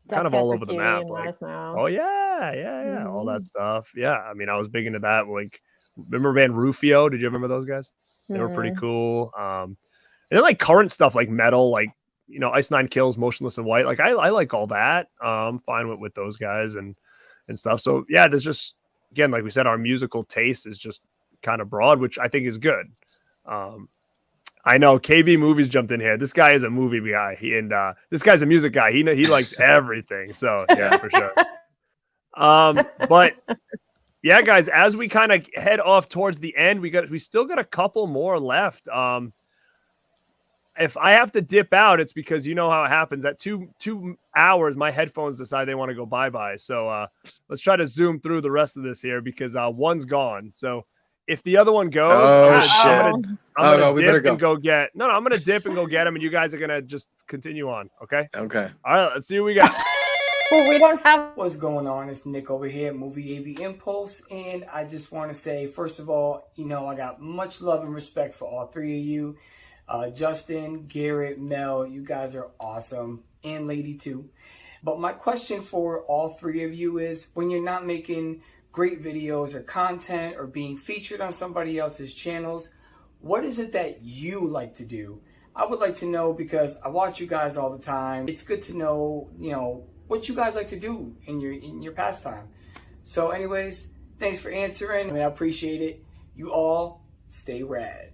kind of all over the map. Like, oh yeah, all that stuff. Yeah, I mean, I was big into that. Like, remember band Rufio? Did you remember those guys? They were pretty cool. And then like current stuff like metal, like Ice Nine Kills, Motionless in White. Like I like all that. Fine with those guys and stuff. So yeah, there's just again, like we said, our musical taste is just kind of broad, which I think is good. I know KB Movies jumped in here. This guy is a movie guy. This guy's a music guy. He likes everything. So yeah, for sure. But yeah, guys, as we kind of head off towards the end, we still got a couple more left. If I have to dip out, it's because you know how it happens. At 2 hours, my headphones decide they want to go bye-bye. So let's try to zoom through the rest of this here because one's gone. So if the other one goes, I'm gonna dip and go get. No, I'm gonna dip and go get him, and you guys are gonna just continue on. Okay. Okay. All right. Let's see what we got. Well, we don't have. What's going on? It's Nick over here at Movie AV Impulse, and I just want to say, first of all, I got much love and respect for all three of you. Justin, Garrett, Mel, you guys are awesome, and Lady too. But my question for all three of you is, when you're not making great videos or content or being featured on somebody else's channels, what is it that you like to do? I would like to know because I watch you guys all the time. It's good to know, what you guys like to do in your pastime. So anyways, thanks for answering. I appreciate it. You all stay rad.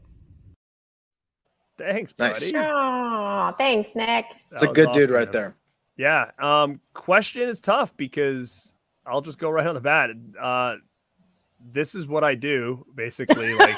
Thanks, buddy. Oh, thanks, Nick. It's a good dude right there. Yeah. Question is tough because I'll just go right on the bat. This is what I do, basically, like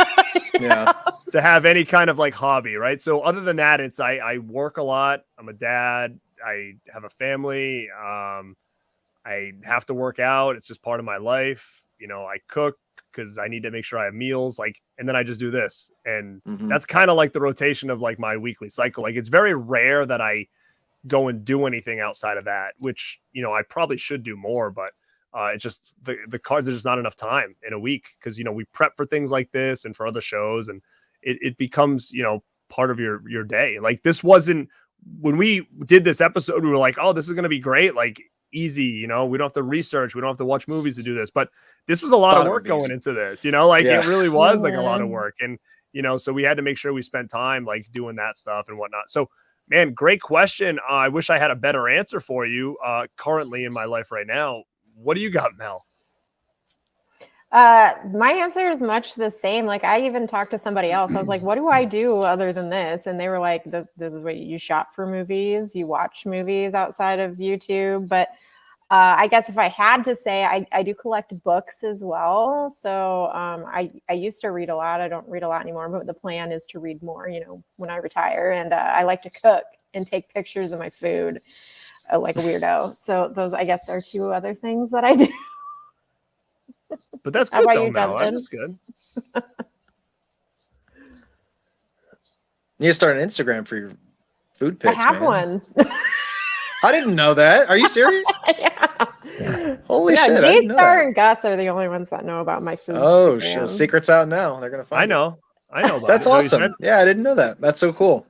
to have any kind of like hobby, right? So other than that, it's I work a lot. I'm a dad. I have a family. I have to work out. It's just part of my life. I cook because I need to make sure I have meals, and then I just do this. And that's kind of like the rotation of like my weekly cycle. Like it's very rare that I go and do anything outside of that, which, I probably should do more, but it's just the cards, there's just not enough time in a week because, we prep for things like this and for other shows, and it becomes, part of your day. Like this wasn't, when we did this episode, we were like, oh, this is going to be great. Like easy, we don't have to research. We don't have to watch movies to do this, but this was a lot of work going into this, it really was like a lot of work. And, so we had to make sure we spent time like doing that stuff and whatnot. So man, great question. I wish I had a better answer for you currently in my life right now. What do you got, Mel? My answer is much the same. Like I even talked to somebody else. I was like, what do I do other than this? And they were like, this is what you shop for movies. You watch movies outside of YouTube. But I guess if I had to say, I do collect books as well. So I used to read a lot. I don't read a lot anymore, but the plan is to read more, when I retire. And I like to cook and take pictures of my food like a weirdo. So those, I guess, are two other things that I do. But that's good, though, Mel. That's good. You need to start an Instagram for food I pics, have man. one. I didn't know that. Are you serious? Holy shit! I didn't know G-Star that. and Gus are the only ones that know about my food. Oh shit! Instagram. Secret's out now. They're gonna find. I know. About That's it. So you awesome. said- Yeah, I didn't know that. That's so cool.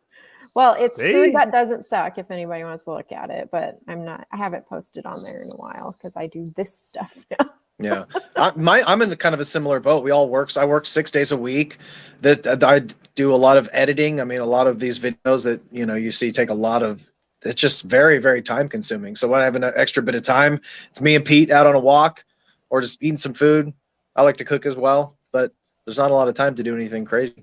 Well, it's See? food that doesn't suck if anybody wants to look at it, but I haven't posted on there in a while because I do this stuff now. Yeah, I'm in the kind of a similar boat. We all work. So I work 6 days a week. I do a lot of editing. I mean, a lot of these videos that you see take a lot of. It's just very, very time consuming. So when I have an extra bit of time, it's me and Pete out on a walk, or just eating some food. I like to cook as well, but there's not a lot of time to do anything crazy.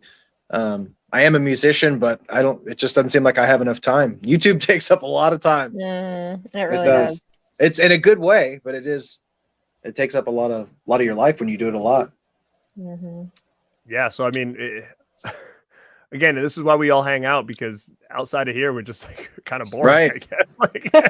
I am a musician, but it just doesn't seem like I have enough time. YouTube takes up a lot of time. It really It does. does. It's in a good way, but it takes up a lot of your life when you do it a lot. Mm-hmm. Yeah. So, I mean, again, this is why we all hang out, because outside of here, we're just like kind of boring. Right. I guess.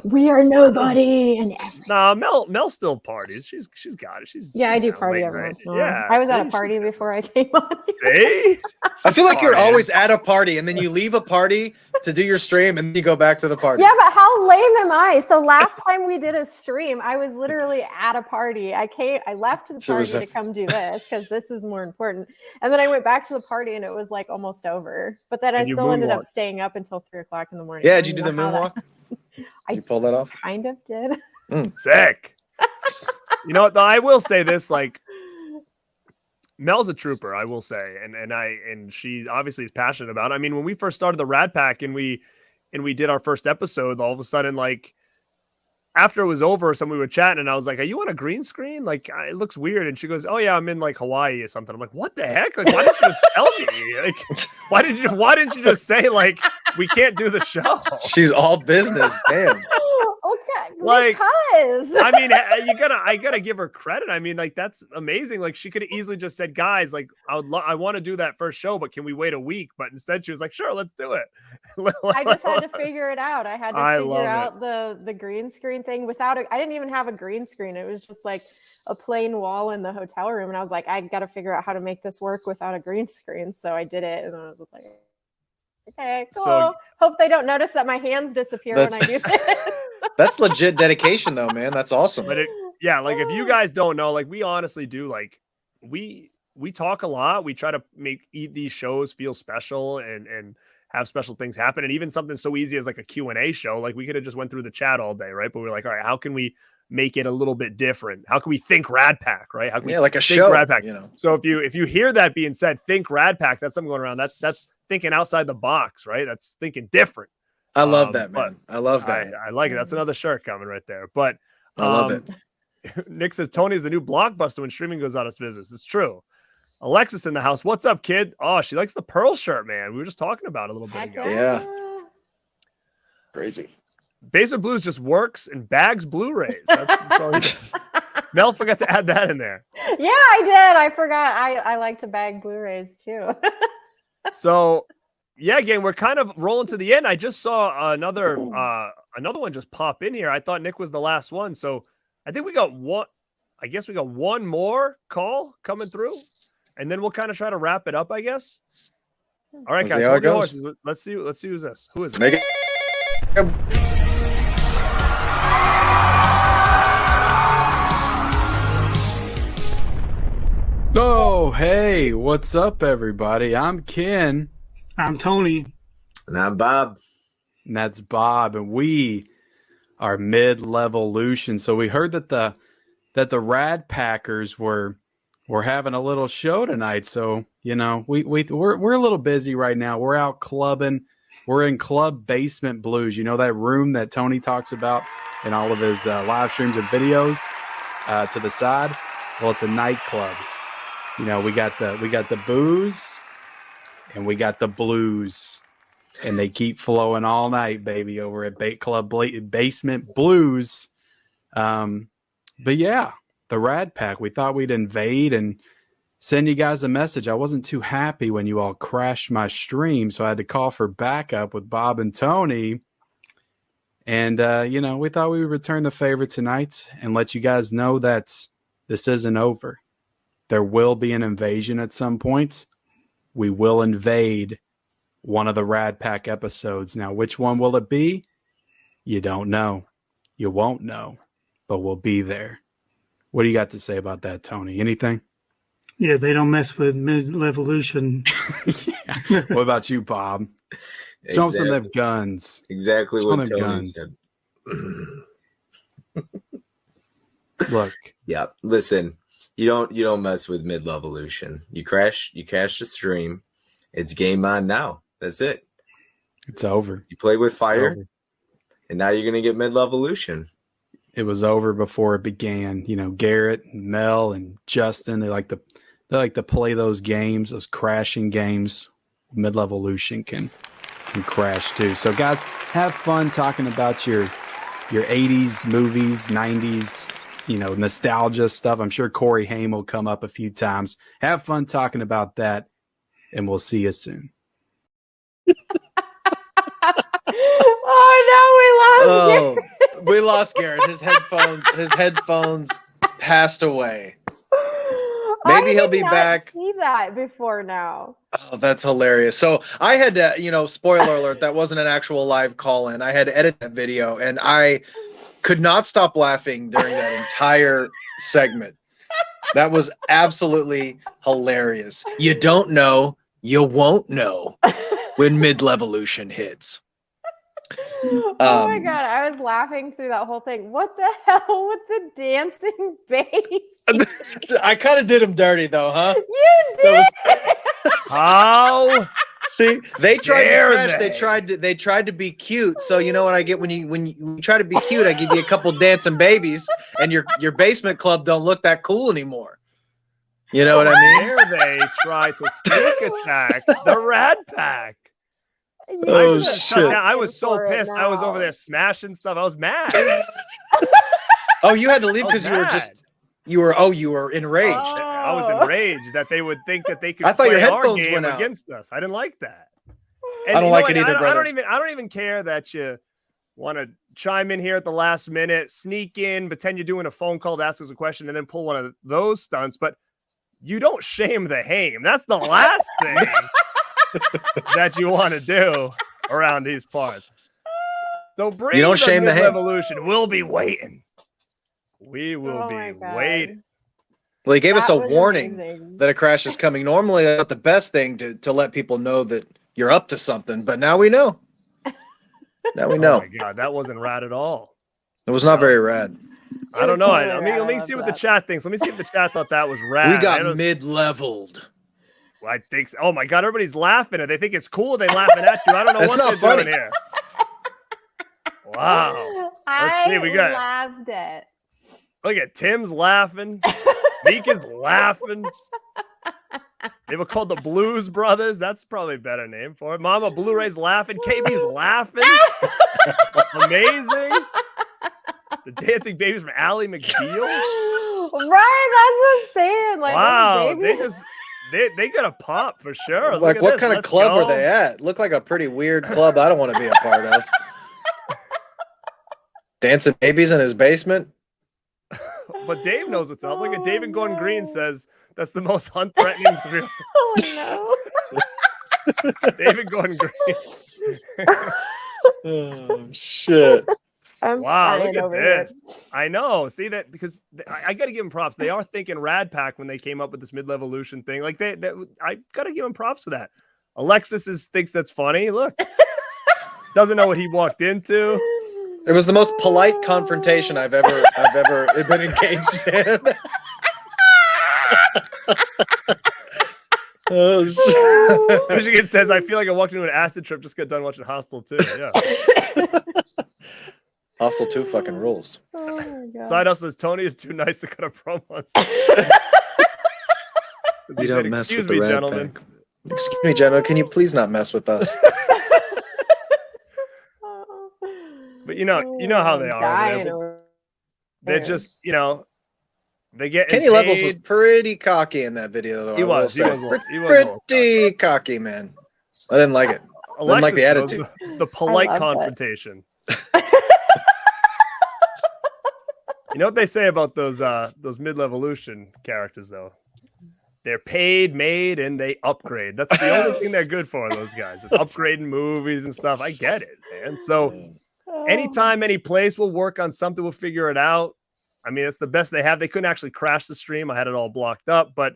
We are nobody and everything. Nah, Mel still parties. She's got it. I do got party late every night. once in a while. Yeah, I was at a see? party before I came on. See? I feel like you're Partying. always at a party, and then you leave a party to do your stream, and then you go back to the party. Yeah, but how lame am I? So last time we did a stream, I was literally at a party. I left the So it was party to come do this because this is more important. And then I went back to the party and it was like almost over. But then I And you still ended up moonwalked. staying up until 3:00 in the morning. Yeah, I did you do don't the know how that- moonwalk? You pull that off? Kind of did. Sick. You know what, though? I will say this, like, Mel's a trooper, I will say, and she obviously is passionate about it. I mean, when we first started the Rad Pack and we did our first episode, all of a sudden, like, after it was over, somebody were chatting, and I was like, "Are you on a green screen? Like, it looks weird." And she goes, "Oh yeah, I'm in like Hawaii or something." I'm like, "What the heck? Like, why didn't you just tell me? Like, why didn't you just say like we can't do the show?" She's all business. Damn. Okay, Like, because I mean, I gotta give her credit. I mean, like, that's amazing. Like, she could have easily just said, "Guys, like, I want to do that first show, but can we wait a week?" But instead, she was like, "Sure, let's do it." I just had to figure it out. I had to I figure love out the green screen thing without I didn't even have a green screen. It was just like a plain wall in the hotel room. And I was like, I got to figure out how to make this work without a green screen. So I did it. And I was like, okay, cool. So- Hope they don't notice that my hands disappear when I do this. That's legit dedication, though, man. That's awesome. But yeah, like, if you guys don't know, like, we honestly do, like, we talk a lot. We try to make these shows feel special and have special things happen. And even something so easy as like a Q&A show, like, we could have just went through the chat all day, right? But we're like, all right, how can we make it a little bit different? How can we think Rad Pack, right? How can we like a think show, Rad Pack? you know. So if you hear that being said, think Rad Pack, that's something going around. That's thinking outside the box, right? That's thinking different. I love that, but man. I love that. I like it. That's another shirt coming right there. But I love it. Nick says Tony's the new blockbuster when streaming goes out of business. It's true. Alexis in the house. What's up, kid? Oh, she likes the pearl shirt, man. We were just talking about it a little bit ago. Yeah. Crazy. Basement Blues just works and bags Blu-rays. That's all he does. Mel forgot to add that in there. Yeah, I did. I forgot. I like to bag Blu-rays too. So, yeah, gang, we're kind of rolling to the end. I just saw another one just pop in here. I thought Nick was the last one. So I think we got one. I guess we got one more call coming through, and then we'll kind of try to wrap it up, I guess. All right, We'll see guys, how hold it your goes. horses. Let's see who's this. Who is it? Make it. Oh, hey, what's up, everybody? I'm Ken. I'm Tony. And I'm Bob. And that's Bob, and we are Mid-Levolution. So we heard that the Rad Packers were having a little show tonight. So, you know, we're a little busy right now. We're out clubbing. We're in Club Basement Blues. You know that room that Tony talks about in all of his live streams and videos to the side? Well, it's a nightclub. You know, we got the booze and we got the blues, and they keep flowing all night, baby, over at Club Basement Blues. But yeah, the Rad Pack, we thought we'd invade and send you guys a message. I wasn't too happy when you all crashed my stream, so I had to call for backup with Bob and Tony. And, you know, we thought we would return the favor tonight and let you guys know that this isn't over. There will be an invasion at some point. We will invade one of the Rad Pack episodes. Now, which one will it be? You don't know. You won't know, but we'll be there. What do you got to say about that, Tony? Anything? Yeah, they don't mess with mid-evolution. What about you, Bob? Show them some of them guns. Exactly Show what them Tony guns. said. Look. Yeah, listen. You don't mess with mid-evolution. You crash the stream. It's game on now. That's it. It's over. You play with fire, and now you're gonna get mid-evolution. It was over before it began. You know, Garrett and Mel and Justin, they like to play those games, those crashing games. Mid-evolution can crash too. So guys, have fun talking about your 80s movies, 90s, you know, nostalgia stuff. I'm sure Corey Haim will come up a few times. Have fun talking about that, and we'll see you soon. Oh no, we lost Garrett. His headphones passed away. Maybe he'll be back. See that before now. Oh, that's hilarious. So I had to, spoiler alert, that wasn't an actual live call in. I had to edit that video, and I could not stop laughing during that entire segment. That was absolutely hilarious. You don't know, you won't know when mid-levolution hits. Oh my god, I was laughing through that whole thing. What the hell with the dancing baby? I kind of did him dirty though, huh? You did. How? See, they tried to Dare crash. they? They tried to be cute. So you know what I get when you try to be cute, I give you a couple dancing babies, and your basement club don't look that cool anymore. You know what I mean? Dare they try to sneak attack the Rad Pack? Oh shit! I was so pissed. I was over there smashing stuff. I was mad. Oh, you had to leave because you were enraged. I was enraged that they would think that they could I thought your play our headphones game went out. against us. I didn't like that. I don't like it either, brother. I don't even care that you want to chime in here at the last minute, sneak in, pretend you're doing a phone call to ask us a question, and then pull one of those stunts. But you don't shame the Haim. That's the last thing that you want to do around these parts. So bring You don't shame the Haim. revolution. We'll be waiting. We will be waiting. Well, he gave us a That was warning amazing. that a crash is coming. Normally, that's not the best thing to let people know that you're up to something, but now we know. Now we know. Oh my god, that wasn't rad at all. It was not very rad. I don't know. Let me see what the chat thinks. Let me see if the chat thought that was rad. We got mid-leveled. Well, I think so. Oh my god, everybody's laughing. They think it's cool. They laughing at you. I don't know That's what not they're funny. doing here. Wow. I see, we got- loved it. Look at Tim's laughing. Mika's laughing. They were called the Blues Brothers. That's probably a better name for it. Mama Blu-ray's laughing. KB's laughing. Amazing. The dancing babies from Ally McBeal. Right, that's what I'm saying. Like, Wow, baby. they got a pop for sure. Look Like, at what this. kind of Let's club go. were they at? Looked like a pretty weird club I don't want to be a part of. Dancing babies in his basement? But Dave knows what's up. Look at David Gordon Green says that's the most unthreatening thrill. Oh no. David Gordon Green. Oh shit. I'm Wow, crying look at over here. this. I know. See that because I got to give them props. They are thinking Rad Pack when they came up with this mid-levolution thing. Like I got to give them props for that. Alexis thinks that's funny. Look, doesn't know what he walked into. It was the most polite confrontation I've ever been engaged in. Oh shit. Michigan says, I feel like I walked into an acid trip, just got done watching Hostel 2. Yeah. Hostel 2 fucking rules. Oh my god. Side Hustle says Tony is too nice to cut a promo on. You don't mess Excuse with the me, Rad gentlemen. Pack. Excuse me, gentlemen. Can you please not mess with us? But you know how they are. Dying They're, over they're there. just, they get Kenny Levels was pretty cocky in that video, though. He I will was. He say. was a little pretty cocky, man. I didn't like it. Didn't like the Alexis attitude. knows the polite I love confrontation. You know what they say about those mid-levolution characters, though? They're paid, made, and they upgrade. That's the only thing they're good for, those guys. Just upgrading movies and stuff. I get it, man. So anytime, any place, we'll work on something. We'll figure it out. I mean, it's the best they have. They couldn't actually crash the stream. I had it all blocked up, but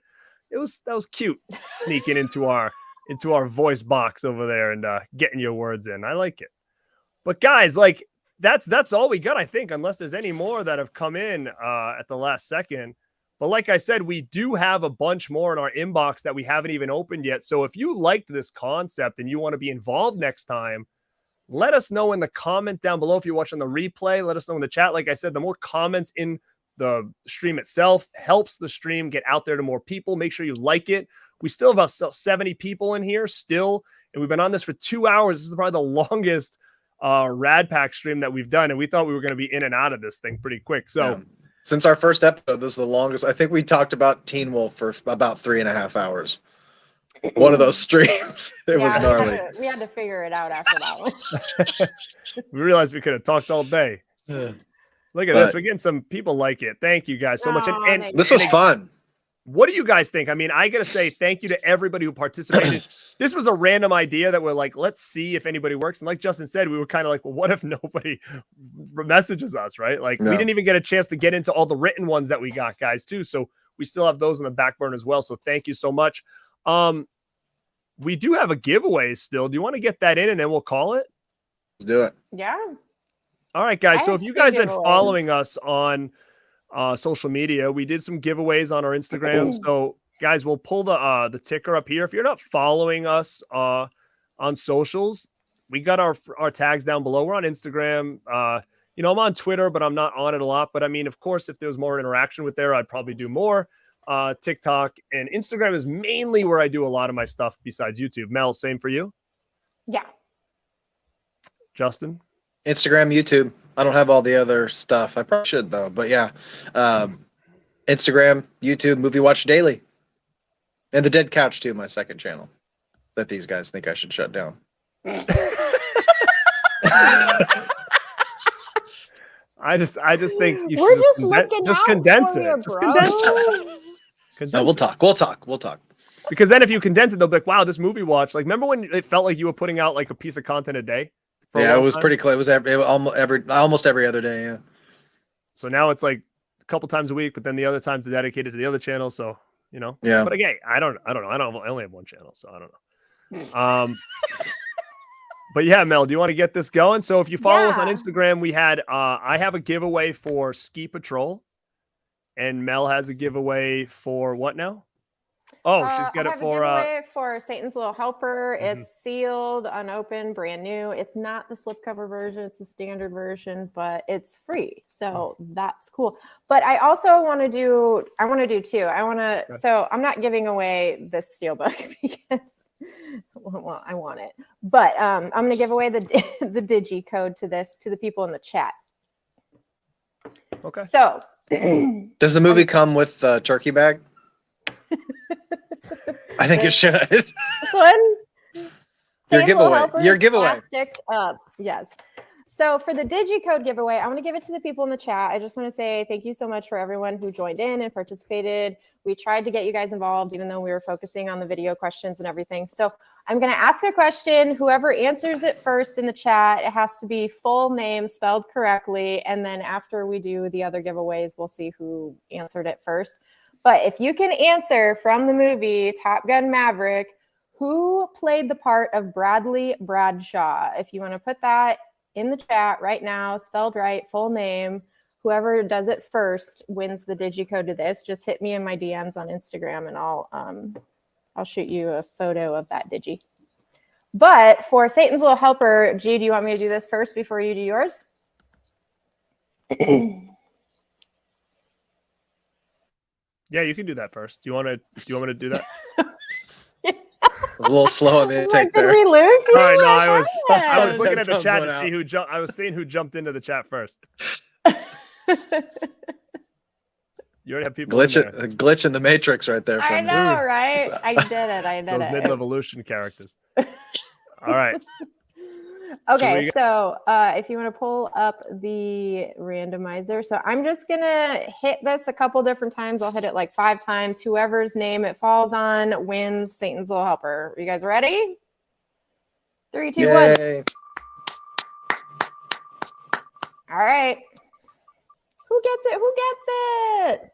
that was cute sneaking into our voice box over there and getting your words in. I like it. But guys, like that's all we got, I think, unless there's any more that have come in at the last second. But like I said, we do have a bunch more in our inbox that we haven't even opened yet. So if you liked this concept and you want to be involved next time, let us know in the comment down below. If you're watching the replay, let us know in the chat. Like I said, the more comments in the stream itself helps the stream get out there to more people. Make sure you like it. We still have about 70 people in here still, and we've been on this for 2 hours. This is probably the longest Rad Pack stream that we've done, and we thought we were going to be in and out of this thing pretty quick. So since our first episode, this is the longest. I think we talked about Teen Wolf for about 3.5 hours. One of those streams. It was gnarly. We had to figure it out after that one. We realized we could have talked all day. Look at this. We're getting some people like it. Thank you guys so much. And this was fun. What do you guys think? I mean, I got to say thank you to everybody who participated. This was a random idea that we're like, let's see if anybody works. And like Justin said, we were kind of like, well, what if nobody messages us, right? Like we didn't even get a chance to get into all the written ones that we got, guys, too. So we still have those in the back burner as well. So thank you so much. We do have a giveaway still. Do you want to get that in and then we'll call it? Let's do it. Yeah. All right, guys. So if you guys been following us on social media, we did some giveaways on our Instagram. So guys, we'll pull the ticker up here. If you're not following us on socials, we got our tags down below. We're on Instagram. You know, I'm on Twitter, but I'm not on it a lot. But I mean, of course, if there was more interaction with there, I'd probably do more. TikTok and Instagram is mainly where I do a lot of my stuff besides YouTube. Mel, same for you? Yeah. Justin? Instagram, YouTube. I don't have all the other stuff. I probably should though, but yeah. Instagram, YouTube, Movie Watch Daily. And the Dead Couch too, my second channel that these guys think I should shut down. I just think you We're should just condense it. Just condense it. No, we'll talk. Because then if you condense it, they'll be like, wow, this Movie Watch. Like, remember when it felt like you were putting out like a piece of content a day? Yeah, it was pretty close. It was almost every other day, yeah. So now it's like a couple times a week, but then the other times are dedicated to the other channel. So, you know. Yeah. But again, I only have one channel, so I don't know. But yeah, Mel, do you want to get this going? So if you follow us on Instagram, we had I have a giveaway for Ski Patrol, and Mel has a giveaway for what now? Oh, she's got it for a giveaway for Satan's Little Helper. It's sealed, unopened, brand new. It's not the slipcover version; it's the standard version, but it's free, so that's cool. But I also want to do. I want to do two. I want to. So I'm not giving away this steelbook because. Well, I want it, but I'm going to give away the digi code to the people in the chat. Okay. So, does the movie come with the turkey bag? I think it should. This one. Your giveaway. Plastic up. Yes. So for the DigiCode giveaway, I'm going to give it to the people in the chat. I just want to say thank you so much for everyone who joined in and participated. We tried to get you guys involved, even though we were focusing on the video questions and everything. So I'm going to ask a question. Whoever answers it first in the chat, it has to be full name spelled correctly. And then after we do the other giveaways, we'll see who answered it first. But if you can answer from the movie Top Gun Maverick, who played the part of Bradley Bradshaw? If you want to put that in the chat right now, spelled right, full name. Whoever does it first wins the digicode to this. Just hit me in my DMs on Instagram and I'll shoot you a photo of that digi. But for Satan's Little Helper, G, do you want me to do this first before you do yours? Yeah, you can do that first. Do you want me to do that? A little slow on the intake there. Did we lose you? Sorry, no, I was looking at the chat to see who jumped. I was seeing who jumped into the chat first. You already have people. Glitch in the matrix right there. I know, right? I did it. Those mid-evolution characters. All right. Okay, so if you want to pull up the randomizer, so I'm just gonna hit this a couple different times. I'll hit it like 5 times. Whoever's name it falls on wins Satan's Little Helper. Are you guys ready? 3, 2, 1. Yay. All right. Who gets it? Who gets it?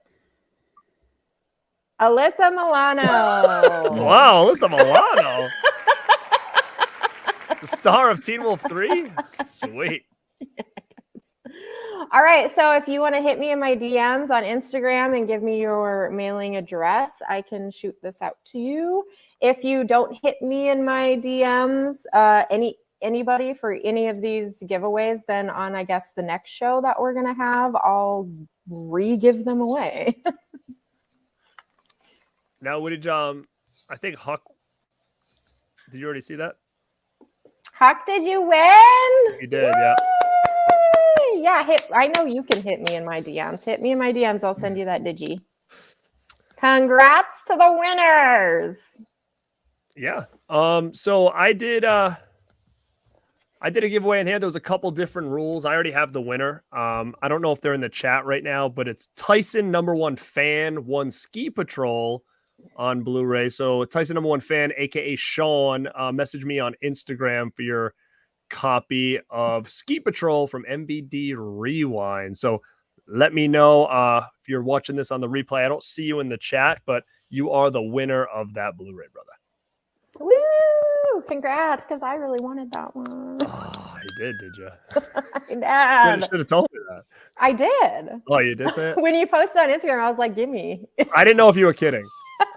Alyssa Milano. Wow, Alyssa Milano. The star of Teen Wolf 3? Sweet. All right, so if you want to hit me in my DMs on Instagram and give me your mailing address, I can shoot this out to you. If you don't hit me in my DMs, anybody for any of these giveaways, then on, I guess, the next show that we're going to have, I'll re-give them away. Now, what did I think Huck, did you already see that? Huck, did you win? You did, yeah. Yeah, I know you can hit me in my DMs. Hit me in my DMs. I'll send you that digi. Congrats to the winners. Yeah. So I did a giveaway in here. There was a couple different rules. I already have the winner. I don't know if they're in the chat right now, but it's Tyson #1 fan won Ski Patrol on Blu-ray. So Tyson #1 fan, aka Sean, message me on Instagram for your copy of Ski Patrol from MBD Rewind. So let me know if you're watching this on the replay. I don't see you in the chat, but you are the winner of that Blu-ray, brother. Woo! Congrats, because I really wanted that one. Oh, you did you? I did. Should have told me that. I did. Oh, you did say it? When you posted on Instagram, I was like, give me. I didn't know if you were kidding.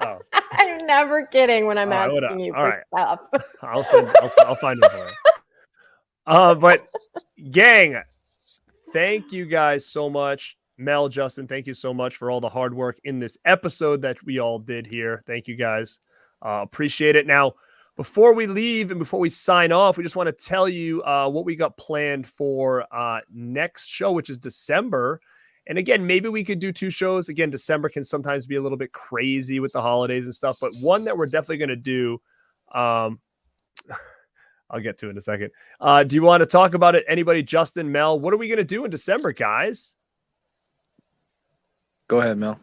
Oh. I'm never kidding when I'm asking you all for stuff. I'll find it for you. But gang, thank you guys so much. Mel, Justin, thank you so much for all the hard work in this episode that we all did here. Thank you guys. Appreciate it. Now, before we leave and before we sign off, we just want to tell you what we got planned for next show, which is December. And again, maybe we could do 2 shows. Again, December can sometimes be a little bit crazy with the holidays and stuff, but one that we're definitely going to do, I'll get to in a second. Do you want to talk about it? Anybody? Justin, Mel, what are we going to do in December, guys? Go ahead, Mel.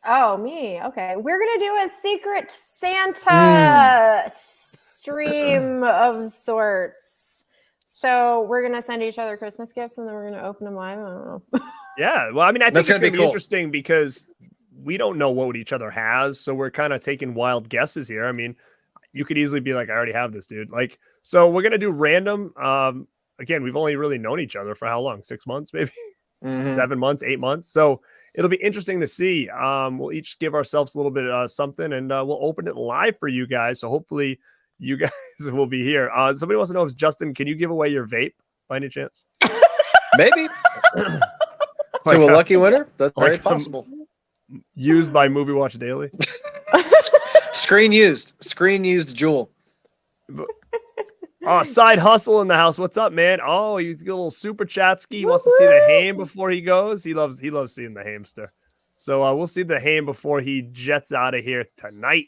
Oh, me. Okay. We're going to do a Secret Santa stream of sorts. So we're going to send each other Christmas gifts and then we're going to open them live. I don't know. Yeah. Well, I mean, I think it's going to be cool. interesting because we don't know what each other has. So we're kind of taking wild guesses here. I mean, you could easily be like, I already have this, dude. Like, so we're going to do random. Again, we've only really known each other for how long? 6 months, maybe 7 months, 8 months. So it'll be interesting to see. We'll each give ourselves a little bit of something and we'll open it live for you guys. So hopefully you guys will be here. Somebody wants to know if Justin, can you give away your vape by any chance? Maybe. To a lucky winner? That's very possible. Used by Movie Watch Daily. Screen used Jewel. Oh, side hustle in the house. What's up, man? Oh, you get a little super chat ski. He wants to see the Haim before he goes. He loves seeing the Hamster. So we'll see the Haim before he jets out of here tonight.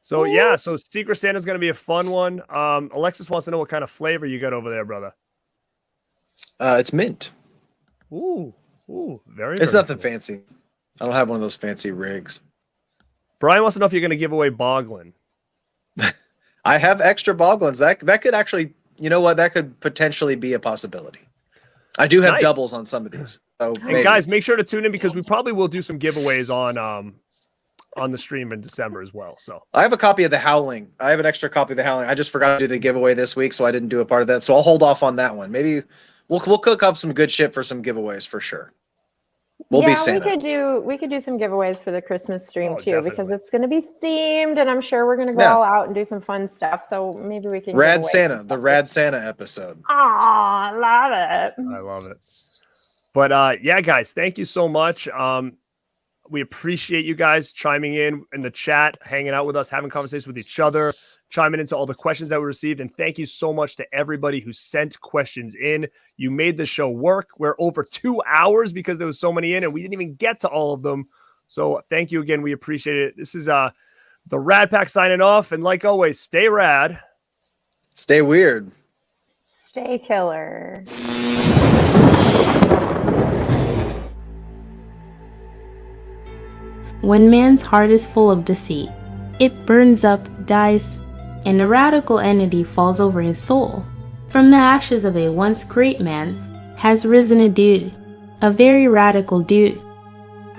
So yeah, so Secret Santa is going to be a fun one. Alexis wants to know what kind of flavor you got over there, brother. It's mint. Ooh, very. It's nothing fancy. I don't have one of those fancy rigs. Brian wants to know if you're going to give away Boglin. I have extra Boglins. That could actually, you know what? That could potentially be a possibility. I do have doubles on some of these. So and guys, make sure to tune in because we probably will do some giveaways on the stream in December as well. So I have a copy of The Howling. I have an extra copy of The Howling. I just forgot to do the giveaway this week, so I didn't do a part of that. So I'll hold off on that one. Maybe we'll cook up some good shit for some giveaways for sure. We'll be Santa. we could do some giveaways for the Christmas stream too, because it's going to be themed, and I'm sure we're going to go all out and do some fun stuff. So maybe we can Rad Santa, the Rad Santa episode. Oh, I love it. I love it. But yeah, guys, thank you so much. We appreciate you guys chiming in the chat, hanging out with us, having conversations with each other, chiming into all the questions that we received. And thank you so much to everybody who sent questions in. You made the show work. We're over 2 hours because there was so many in and we didn't even get to all of them. So thank you again. We appreciate it. This is The Rad Pack signing off. And like always, stay rad. Stay weird. Stay killer. When man's heart is full of deceit, it burns up, dies, and a radical entity falls over his soul. From the ashes of a once great man has risen a dude, a very radical dude.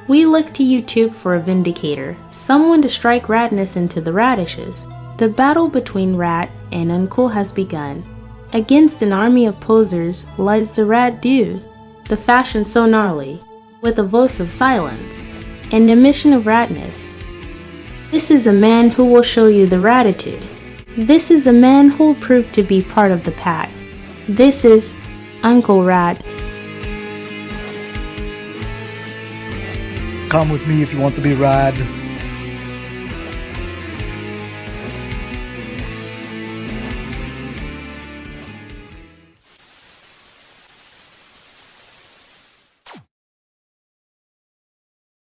We look to YouTube for a vindicator, someone to strike radness into the radishes. The battle between Rad and Uncool has begun. Against an army of posers lies the Rad dude, the fashion so gnarly, with a voice of silence and a mission of radness. This is a man who will show you the raditude. This is a man who will prove to be part of the pack. This is Uncle Rad. Come with me if you want to be rad.